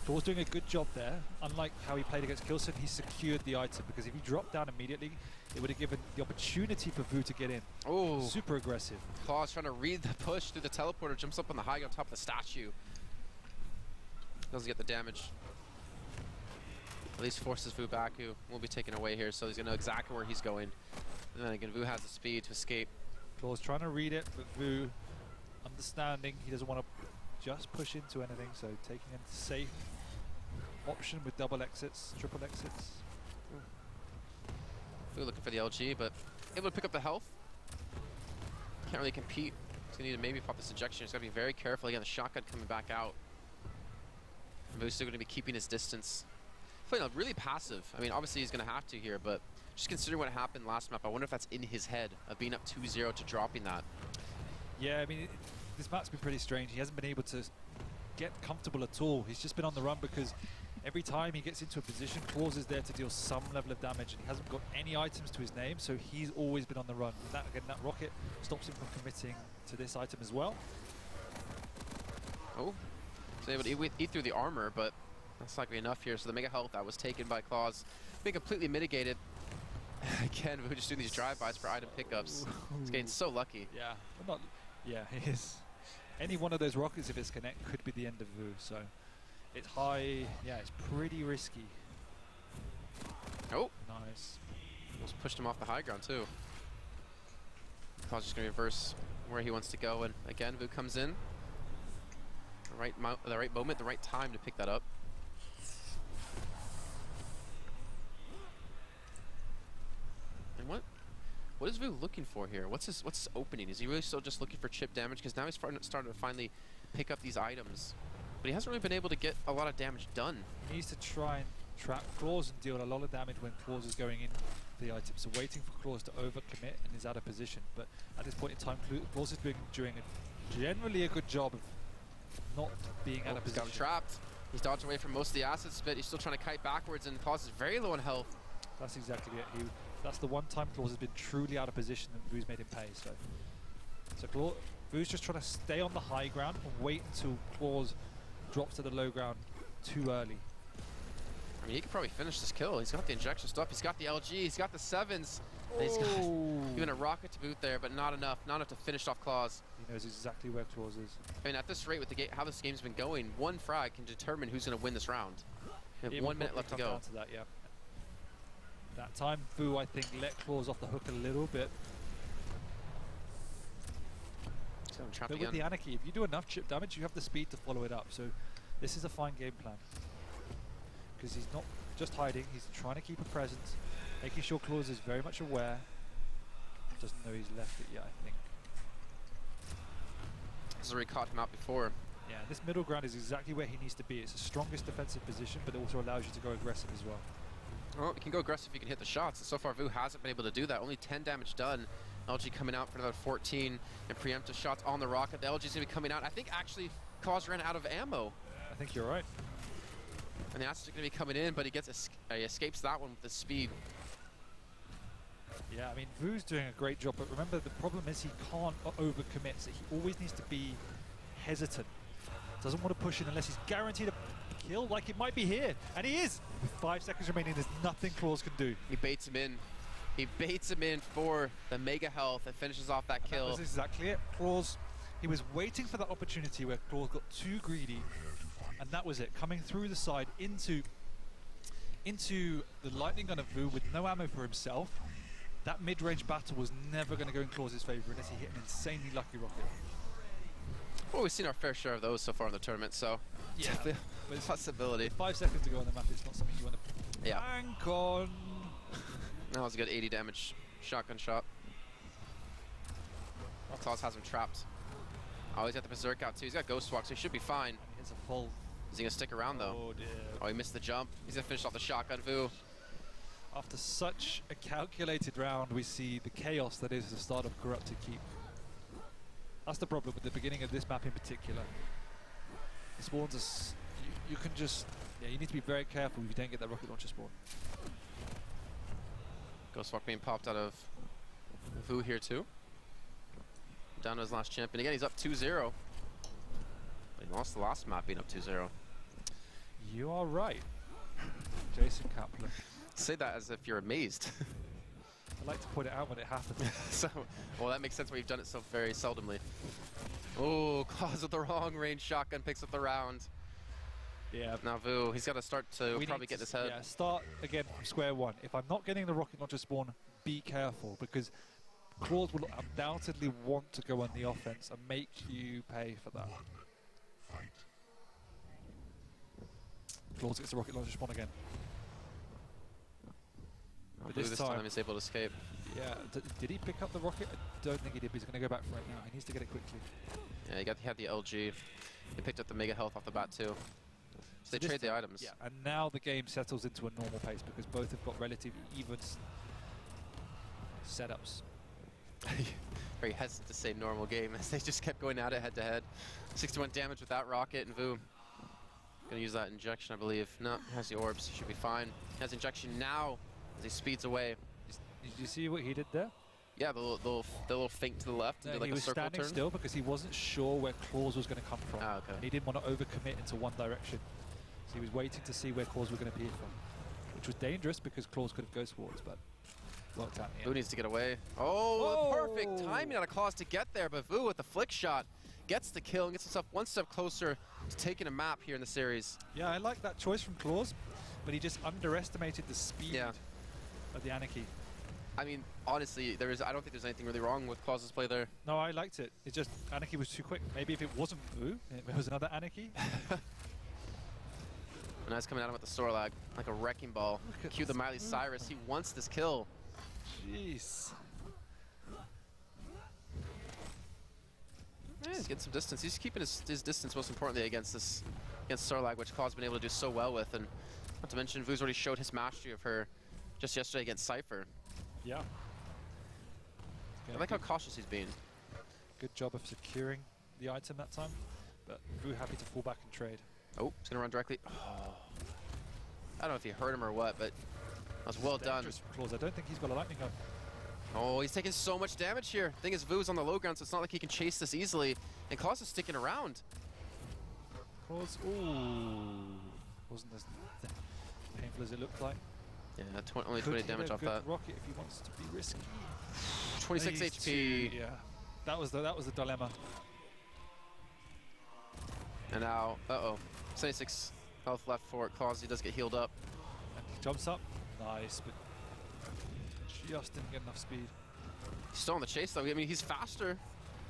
claws doing a good job there. Unlike how he played against Kilson, he secured the item, because if he dropped down immediately, it would have given the opportunity for Vu to get in. Oh, super aggressive. Claws trying to read the push through the teleporter, jumps up on the high on top of the statue. Doesn't get the damage. At least forces Vu back, who will be taken away here, so he's going to know exactly where he's going. And then again, Vu has the speed to escape. Claw's trying to read it, but Vu, understanding he doesn't want to just push into anything, so taking a safe option with double exits, triple exits. Vu looking for the LG, but able to pick up the health. Can't really compete. He's going to need to maybe pop this ejection. He's got to be very careful. Again, the shotgun coming back out. Vu's still going to be keeping his distance. Playing really passive. I mean, obviously he's going to have to here, but just considering what happened last map, I wonder if that's in his head, of being up 2-0 to dropping that. Yeah, I mean, this map's been pretty strange. He hasn't been able to get comfortable at all. He's just been on the run because every time he gets into a position, Claws is there to deal some level of damage, and he hasn't got any items to his name, so he's always been on the run. And that, again, that rocket stops him from committing to this item as well. Oh, so able to eat through the armor, but that's not going to be enough here. So the mega health that was taken by Claws being completely mitigated. Again, we're just doing these drive-bys for item pickups. He's getting so lucky. Yeah, well, not. Yeah, he is. Any one of those rockets, if it's connect, could be the end of Vu. So it's high. Yeah, it's pretty risky. Oh, nice. Almost pushed him off the high ground too. Claws just going to reverse where he wants to go, and again, Vu comes in. The right moment, the right time to pick that up. And what is Vu looking for here? What's his opening? Is he really still just looking for chip damage? Because now he's starting to finally pick up these items, but he hasn't really been able to get a lot of damage done. He needs to try and trap Claws and deal a lot of damage when Claws is going in the item. So waiting for Claws to overcommit and is out of position. But at this point in time, Claws is doing generally a good job of not being out of position. He's got trapped. He's dodged away from most of the assets, but he's still trying to kite backwards, and Claws is very low on health. That's exactly it. That's the one time Claws has been truly out of position and Vu's made him pay. So Vu's just trying to stay on the high ground and wait until Claws drops to the low ground too early. I mean, he could probably finish this kill. He's got the injection stuff. He's got the LG. He's got the 7s. He's got even a rocket to boot there, but not enough. Not enough to finish off Claws. He knows exactly where Claws is. I mean, at this rate, with the how this game's been going, one frag can determine who's going to win this round. We have 1 minute left to go. Down to that, yeah. That time, Vu, I think, let Claws off the hook a little bit. But with the Anarchy, if you do enough chip damage, you have the speed to follow it up. So this is a fine game plan. Because he's not just hiding, he's trying to keep a presence, making sure Claws is very much aware. Doesn't know he's left it yet, I think. He's already caught him out before. Yeah, this middle ground is exactly where he needs to be. It's the strongest defensive position, but it also allows you to go aggressive as well. Well, you can go aggressive if you can hit the shots, and so far Vu hasn't been able to do that. Only 10 damage done. LG coming out for another 14, and preemptive shots on the rocket. The LG's going to be coming out. I think actually Claws ran out of ammo. I think you're right. And the assets are going to be coming in, but he escapes that one with the speed. Yeah, I mean, Vu's doing a great job, but remember the problem is he can't overcommit, so he always needs to be hesitant. Doesn't want to push in unless he's guaranteed a kill, like it might be here. And he is! With 5 seconds remaining, there's nothing Claws can do. He baits him in. He baits him in for the mega health and finishes off that kill. That was exactly it. Claws, he was waiting for that opportunity where Claws got too greedy, and that was it. Coming through the side into the lightning gun of Vu with no ammo for himself. That mid-range battle was never going to go in Claws' favor unless he hit an insanely lucky rocket. Well, we've seen our fair share of those so far in the tournament, so yeah, but it's a possibility. 5 seconds to go on the map, it's not something you want to bank on. That was a good 80 damage shotgun shot. Claws has him trapped. Oh, he's got the Berserk out too. He's got Ghost Walk, so he should be fine. And he hits a full. Is he going to stick around though? Oh dear. Oh, he missed the jump. He's going to finish off the shotgun, Vu. After such a calculated round, we see the chaos that is the start of Corrupted Keep. That's the problem with the beginning of this map in particular. spawns are... You can just... Yeah, you need to be very careful if you don't get that rocket launcher spawn. Ghostwalk being popped out of Vu here too. Down to his last champion. Again, he's up 2-0. But he lost the last map being up 2-0. You are right, Jason Kaplan. Say that as if you're amazed. I like to point it out when it happens. So, well, that makes sense why you've done it so very seldomly. Oh, Claus with the wrong range shotgun picks up the round. Yeah. Now Vu, he's got to start to probably get his head. Yeah, start again from square one. If I'm not getting the rocket launcher spawn, be careful, because Claus will undoubtedly want to go on the offense and make you pay for that. Claus gets the rocket launcher spawn again. But this time he's able to escape. Yeah, did he pick up the rocket? I don't think he did, but he's going to go back for it now. He needs to get it quickly. Yeah, he had the LG. He picked up the mega health off the bat too. So they trade the items. Yeah, and now the game settles into a normal pace because both have got relatively even setups. Very hesitant to say normal game as they just kept going at it head to head. 61 damage with that rocket, and Vu gonna use that injection, I believe. No, has the orbs, he should be fine. He has injection now as he speeds away. Did you see what he did there? Yeah, the little feint to the left. No, and do like he a was circle standing turn. still because he wasn't sure where Claus was going to come from. Ah, okay. And he didn't want to overcommit into one direction. So he was waiting to see where Claus was going to appear from, which was dangerous because Claus could have ghost walls, but worked out in the Vu end. needs to get away. Oh, perfect timing out of Claus to get there, but Vu with the flick shot gets the kill and gets himself one step closer to taking a map here in the series. Yeah, I like that choice from Claus, but he just underestimated the speed of the Anarchy. I mean, honestly, I don't think there's anything really wrong with Claus's play there. No, I liked it. It's just Anarchy was too quick. Maybe if it wasn't Vu, it was another Anarchy. And now he's coming at him with the Sorlag like a wrecking ball. Cue the Miley Cyrus. He wants this kill. Jeez. Yeah, he's getting some distance. He's keeping his distance, most importantly, against Sorlag, which Claus has been able to do so well with. And not to mention, Vu's already showed his mastery of her just yesterday against Cypher. Yeah. I like how cautious he's been. Good job of securing the item that time, but Vu happy to fall back and trade. Oh, he's gonna run directly. Oh. I don't know if he hurt him or what, but that was well done. Claus. I don't think he's got a lightning gun. Oh, he's taking so much damage here. Thing is, Vu's on the low ground, so it's not like he can chase this easily. And Claus is sticking around. Claus, ooh, wasn't as painful as it looked like. Yeah, only 20 damage off that. Rocket if he wants to be risky. 26 HP. Yeah, that was the dilemma. And now, 76 health left for Claus. He does get healed up. And he jumps up. Nice, but just didn't get enough speed. He's still on the chase though. I mean, he's faster.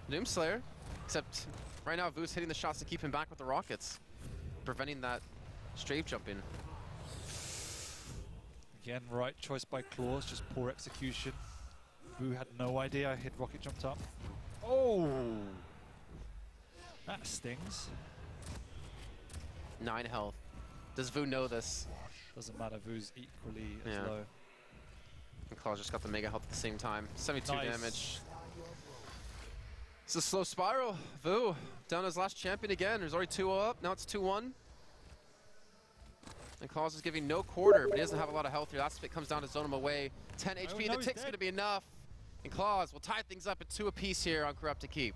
Doomslayer. Except right now, Vu's hitting the shots to keep him back with the rockets, preventing that strafe jumping. Again, right choice by Claus, just poor execution. Vu had no idea his rocket jumped up. Oh! That stings. 9 health. Does Vu know this? Doesn't matter, Vu's equally as low. And Claus just got the mega health at the same time. 72 Nice. damage. It's a slow spiral. Vu down his last champion again. There's already 2-0 up. Now it's 2-1. And Claus is giving no quarter, but he doesn't have a lot of health here. That spit comes down to zone him away. 10 HP. The tick's going to be enough. And Claus will tie things up at 2 apiece here on Corrupt to keep.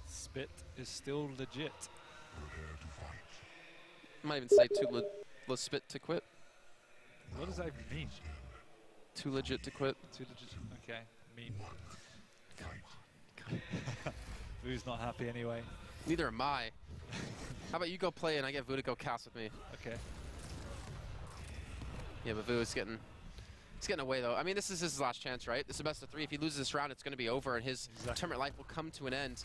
Spit is still legit. Might even say too spit to quit. What does that even mean? Too legit to quit. Too legit. Okay, mean. Vu's not happy anyway. Neither am I. How about you go play and I get Vu to go cast with me? Okay. Yeah, but Vu is getting away though. I mean, this is his last chance, right? This is best of 3. If he loses this round, it's going to be over, and his tournament life will come to an end.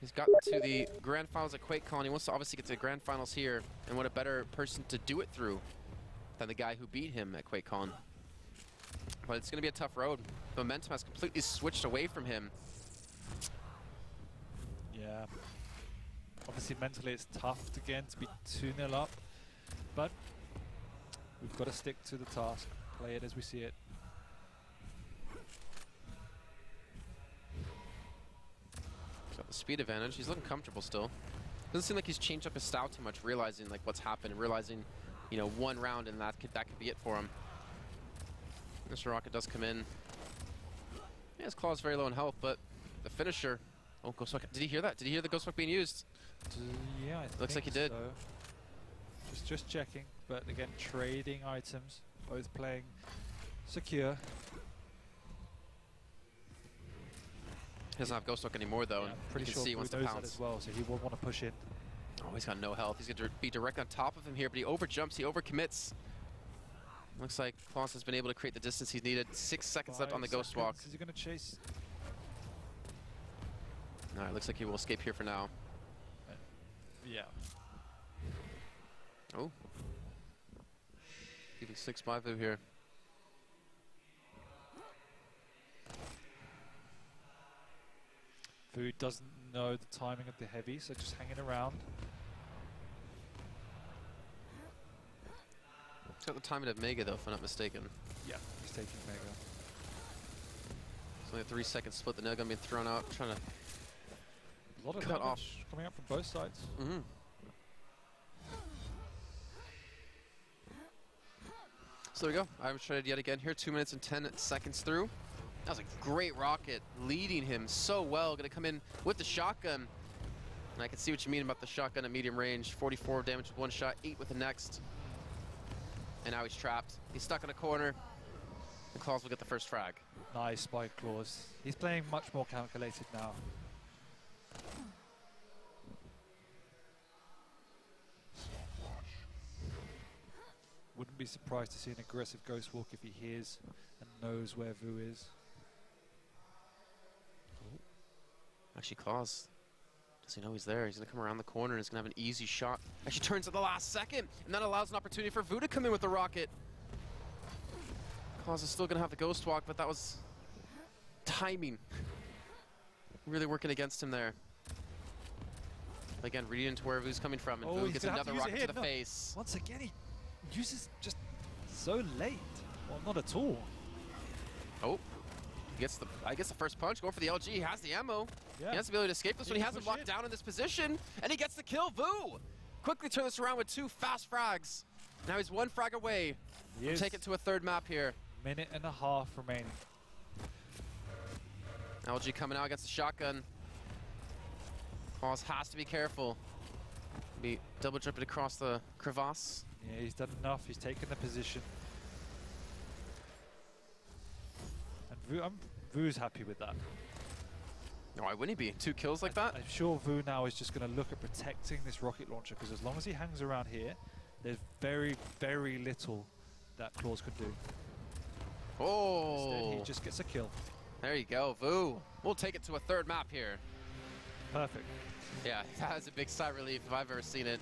He's gotten to the grand finals at QuakeCon. He wants to obviously get to the grand finals here, and what a better person to do it through than the guy who beat him at QuakeCon. But it's going to be a tough road. Momentum has completely switched away from him. Yeah. Obviously, mentally, it's tough again to be 2-0 up, but we've got to stick to the task. Play it as we see it. Got the speed advantage. He's looking comfortable still. Doesn't seem like he's changed up his style too much, realizing like what's happened, realizing, you know, one round and that could be it for him. Mr. Rocket does come in. Yeah, his claw's very low in health, but the finisher. Oh, Ghostwalk. Did he hear that? Did he hear the Ghostwalk being used? Yeah, I looks like he did. So. Just checking, but again, trading items, both playing secure. He doesn't have Ghostwalk anymore though. Yeah, And pretty you can sure see he wants to knows that pounce as well, so he will want to push in. Oh, he's got no health. He's going to be direct on top of him here, but he overjumps, he overcommits. Looks like Klaus has been able to create the distance he's needed. 6 seconds left on the Ghostwalk. Is he going to chase? All right, looks like he will escape here for now. Yeah. Oh. Even 6 by Vu here. Vu doesn't know the timing of the heavy, so just hanging around. He's got the timing of Mega though, if I'm not mistaken. Yeah, he's taking Mega. It's only a 3-second split. The nail gun being thrown out, trying to A lot of cut off. coming up from both sides. Mm-hmm. So there we go. I'm traded yet again here. 2 minutes and 10 seconds through. That was a great rocket, leading him so well. Going to come in with the shotgun. And I can see what you mean about the shotgun at medium range. 44 damage with one shot, 8 with the next. And now he's trapped. He's stuck in a corner. And Claws will get the first frag. Nice by Claws. He's playing much more calculated now. Wouldn't be surprised to see an aggressive Ghost Walk if he hears and knows where Vu is. Actually, Claws, does he know he's there? He's going to come around the corner and he's going to have an easy shot. Actually turns at the last second, and that allows an opportunity for Vu to come in with the rocket. Claws is still going to have the Ghost Walk, but that was timing. Really working against him there. Again, reading into where Vu's coming from, and Vu gets another rocket to the face. Once again, he uses just so late. Well, not at all. Oh. Gets the, I guess the first punch, going for the LG. He has the ammo. Yeah. He has the ability to escape this one. He has him locked down in this position, and he gets the kill. Vu quickly turn this around with 2 fast frags. Now he's 1 frag away. Take it to a 3rd map here. Minute and a half remaining. LG coming out against the shotgun. Claws has to be careful. Be double jumping across the crevasse. Yeah, he's done enough. He's taken the position. And Vu's happy with that. No, why wouldn't he be? 2 kills like that? I'm sure Vu now is just going to look at protecting this rocket launcher, because as long as he hangs around here, there's very, very little that Claws could do. Oh! Instead, he just gets a kill. There you go, Vu. We'll take it to a 3rd map here. Perfect. Yeah, that is a big sigh of relief if I've ever seen it.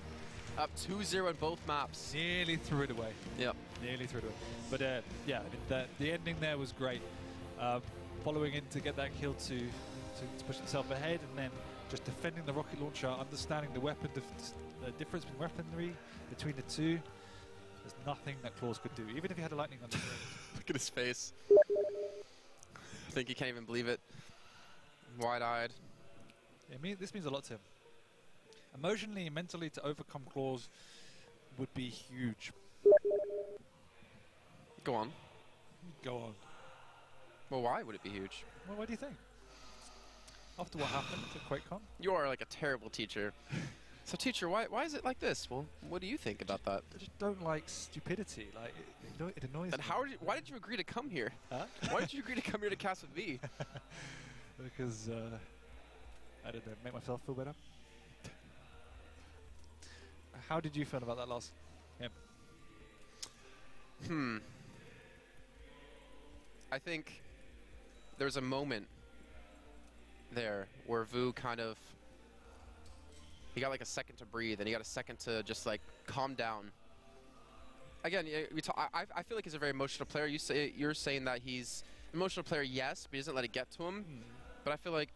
Up 2-0 in both maps. Nearly threw it away. Yep. Nearly threw it away. But yeah, I mean, the ending there was great. Following in to get that kill to push himself ahead, and then just defending the rocket launcher, understanding the weapon, the difference in weaponry between the two. There's nothing that Claws could do, even if he had a lightning on the screen. Look at his face. I think he can't even believe it. Wide-eyed. This means a lot to him. Emotionally and mentally, to overcome Claws would be huge. Go on. Go on. Well, why would it be huge? Well, what do you think? After what happened at QuakeCon? You are like a terrible teacher. So, teacher, why is it like this? Well, what do you think about that? I just don't like stupidity. Like, it annoys me. Why did you agree to come here? Huh? Why did you agree to come here to cast with me? Because, I don't know, make myself feel better. How did you feel about that last game? I think there's a moment there where Vu kind of, he got like a second to breathe, and he got a second to just like calm down. Again, I feel like he's a very emotional player. You're saying that he's an emotional player, yes, but he doesn't let it get to him. But I feel like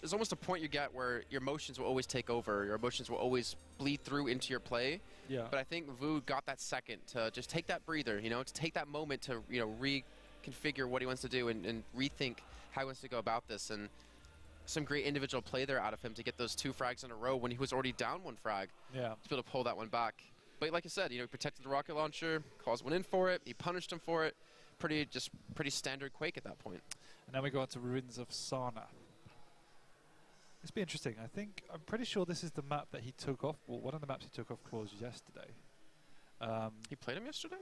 there's almost a point you get where your emotions will always take over. Your emotions will always bleed through into your play. Yeah. But I think Vu got that second to just take that breather, to take that moment to, reconfigure what he wants to do and rethink how he wants to go about this. And some great individual play there out of him to get those 2 frags in a row when he was already down 1 frag. Yeah. To be able to pull that one back. But like I said, you know, he protected the rocket launcher, Claus went in for it, he punished him for it. Pretty standard Quake at that point. And now we go on to Ruins of Sana. This will be interesting. I'm pretty sure this is the map that he took off. Well, one of the maps he took off Claus yesterday. He played him yesterday?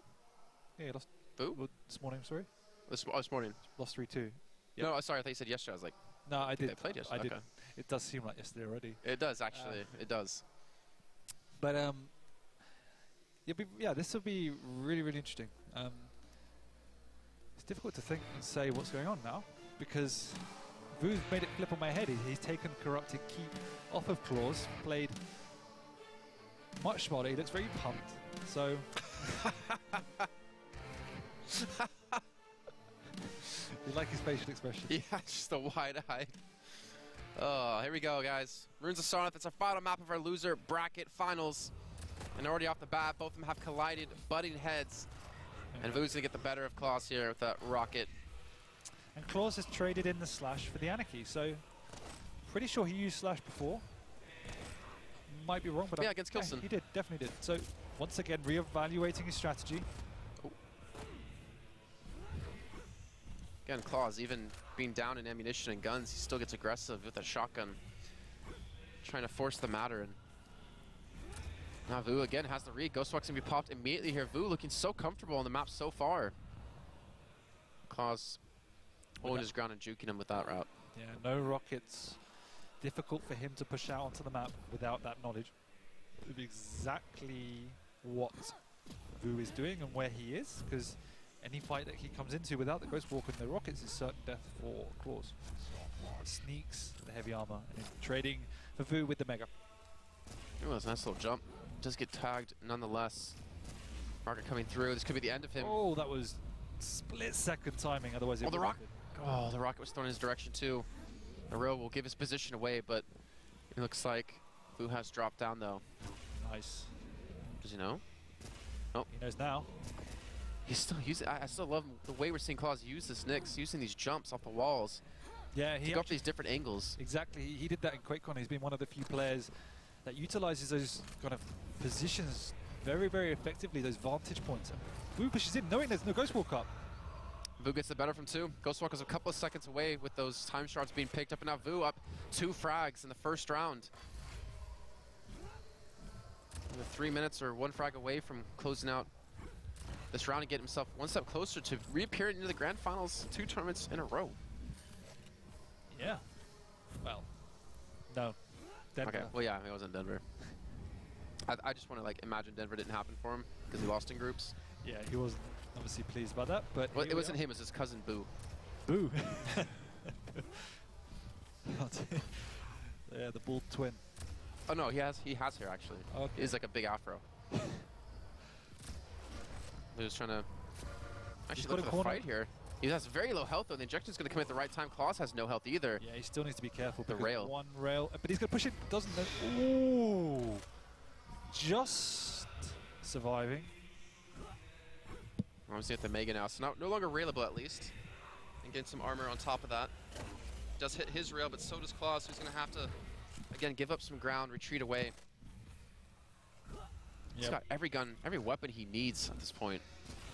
Yeah, he lost. Boo? Well, this morning, sorry. This morning. Lost 3-2. Yep. No, sorry, I thought you said yesterday. I was like, no, I did. They played yesterday. I did. It does seem like yesterday already. It does actually. It does. But yeah, this will be really, really interesting. It's difficult to think and say what's going on now because Vu's made it flip on my head. He's taken Corrupted Keep off of Claus, played much smarter. He looks very pumped. So. You like his facial expression? Yeah, just a wide-eyed. Oh, here we go, guys. Ruins of Sarnath. It's our final map of our loser bracket finals. And already off the bat, both of them have collided, butting heads. And Vu's going to get the better of Claus here with that rocket. And Claus has traded in the Slash for the Anarchy, so pretty sure he used Slash before. Might be wrong, but yeah, against Kilson. Yeah, he did, definitely did. So once again, reevaluating his strategy. Oh. Again, Claus, even being down in ammunition and guns, he still gets aggressive with a shotgun, trying to force the matter. And now Vu again has the read. Ghostwalk's gonna be popped immediately here. Vu looking so comfortable on the map so far. Claus holding his ground and juking him with that route. Yeah, no rockets. Difficult for him to push out onto the map without that knowledge of exactly what Vu is doing and where he is, because any fight that he comes into without the Ghostwalker and the rockets is certain death for Claus. Sneaks the heavy armor and trading for Vu with the Mega. Ooh, that's a nice little jump. Does get tagged nonetheless. Rocket coming through. This could be the end of him. Oh, that was split-second timing. Otherwise, it the rocket was thrown in his direction too. Aurel will give his position away, but it looks like Vu has dropped down though. Nice. Does he know? Nope. He knows now. He's still using. I still love the way we're seeing Claus use this Nyx, using these jumps off the walls. Yeah, he got these different angles. Exactly. He did that in QuakeCon. He's been one of the few players that utilizes those kind of positions very, very effectively, those vantage points. And Vu pushes in, knowing there's no Ghostwalk up. Vu gets the better from 2. Ghostwalker's a couple of seconds away with those time shards being picked up, and now Vu up 2 frags in the first round. And the 3 minutes or 1 frag away from closing out this round and get himself one step closer to reappearing into the grand finals 2 tournaments in a row. Yeah. Well, no. Denver. Okay, well yeah, it wasn't Denver. I just want to like imagine Denver didn't happen for him because he lost in groups. Yeah, he wasn't obviously pleased about that, but well, it wasn't him, it was his cousin Boo. Boo. Yeah, the bald twin. Oh no, he has hair actually. Okay. He's like a big afro. He was trying to actually look for the fight here. He has very low health though. The injection's going to come at the right time. Claus has no health either. Yeah, he still needs to be careful. The rail. One rail, but he's going to push it. Doesn't. Ooh, just surviving. Obviously at the Mega now, so no longer railable at least. And getting some armor on top of that. Does hit his rail, but so does Claus, who's going to have to again give up some ground, retreat away. He's got every gun, every weapon he needs at this point.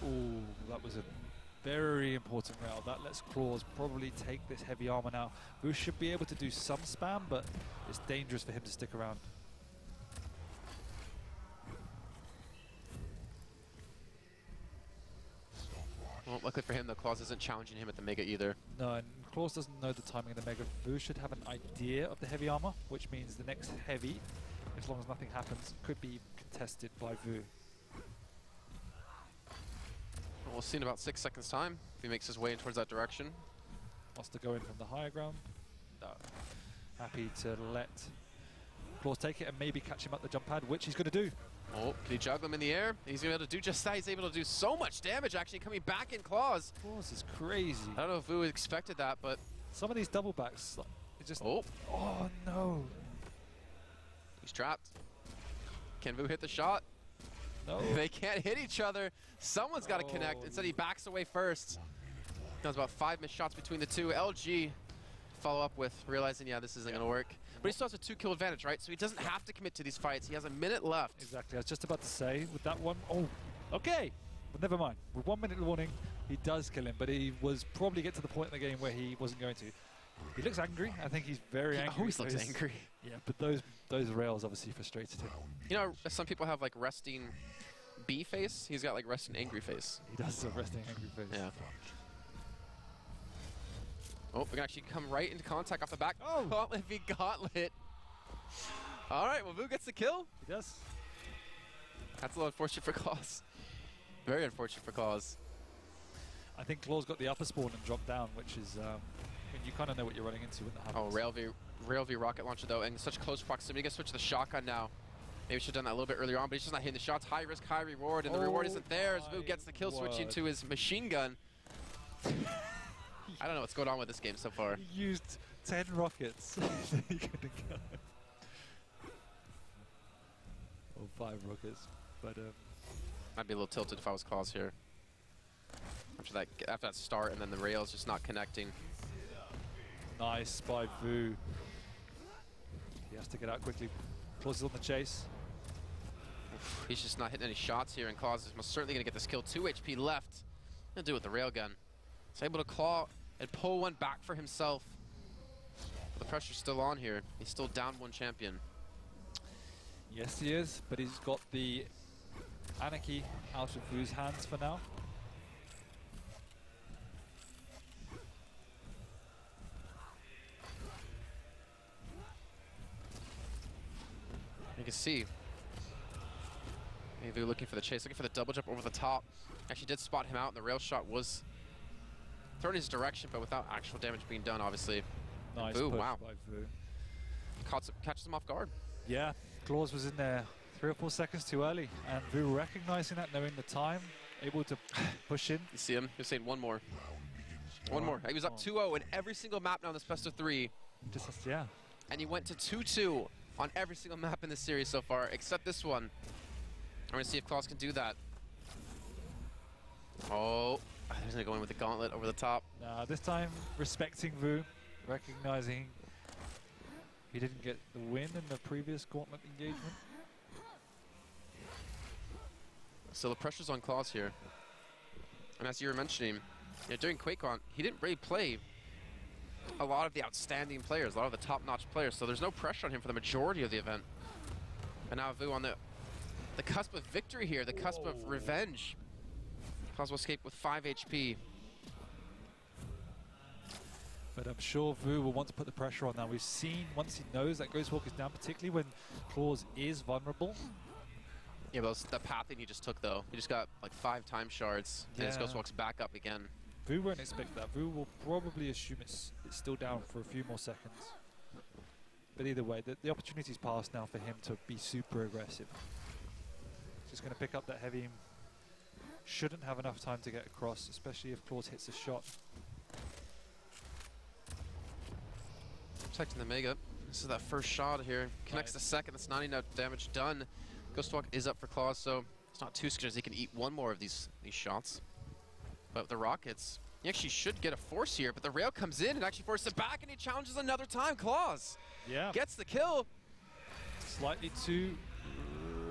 Ooh, that was a very important rail. That lets Claus probably take this heavy armor now. Vu should be able to do some spam, but it's dangerous for him to stick around. Well, luckily for him, though, Claus isn't challenging him at the Mega either. No, and Claus doesn't know the timing of the Mega. Vu should have an idea of the heavy armor, which means the next heavy, as long as nothing happens, could be contested by Vu. Well, we'll see in about 6 seconds' time if he makes his way in towards that direction. Wants to go in from the higher ground. No. Happy to let Claus take it and maybe catch him at the jump pad, which he's going to do. Oh, can he juggle him in the air? He's going to be able to do just that. He's able to do so much damage, actually, coming back in Claus. Claus is crazy. I don't know if Vu expected that, but... Some of these double backs, it just... Oh. Oh, no. He's trapped. Can Vu hit the shot? No. They can't hit each other. Someone's got to connect. Instead, he backs away first. That was about 5 missed shots between the two. LG follow up with realizing, yeah, this isn't going to work. But he still has a 2-kill advantage, right? So he doesn't have to commit to these fights. He has a minute left. Exactly. I was just about to say, with that one, oh, okay. But never mind. With 1 minute warning, he does kill him, but he was probably get to the point in the game where he wasn't going to. He looks angry. I think he's very angry. He always looks angry. Yeah, but those rails obviously frustrated him. You know, some people have like resting B face. He's got like resting angry face. He does have resting angry face. Yeah. Oh, we can actually come right into contact off the back. Oh! Gauntlet v Gauntlet. All right, well, Vu gets the kill. He does. That's a little unfortunate for Claus. Very unfortunate for Claus. I think Claus got the upper spawn and dropped down, which is, I mean, you kind of know what you're running into when that happens. Oh, Rail v rocket launcher though, and such close proximity. He gets switch to the shotgun now. Maybe we should have done that a little bit earlier on, but he's just not hitting the shots. High risk, high reward, and the reward isn't there as Vu gets the kill, switching to his machine gun. I don't know what's going on with this game so far. He used 10 rockets. He couldn't kill him. Or 5 rockets, but I'd be a little tilted if I was Claus here. After that start, and then the rails just not connecting. Nice by Vu. He has to get out quickly. Claus is on the chase. Oof, he's just not hitting any shots here, and Claus is most certainly going to get this kill. 2 HP left. Gonna do it with the railgun. He's able to claw and pull one back for himself. But the pressure's still on here. He's still down 1 champion. Yes, he is, but he's got the Anarchy out of Vu's hands for now. You can see Vu looking for the chase, looking for the double jump over the top. Actually did spot him out, and the rail shot was thrown in his direction, but without actual damage being done, obviously. Nice Vu, push wow. by Vu. Catches him off guard. Yeah, Claus was in there 3 or 4 seconds too early, and Vu recognizing that, knowing the time, able to push in. You see him? He's saying one more. One more. He was up 2-0 in every single map now in this best of 3. Just, yeah. And he went to 2-2 on every single map in this series so far, except this one. We're going to see if Claus can do that. Oh, he's going to go in with the gauntlet over the top. This time, respecting Vu, recognizing he didn't get the win in the previous gauntlet engagement. So the pressure's on Claus here. And as you were mentioning, you know, during QuakeCon, he didn't really play a lot of the outstanding players, a lot of the top-notch players, so there's no pressure on him for the majority of the event. And now Vu on the cusp of victory here, the cusp of revenge. Claus will escape with 5 HP. But I'm sure Vu will want to put the pressure on now. We've seen, once he knows that Ghostwalk is down, particularly when Claus is vulnerable. Yeah, but the pathing he just took, though. He just got like 5 time shards, and his Ghostwalk's back up again. Vu won't expect that. Vu will probably assume it's still down for a few more seconds. But either way, the opportunity's passed now for him to be super aggressive. Just going to pick up that heavy. Shouldn't have enough time to get across, especially if Claus hits a shot. Protecting the Mega. This is that first shot here. Connects the second. That's 90 damage done. Ghostwalk is up for Claus, so it's not too scared as he can eat 1 more of these shots. But with the rockets, he actually should get a force here, but the rail comes in and actually forces it back, and he challenges another time. Claus gets the kill. Slightly too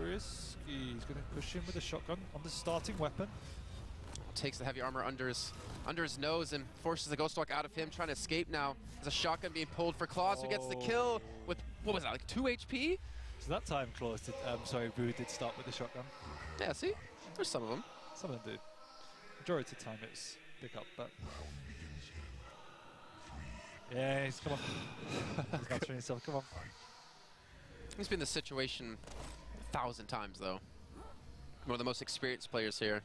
risky. He's going to push him with a shotgun on the starting weapon. Takes the heavy armor under his nose and forces the Ghostwalk out of him, trying to escape now. There's a shotgun being pulled for Claus, who gets the kill with, what was that, like 2 HP? So that time Claus did, Vu did start with the shotgun. Yeah, see? There's some of them. Some of them do. Majority of the time it's pick up, but... Yeah, he's, come on. He's not training himself, come on. He's been in this situation 1,000 times, though. One of the most experienced players here.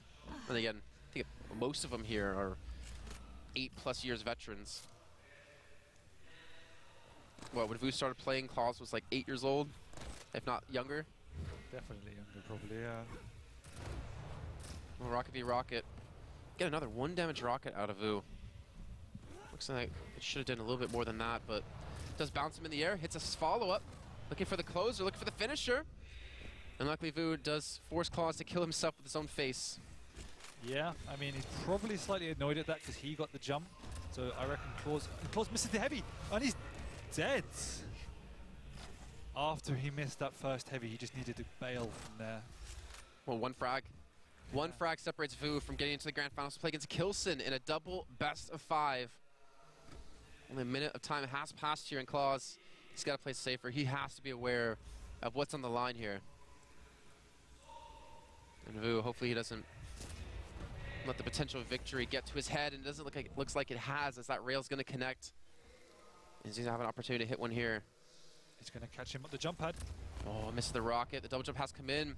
And again, I think most of them here are 8+ years veterans. Well, when Vu started playing, Claus was like 8 years old, if not younger. Definitely younger, probably, yeah. Well, Rocket v Rocket. Get another 1 damage rocket out of Vu. Looks like it should have done a little bit more than that, but does bounce him in the air, hits a follow-up. Looking for the closer, looking for the finisher. And luckily Vu does force Claus to kill himself with his own face. Yeah, I mean, he's probably slightly annoyed at that because he got the jump. So I reckon Claus misses the heavy, and he's dead. After he missed that first heavy, he just needed to bail from there. Well, one frag. One frag separates Vu from getting into the grand finals to play against Kilson in a double best of 5. Only a minute of time has passed here, and Claus, he's got to play safer. He has to be aware of what's on the line here. And Vu, hopefully he doesn't let the potential victory get to his head, and it doesn't look like looks like it has, as that rail's going to connect. He's going to have an opportunity to hit one here. He's going to catch him at the jump pad. Oh, missed the rocket. The double jump has come in.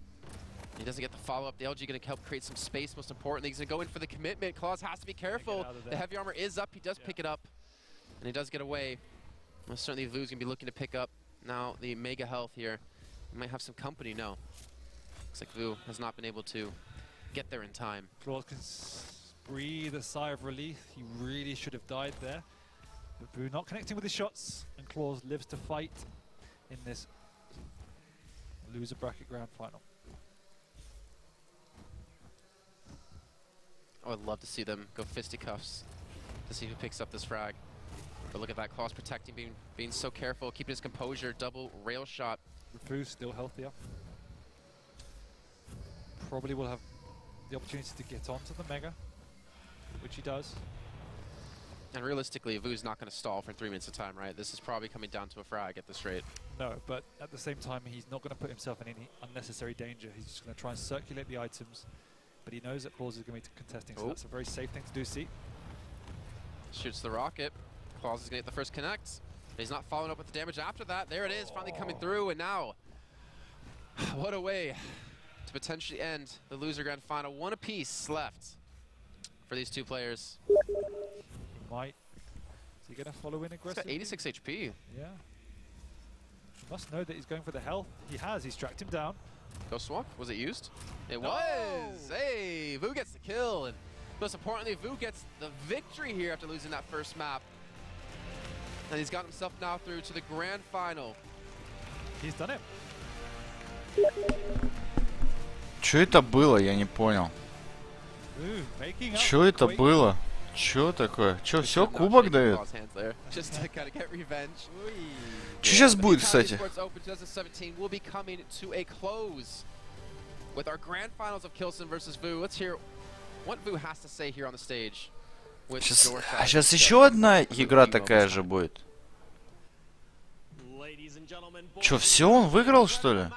He doesn't get the follow-up. The LG going to help create some space, most importantly. He's going to go in for the commitment. Claus has to be careful. The heavy armor is up. He does pick it up, and he does get away. Most certainly Vu's going to be looking to pick up now the mega health here. He might have some company. No. Looks like Vu has not been able to get there in time. Claus can breathe a sigh of relief. He really should have died there. But Vu not connecting with his shots, and Claus lives to fight in this loser bracket grand final. I would love to see them go fisticuffs to see who picks up this frag. But look at that, Claus protecting, being so careful, keeping his composure. Double rail shot. Vu's still healthier. Probably will have the opportunity to get onto the mega, which he does. And realistically, Vu's not going to stall for 3 minutes of time, right? This is probably coming down to a frag at this rate. No, but at the same time, he's not going to put himself in any unnecessary danger. He's just going to try and circulate the items. But he knows that Claus is going to be contesting, so that's a very safe thing to do, see? Shoots the rocket. Claus is going to get the first connect. But he's not following up with the damage after that. There it is, finally coming through, and now, what a way to potentially end the loser grand final. One apiece left for these two players. He might. Is he going to follow in aggressively? He's got 86 HP. Yeah. He must know that he's going for the health. He has. He's tracked him down. Ghost Swamp, was it used? It was! Hey, Vu gets the kill, and most importantly, Vu gets the victory here after losing that first map. And he's got himself now through to the grand final. He's done it. Что это было? Я не понял. Что это было? Что такое? Что, все, кубок дает? Что сейчас будет, кстати? Сейчас еще одна игра такая же будет. Че, все, он выиграл, что ли?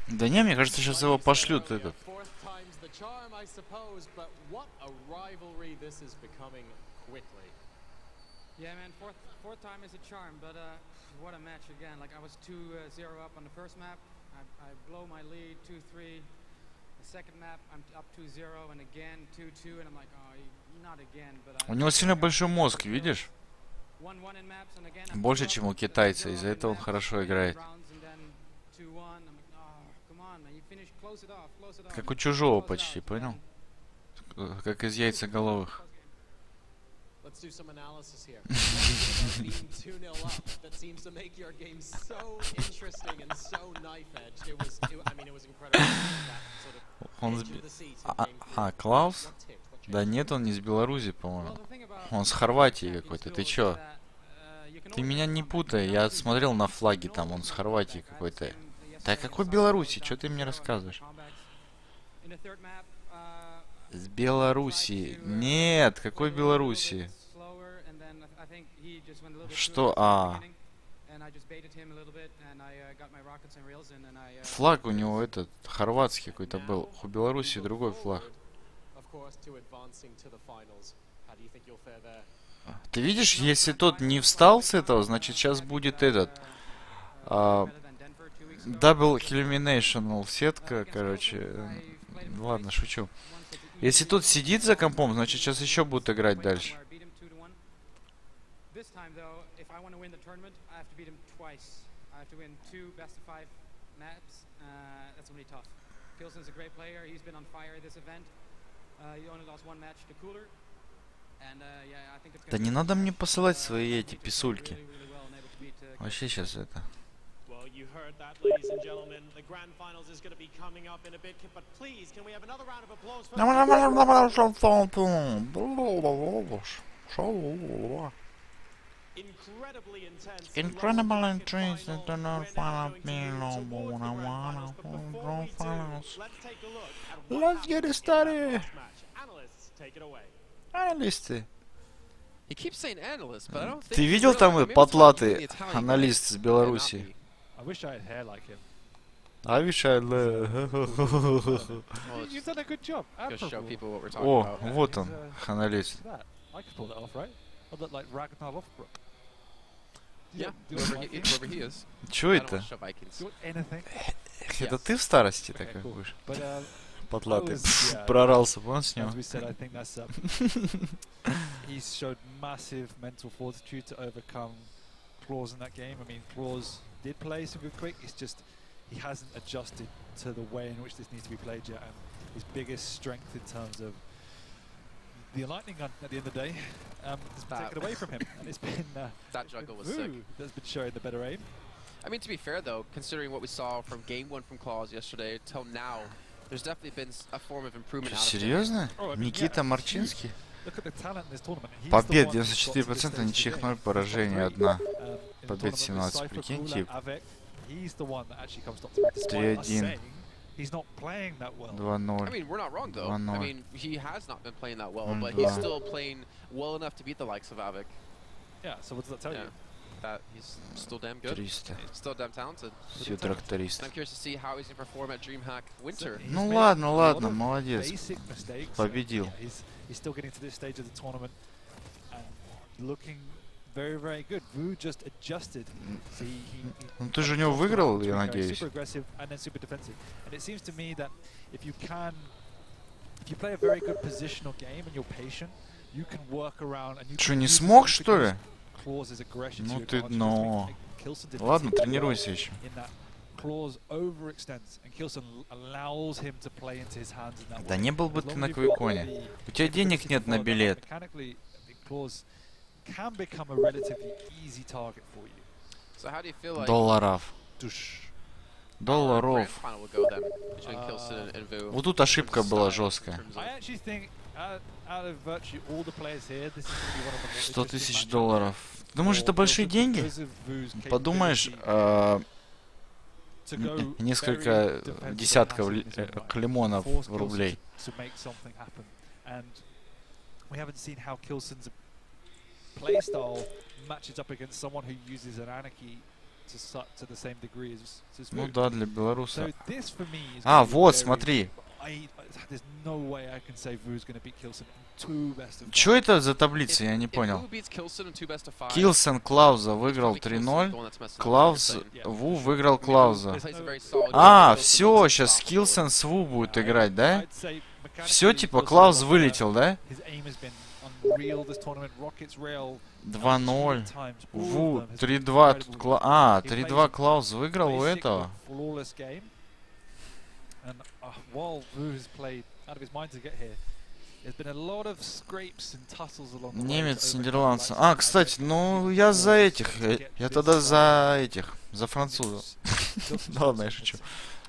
Да не, мне кажется, сейчас его пошлют этот. Yeah, man, fourth time is a charm, but what a match again. Like, I was 2-0 up on the first map. I blow my lead, 2-3. The second map, I'm up 2-0, and again 2-2, and I'm like, oh, not again, but У него сильно большой мозг, видишь? Больше, чем у китайца, из-за этого он хорошо играет. Как у чужого почти, понял? Как из яйцеголовых. Let's do some analysis here. Being 2-0 up, that seems to make your game so interesting and so knife-edged. I mean, it was incredible. Он Клаус? Да нет, он не из Беларуси, по-моему. Он с Хорватии какой-то. Ты чё? Ты меня не путай, я смотрел на флаги там, он с Хорватии какой-то. Да какой Беларуси? Чё ты мне рассказываешь? С Беларуси. Нет, какой Беларуси? Что? Флаг у него этот, хорватский какой-то был. У Беларуси другой флаг. Ты видишь, если тот не встал с этого, значит сейчас будет этот... Double Eliminational сетка, короче. Ладно, шучу. Если тот сидит за компом, значит сейчас еще будут играть дальше. Да не надо мне посылать свои эти писульки. Вообще сейчас это... Well, you heard that, ladies and gentlemen. The grand finals is going to be coming up in a bit, but please, can we have another round of applause for incredibly intense. Incredible entries into the final finals. Let's get it started. Analysts, take it away. Аналисты. He keeps saying analysts, but I don't think Ты видел там потлатый аналист с Беларуси? I wish I had hair like him. I wish I had... You've done a good job. О, вот он, аналист. I could pull that off, right? I look like Ragnar Lothbrok. Yeah, whoever he is. Чё это? Это ты в старости такой будешь? Потлатый. Прорался, вон с него. He's showed massive mental fortitude to overcome flaws in that game. I mean, flaws did play some good Quake. It's just he hasn't adjusted to the way in which this needs to be played yet. And his biggest strength in terms of the lightning gun at the end of the day has been taken away from him, and it's been that juggle was sick. That's been showing the better aim. I mean, to be fair though, considering what we saw from game 1 from Claus yesterday till now, there's definitely been a form of improvement. Серьезно? Никита Марчинский? Побед 94%, ничьих 0, поражений 1. Побед 17, прикинь, тип. 3-1. 2-0. I mean, we're not wrong though. I mean, he has not been playing that well, but he's still playing well enough to beat the likes of Avik. Yeah, so what does that tell you? That he's still damn good. 300. He's still damn talented. Все тракторист. I'm curious to see how he's going to perform at DreamHack Winter. Ну ладно, ладно, молодец. Победил. He's still getting to this stage of the tournament and looking very, very good. Vu just adjusted. Ну ты же у него выиграл, я надеюсь. Super aggressive and then super defensive. And it seems to me that if you play a very good positional game and you're patient, you can work around and you. Что, не смог, что ли? Ну ты, но... Ладно, тренируйся еще. Да не был бы ты на Квейконе. У тебя денег нет на билет. Долларов. Долларов. Вот тут ошибка была жесткая. 100 тысяч долларов. Думаешь, это большие деньги? Подумаешь, несколько десятков лимонов рублей. Ну да, для белоруса. А, вот, смотри. Что это за таблица? Я не понял. Килсон Клауза выиграл 3-0. Клаус Ву выиграл Клауза. А, все, сейчас Килсон с Ву будет играть, да? Все, типа, Клаус вылетел, да? 2-0. Ву, 3-2. А, 3-2 Клаус выиграл у этого. And while Vu has played out of his mind to get here, there's been a lot of scrapes and tussles along the way. Немец, нидерландцы. А, кстати, ну я за этих. Я тогда за этих, за французов. Да ладно, я шучу.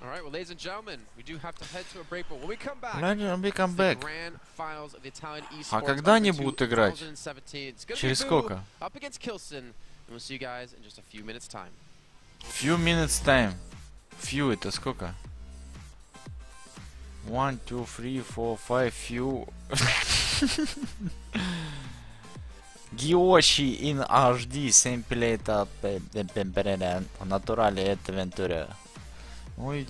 Alright, well, ladies and gentlemen, we do have to head to a break, but when we come back, the grand finals of the Italian esports. А когда они будут играть? Через сколько? Up against Kilson, and we'll see you guys in just a few minutes time. Few minutes time. Few это сколько? 1, 2, 3, 4, 5, few. Giochi in HD, sempleta naturale et ventura. Ой,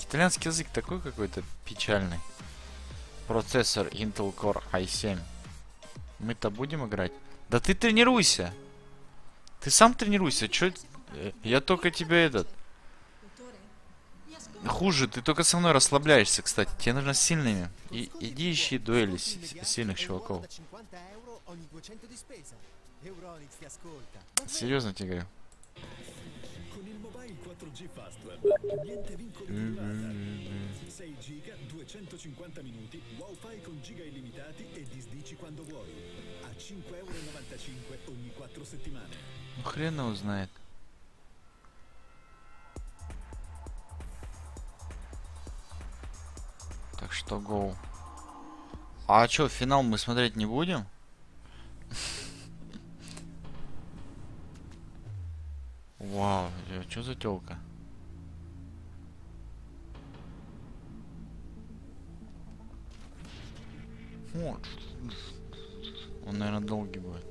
итальянский язык такой какой-то печальный. Процессор Intel Core i7. Мы-то будем играть? Да ты тренируйся. Ты сам тренируйся. Чё? Я только тебя этот... Хуже, ты только со мной расслабляешься, кстати. Тебе нужно с сильными. Иди ищи дуэли сильных чуваков. Серьезно тебе говорю. Ну хрен его знает. что гоу. А чё, финал мы смотреть не будем? Вау, чё за тёлка? Вот. Он, наверное, долгий будет.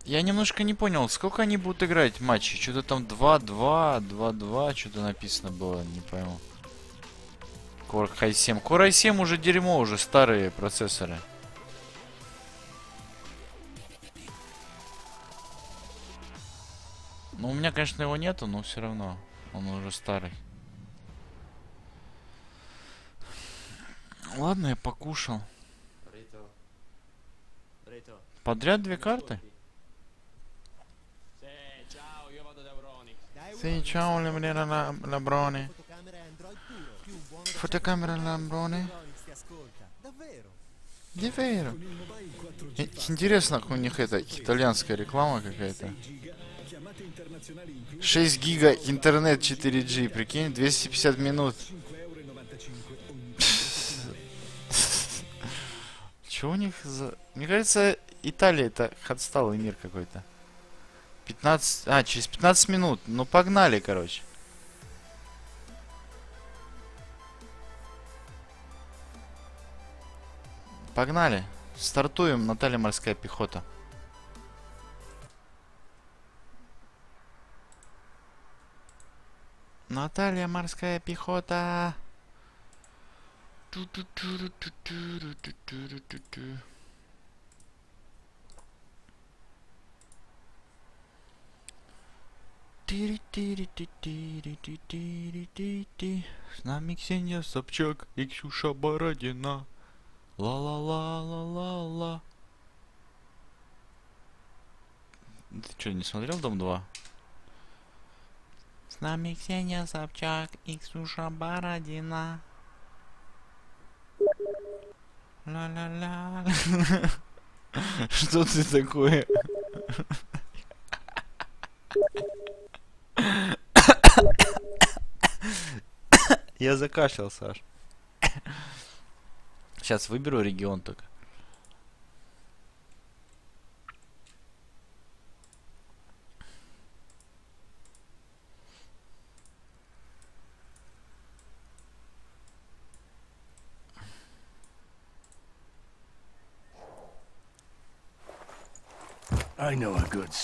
Я немножко не понял, сколько они будут играть матчи? Что-то там 2-2, 2-2, что-то написано было, не пойму. Core i7. Core i7 уже дерьмо, уже старые процессоры. Ну, у меня, конечно, его нету, но все равно. Он уже старый. Ладно, я покушал. Подряд 2 карты? Sì, ciao Labrone. Fotocamera Labrone. Davvero? Интересно, у них это итальянская реклама какая-то. 6 гига интернет 4G, прикинь, 250 минут. Чё у них за... Мне кажется, Италия это отсталый мир какой-то. 15... А, через 15 минут. Ну, погнали, короче. Погнали. Стартуем, Наталья морская пехота. Наталья морская пехота. С нами Ксения Собчак и Ксюша Бородина. Ла-ла-ла-ла-ла-ла. Ты что, не смотрел Дом 2? С нами Ксения Собчак и Ксюша Бородина. Ла-ла-ла. Что ты такое? Я закашлял, Саш. Сейчас выберу регион только.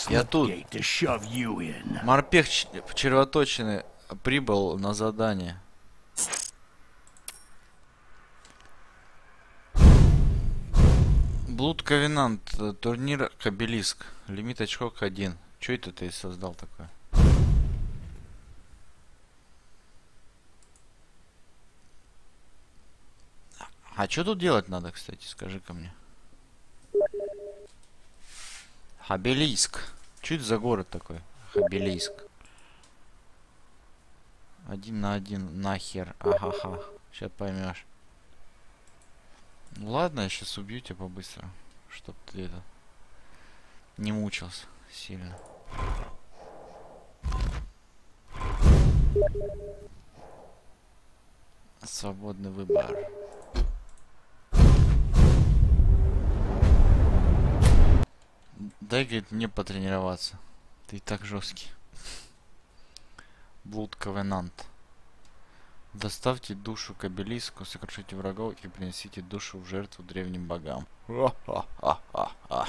Я тут. Морпех червоточины прибыл на задание. Блуд Ковенант, турнир Обелиск. Лимит очков 1. Чё это ты создал такое? А что тут делать надо, кстати, скажи-ка мне. Обелиск. Что это за город такой? Обелиск. 1 на 1 нахер. Ага-ха. Сейчас поймешь. Ладно, я сейчас убью тебя побыстрому, чтоб ты это не мучился сильно. Свободный выбор. Дай, говорит, мне потренироваться. Ты и так жесткий. Блуд Ковенант. Доставьте душу к обелиску, сокрушите врагов и принесите душу в жертву древним богам. Ха-ха-ха-ха.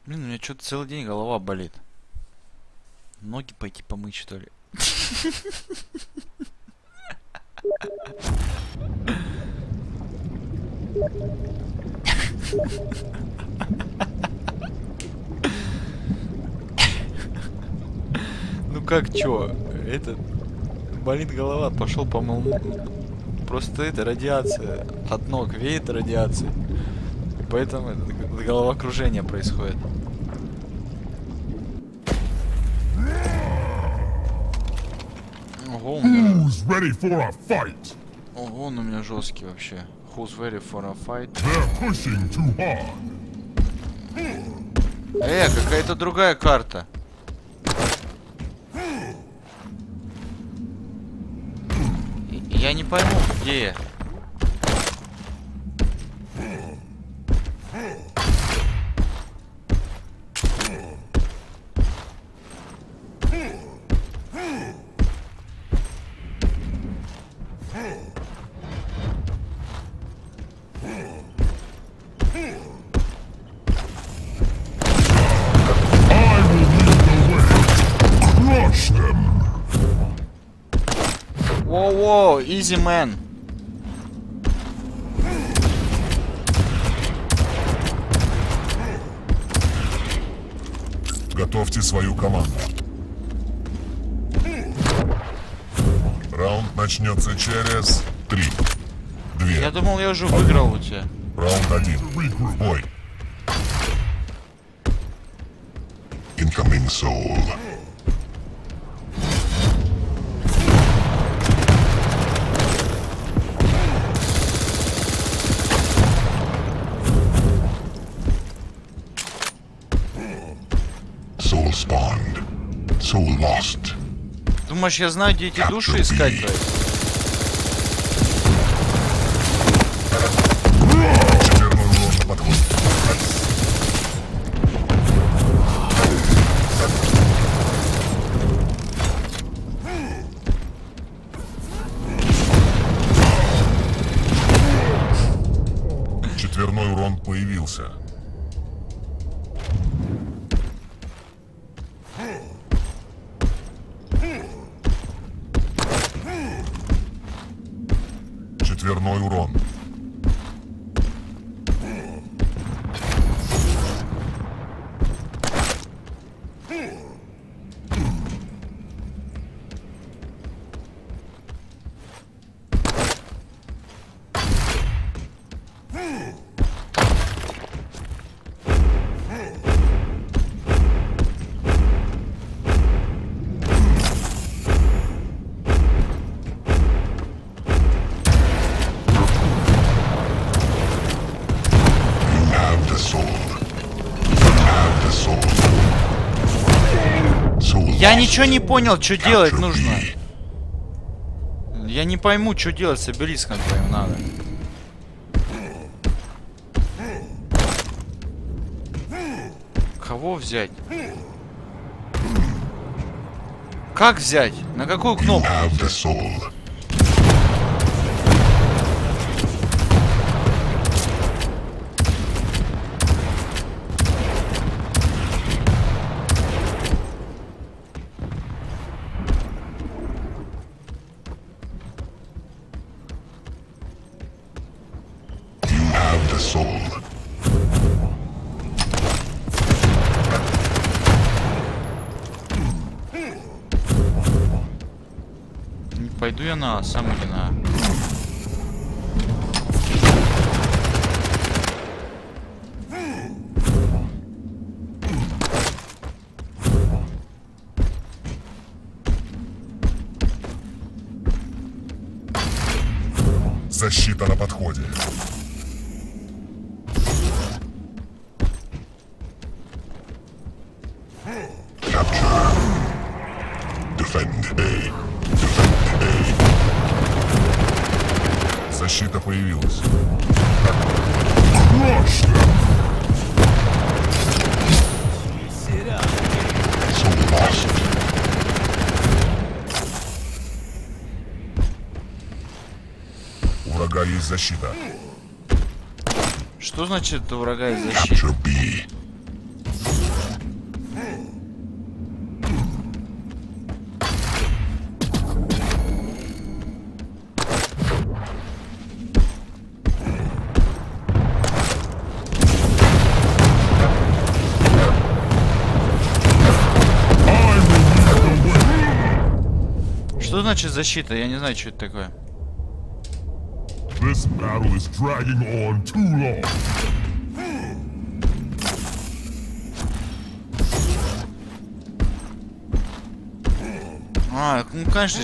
Блин, у меня что-то целый день голова болит. Ноги пойти помыть, что ли? Ну как чё? Это болит голова, пошел помыл. Просто это радиация. От ног веет радиация. И поэтому головокружение происходит. Ого, у меня... Ого, он у меня жесткий вообще. who's ready for a fight. They're pushing too hard. Какая-то другая карта. Я не пойму, где я. Воу-воу, easy man. Готовьте свою команду. Раунд начнется через 3, 2. Я думал, я уже выиграл у тебя. Раунд 1. Бой. Incoming soul. Soul spawned. Soul lost. Думаешь, я знаю, где эти души искать? Четверной урон появился. Четверной урон. Я ничего не понял, что делать нужно. Я не пойму, что делать с обелиском твоим надо. Кого взять? Как взять? На какую кнопку? Пойду я на сам или на... Защита на подходе. Capture. Defend A. Защита появилась. У врага есть защита. Что значит у врага есть защита? Что значит защита? Я не знаю, что это такое. This battle is dragging on too long. Ну конечно,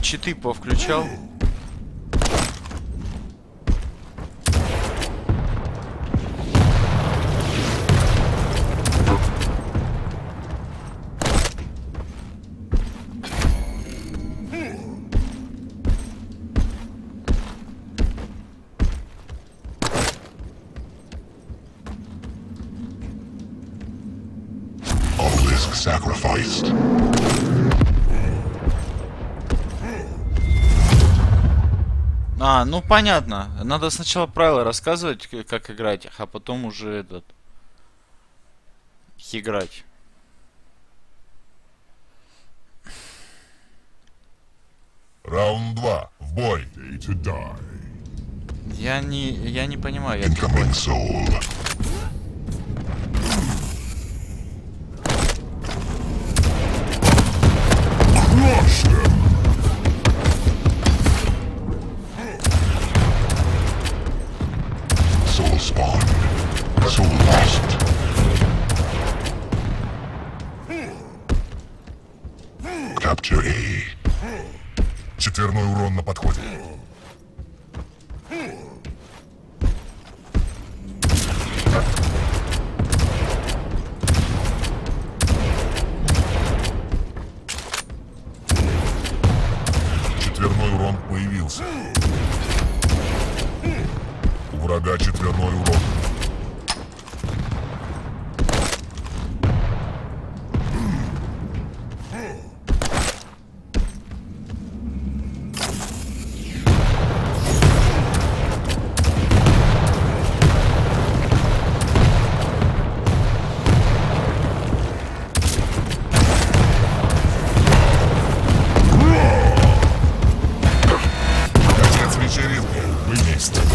читы повключал. Obelisk sacrificed. А, ну понятно. Надо сначала правила рассказывать, как играть, а потом уже играть. Раунд 2. В бой. Я не понимаю, я Incoming soul. Crush them. Soul spawn. Soul lost. Capture A. Четверной урон на подходе. Четверной урон появился. У врага четверной урон.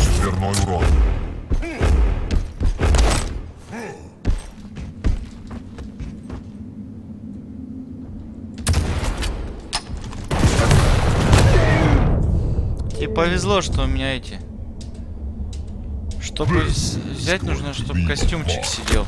Четверной урон. Тебе повезло, что у меня эти. Чтобы взять, нужно, чтобы костюмчик сидел.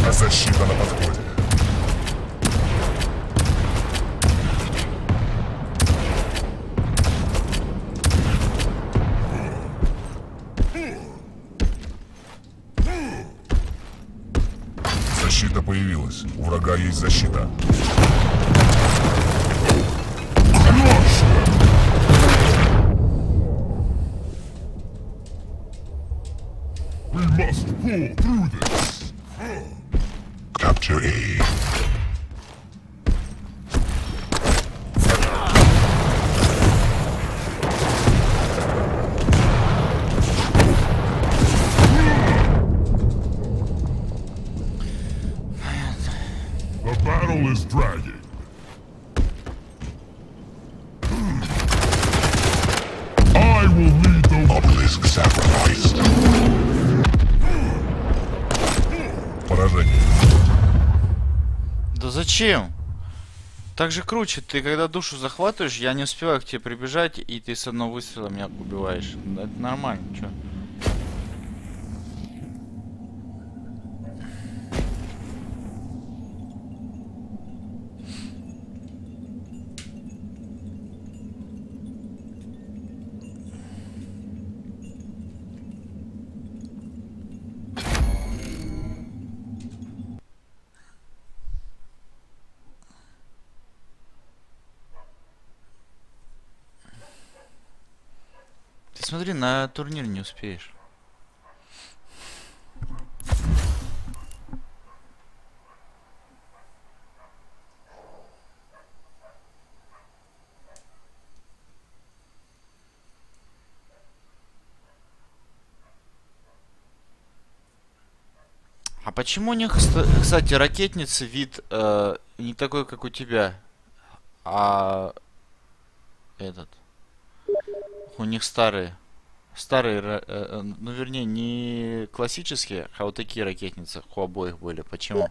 Защита на подходе. Защита появилась. У врага есть защита. We must pull through this. Capture A. The battle is dragging. I will lead the obelisk sacrificed. Поражение. Да зачем? Так же круче. Ты когда душу захватываешь, я не успеваю к тебе прибежать, и ты с одного выстрела меня убиваешь. Это нормально, чё? Смотри, на турнир не успеешь. А почему у них, кстати, ракетницы вид не такой, как у тебя, а этот. У них старые, ну вернее, не классические, а вот такие ракетницы у обоих были. Почему?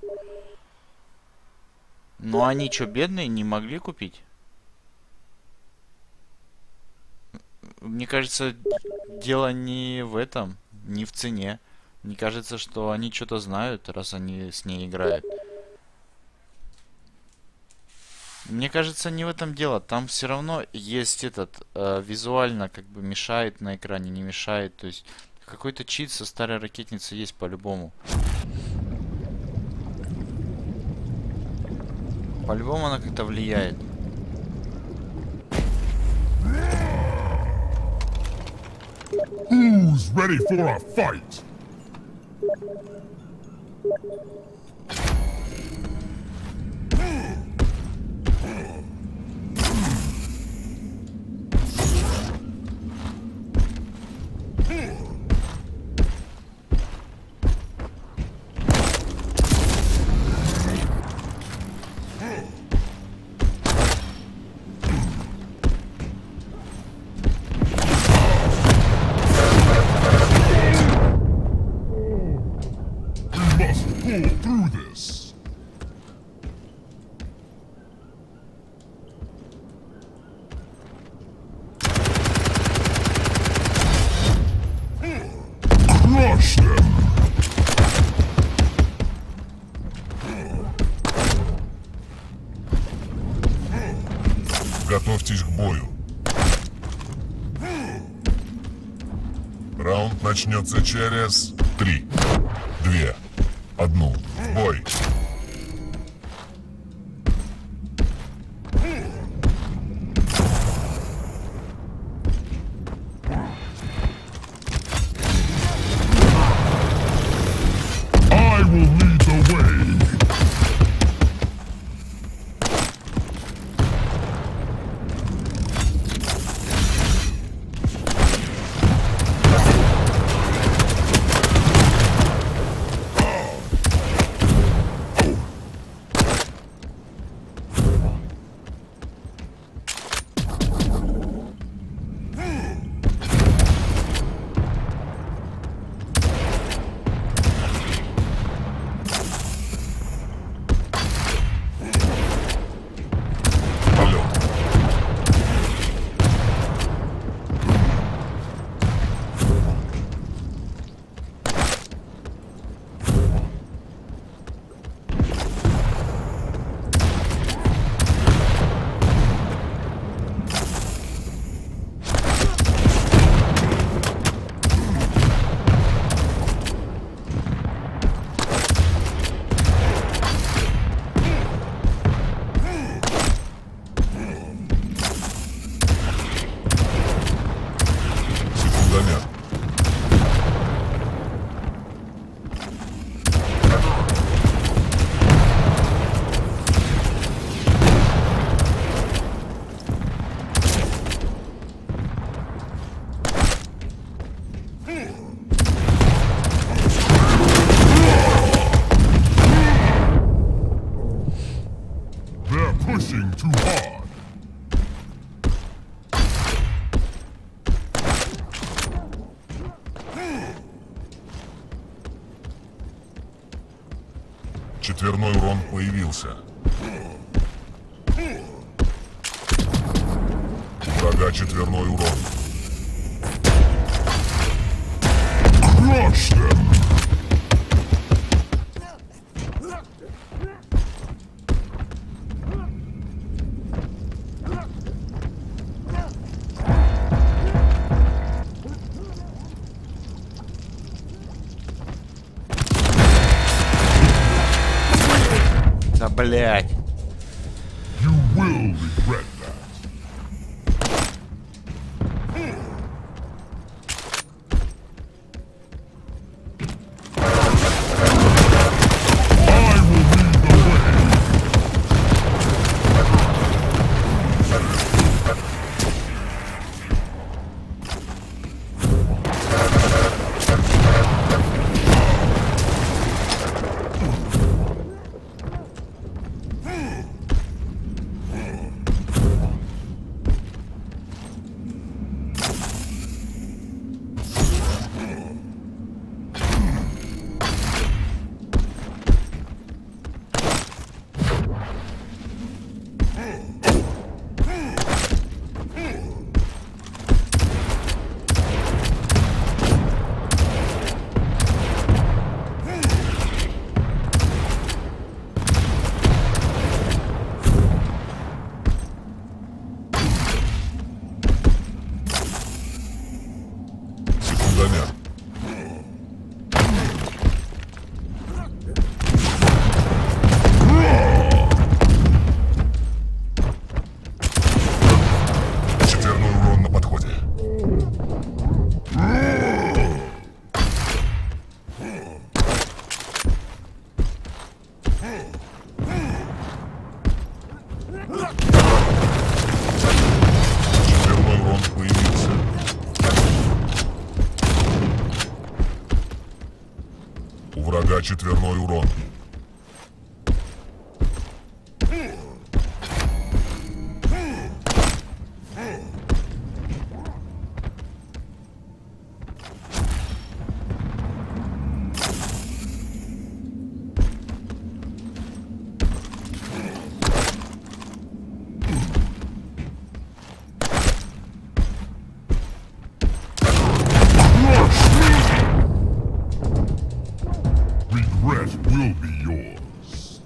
Ну они что, бедные, не могли купить? Мне кажется, дело не в этом, не в цене. Мне кажется, что они что-то знают, раз они с ней играют. Мне кажется, не в этом дело. Там все равно есть этот, визуально как бы мешает на экране, не мешает. То есть какой-то чит со старой ракетницей есть по-любому. По-любому она как-то влияет. Who's ready for a fight? Through this. Crush them. Готовьтесь к бою. Раунд начнется через 3, 2, 1. Бой. I will lead the way. Pushing too hard. Четверной урон появился. У врага четверной урон. Crush them. Да блять. You will regret that. урон появился. У врага четверной урон. Regret will be yours.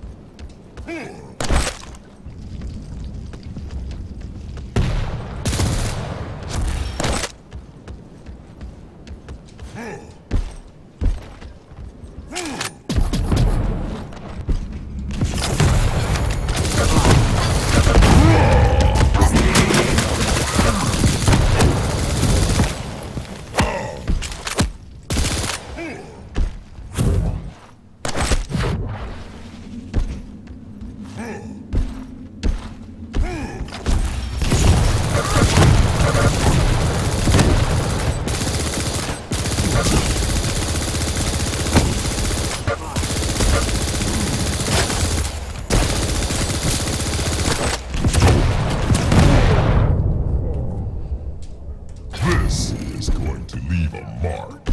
This is going to leave a mark.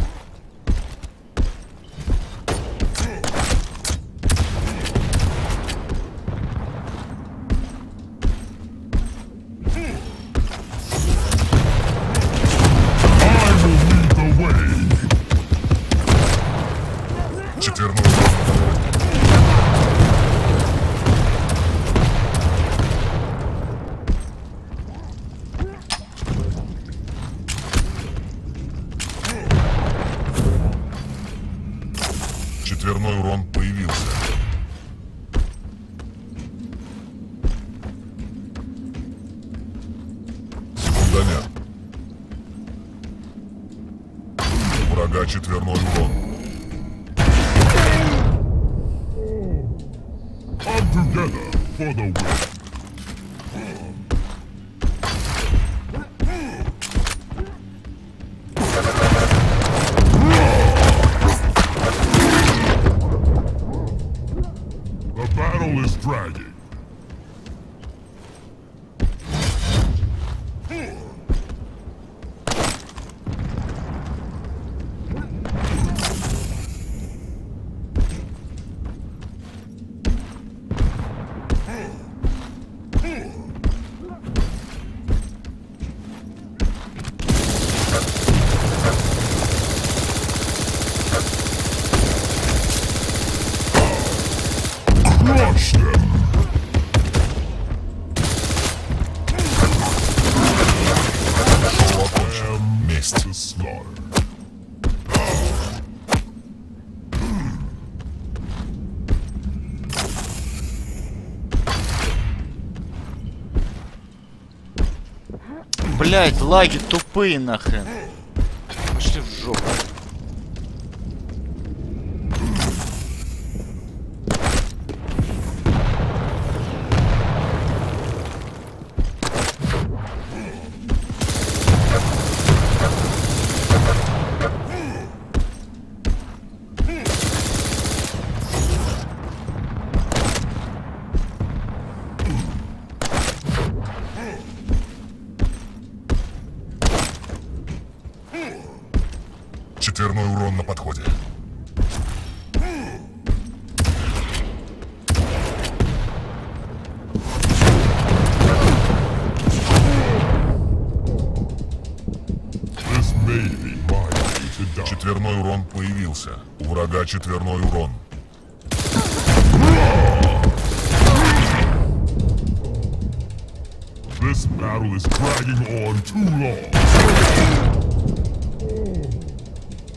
I will lead the way. Четверной. Четверной урон появился. Секундомер. У врага четверной урон. All together for the win. The battle is dragging. Crush them! Месть to slaughter. Блять, лаги тупые нахрен. Пошли в жопу. Четверной урон на подходе. Четверной урон появился. У врага четверной урон. This battle is dragging on too long.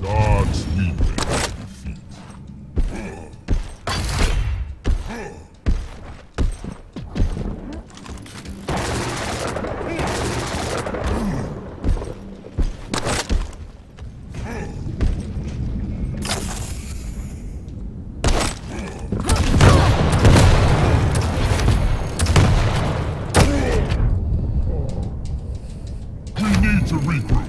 God's weeping feet. to regroup.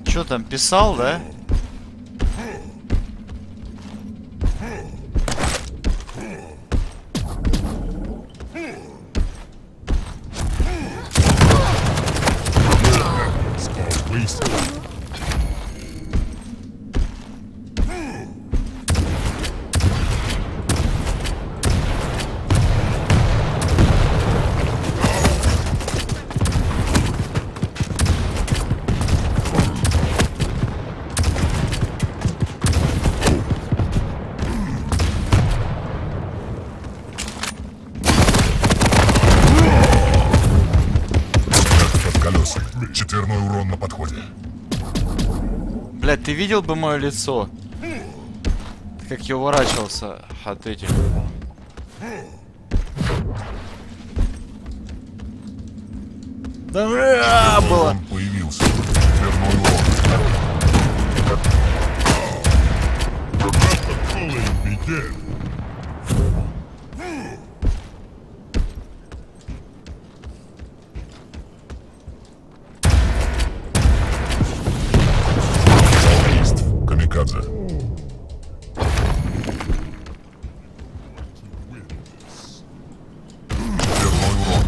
Что там писал, да? Четверной урон на подходе. Блядь, ты видел бы мое лицо? Как я уворачивался от этих. Да было. Он появился. Четверной урон. Камикадзе. Четверной урон.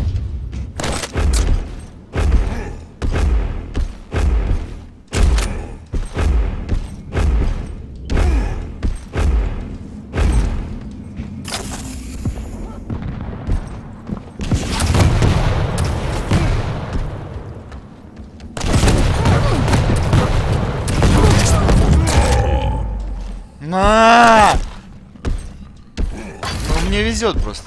На! Ну, мне везет просто.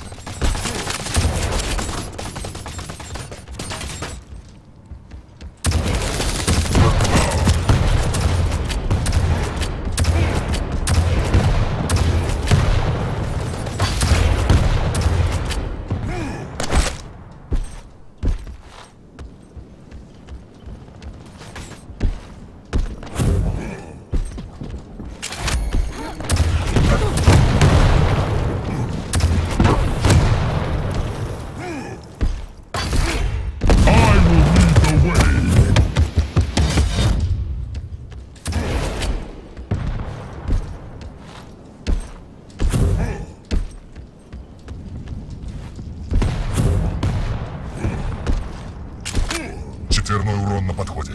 Четверной урон на подходе.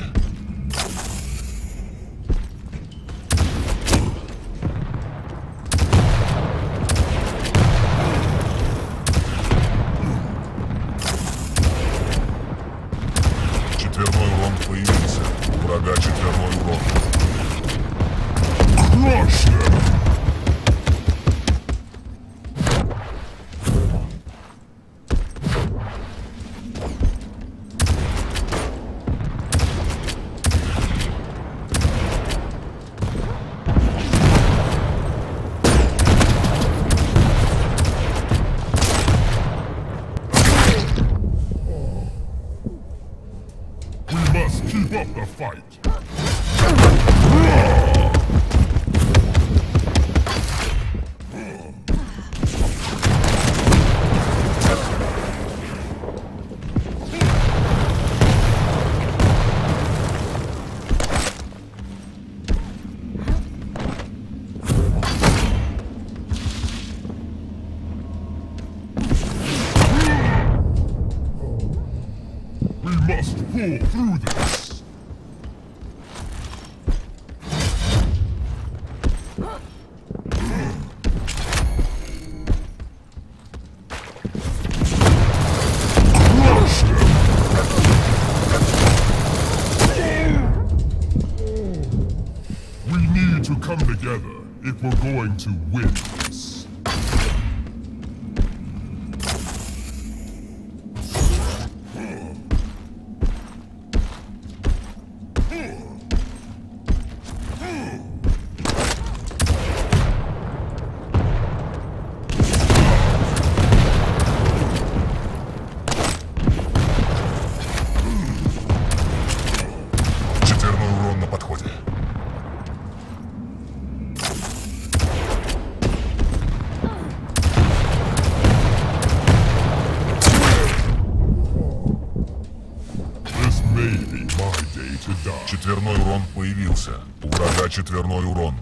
Четверной урон появился. У врага четверной урон. Крашер! Keep up the fight. We must pull through this. We need to come together if we're going to win this. Четверной урон появился. У врага четверной урон.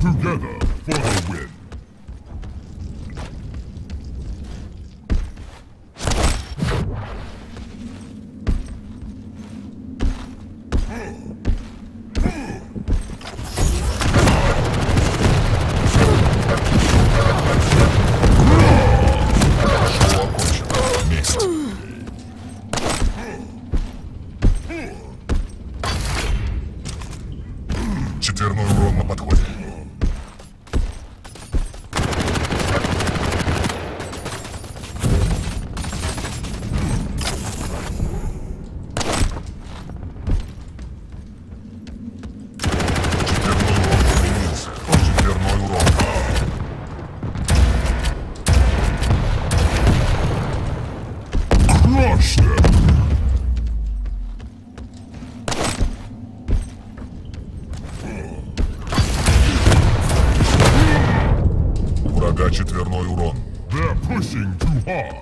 Together for the win. Четверной урон на подходе. Четверной урон. They're pushing too hard.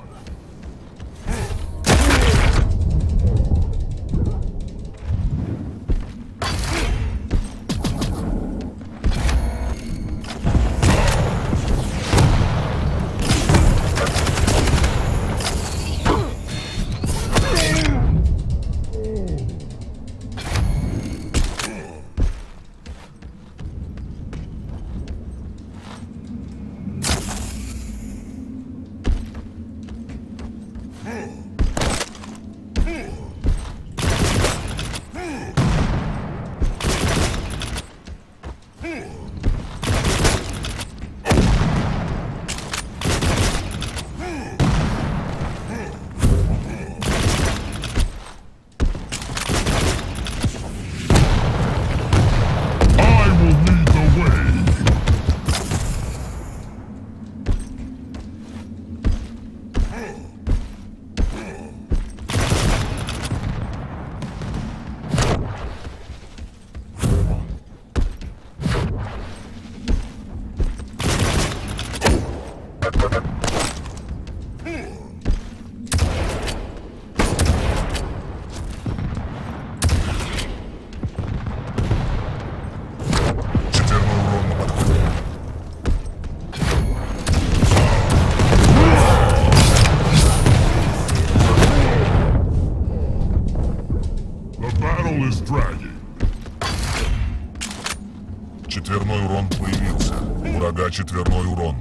Четверной урон появился. У врага четверной урон.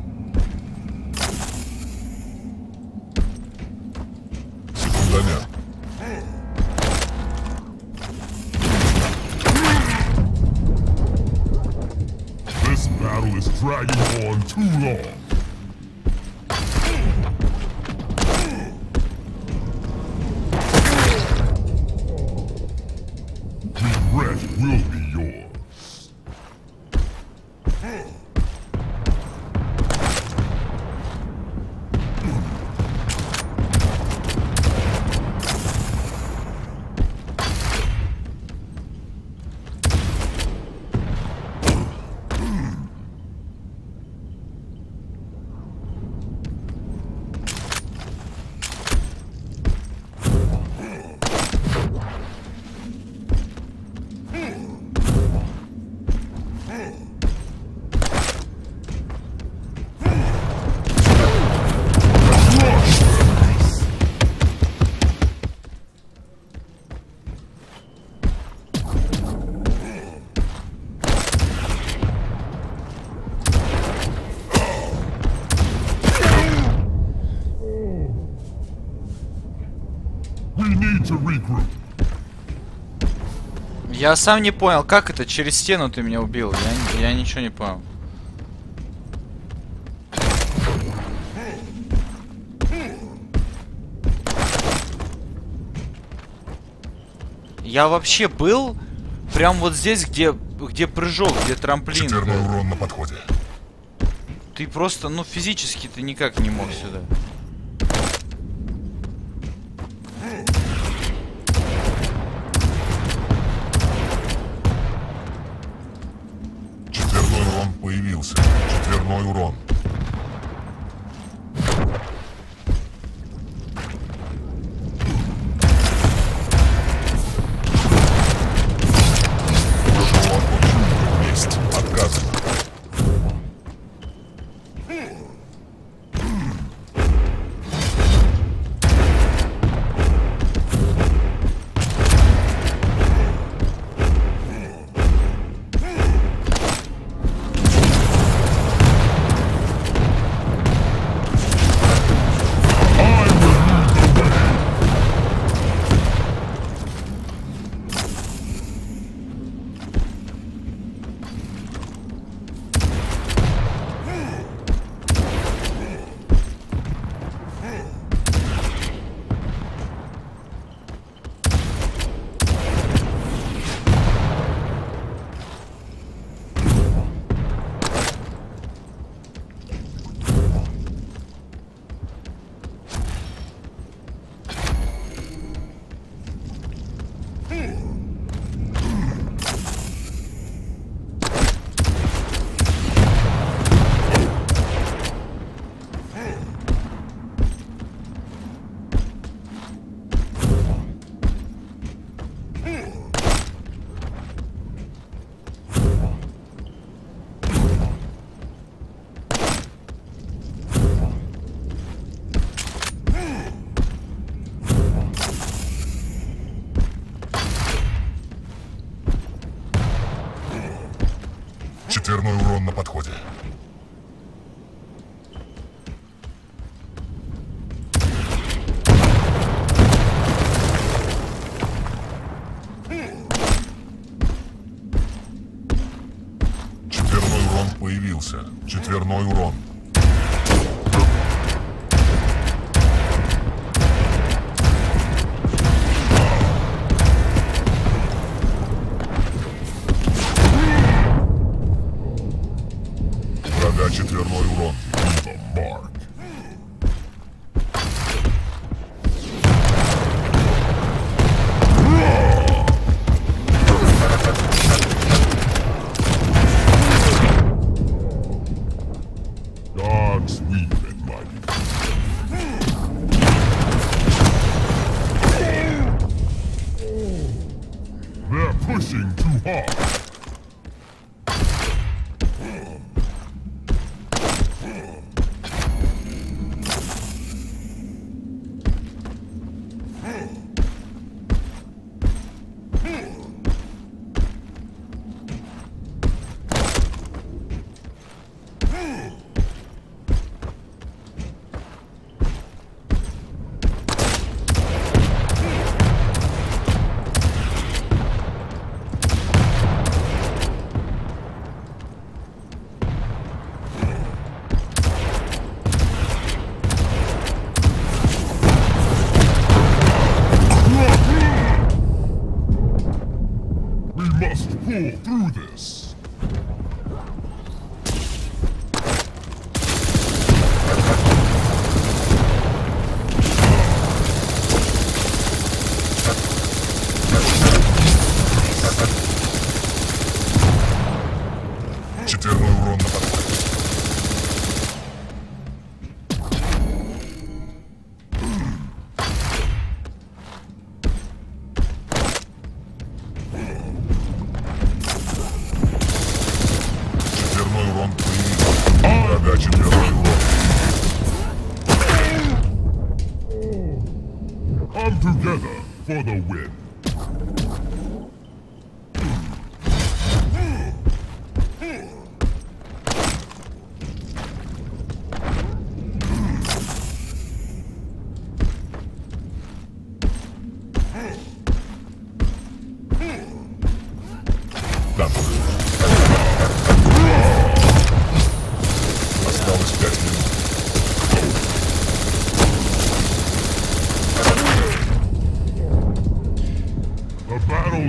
Секундомер. This battle is dragging on too long. Regret will be yours. Я сам не понял, как это через стену ты меня убил. Я ничего не понял. Я вообще был прям вот здесь, где прыжок, где трамплин. Четверной урон на подходе. Ты просто, ну, физически ты никак не мог сюда. Четверной урон появился. Четверной урон. Отказано. Четверной урон на подходе. Четверной урон появился. Четверной урон. Четверной урон. Марк. Godspeed, mighty. They're pushing too hard. Pull through this. Четверной урон на подходе. Come together for the win.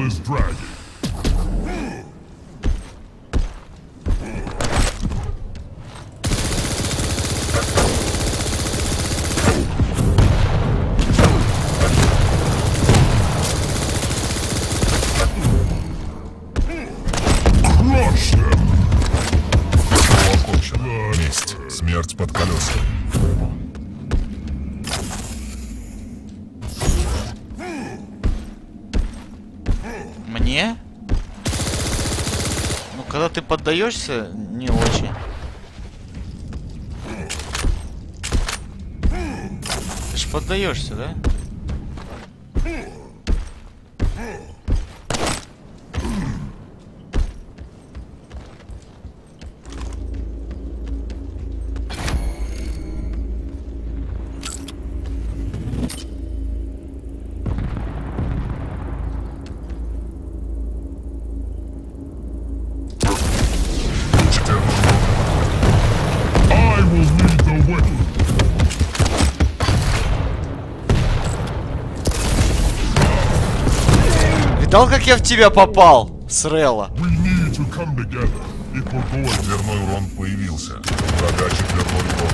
is dragging. Месть. Смерть под колесами. Мне? Ну, когда ты поддаешься, не очень. Ты ж поддаешься, да? Видал, как я в тебя попал, Срелла? Четверной урон появился. Врага четверной урон.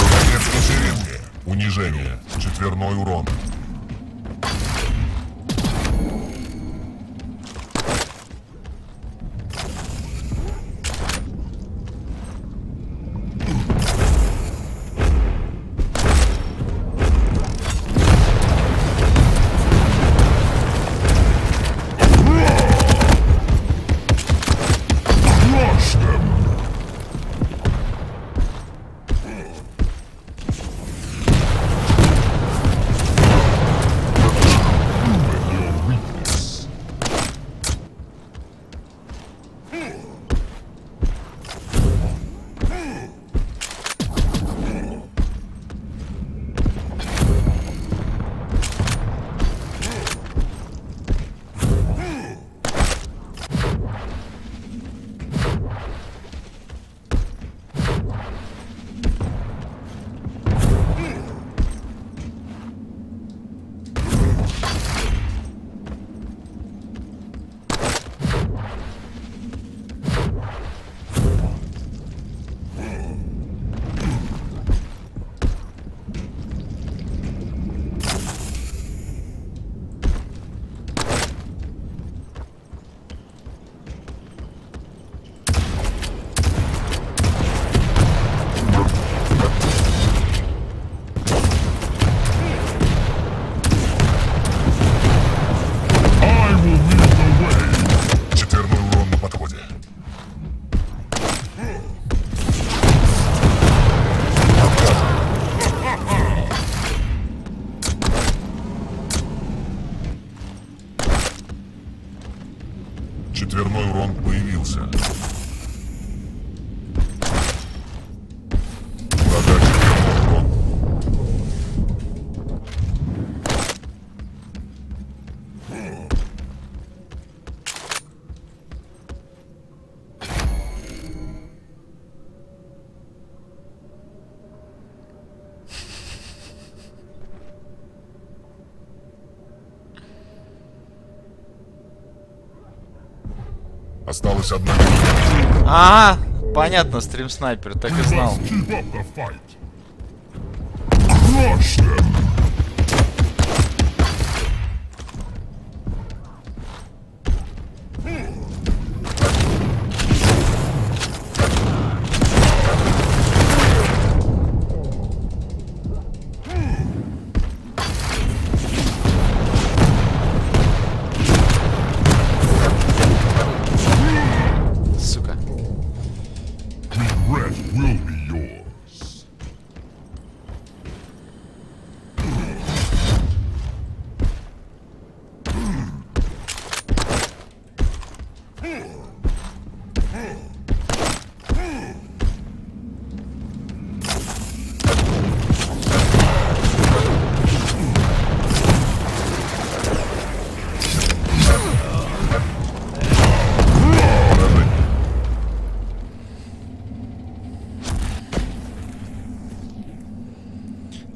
Конец вечеринки. Унижение. Четверной урон. Четверной урон появился. Врага четверной урон. Осталось одна. Ага, понятно, стрим-снайпер, так и знал.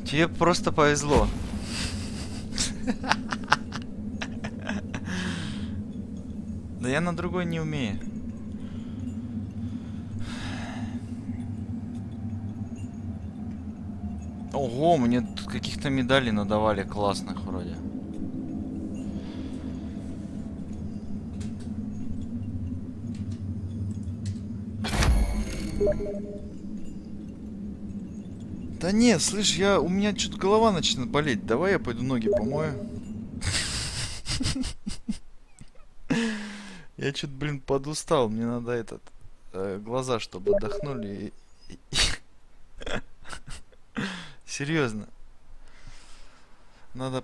Тебе просто повезло. Да я на другой не умею. Ого, мне тут каких-то медалей надавали классных вроде. Да не, слышь, у меня что-то голова начинает болеть. Давай я пойду ноги помою. Я что-то, блин, подустал. Мне надо глаза, чтобы отдохнули. Серьезно. Надо...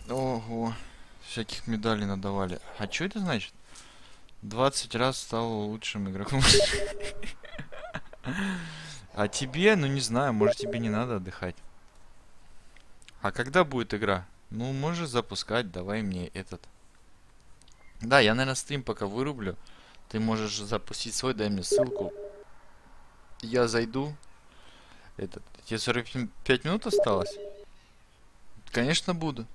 Ого. Всяких медалей надавали. А что это значит? 20 раз стал лучшим игроком. А тебе, ну не знаю, может тебе не надо отдыхать. А когда будет игра? Ну, можешь запускать, давай мне этот. Да, я, наверное, стрим пока вырублю. Ты можешь запустить свой, дай мне ссылку. Я зайду. Тебе 45 минут осталось? Конечно, буду.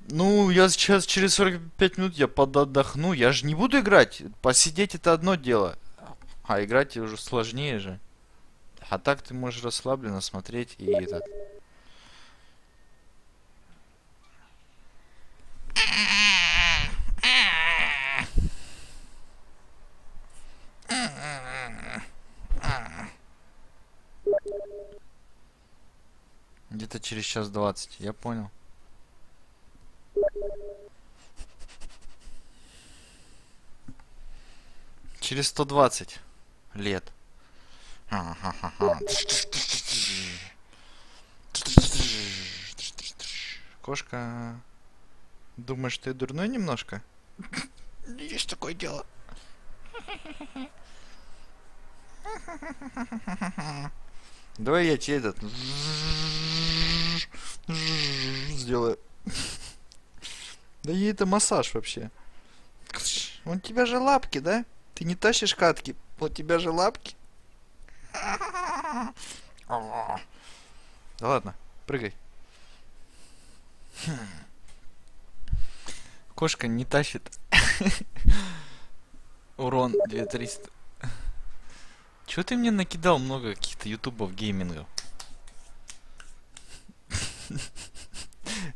Ну, я сейчас через 45 минут я подотдохну. Я же не буду играть. Посидеть это одно дело. А играть уже сложнее же. А так ты можешь расслабленно смотреть и этот... Где-то через час 20, я понял. Через 120 лет. Кошка, думаешь, ты дурной немножко? Есть такое дело. Давай я тебе этот сделаю. Да ей это массаж вообще. У тебя же лапки, да? Ты не тащишь катки, у тебя же лапки. Да ладно, прыгай. Кошка не тащит. Урон 2300. Чё ты мне накидал много каких-то ютубов геймингов?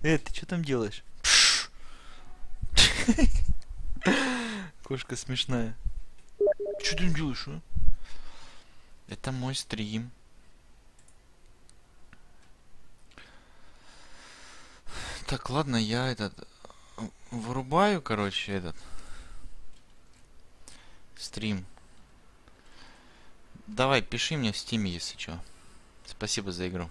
Ты что там делаешь? Кошка смешная. Что ты там делаешь, а? Это мой стрим. Так, ладно, я вырубаю, короче, стрим. Давай, пиши мне в стиме, если что. Спасибо за игру.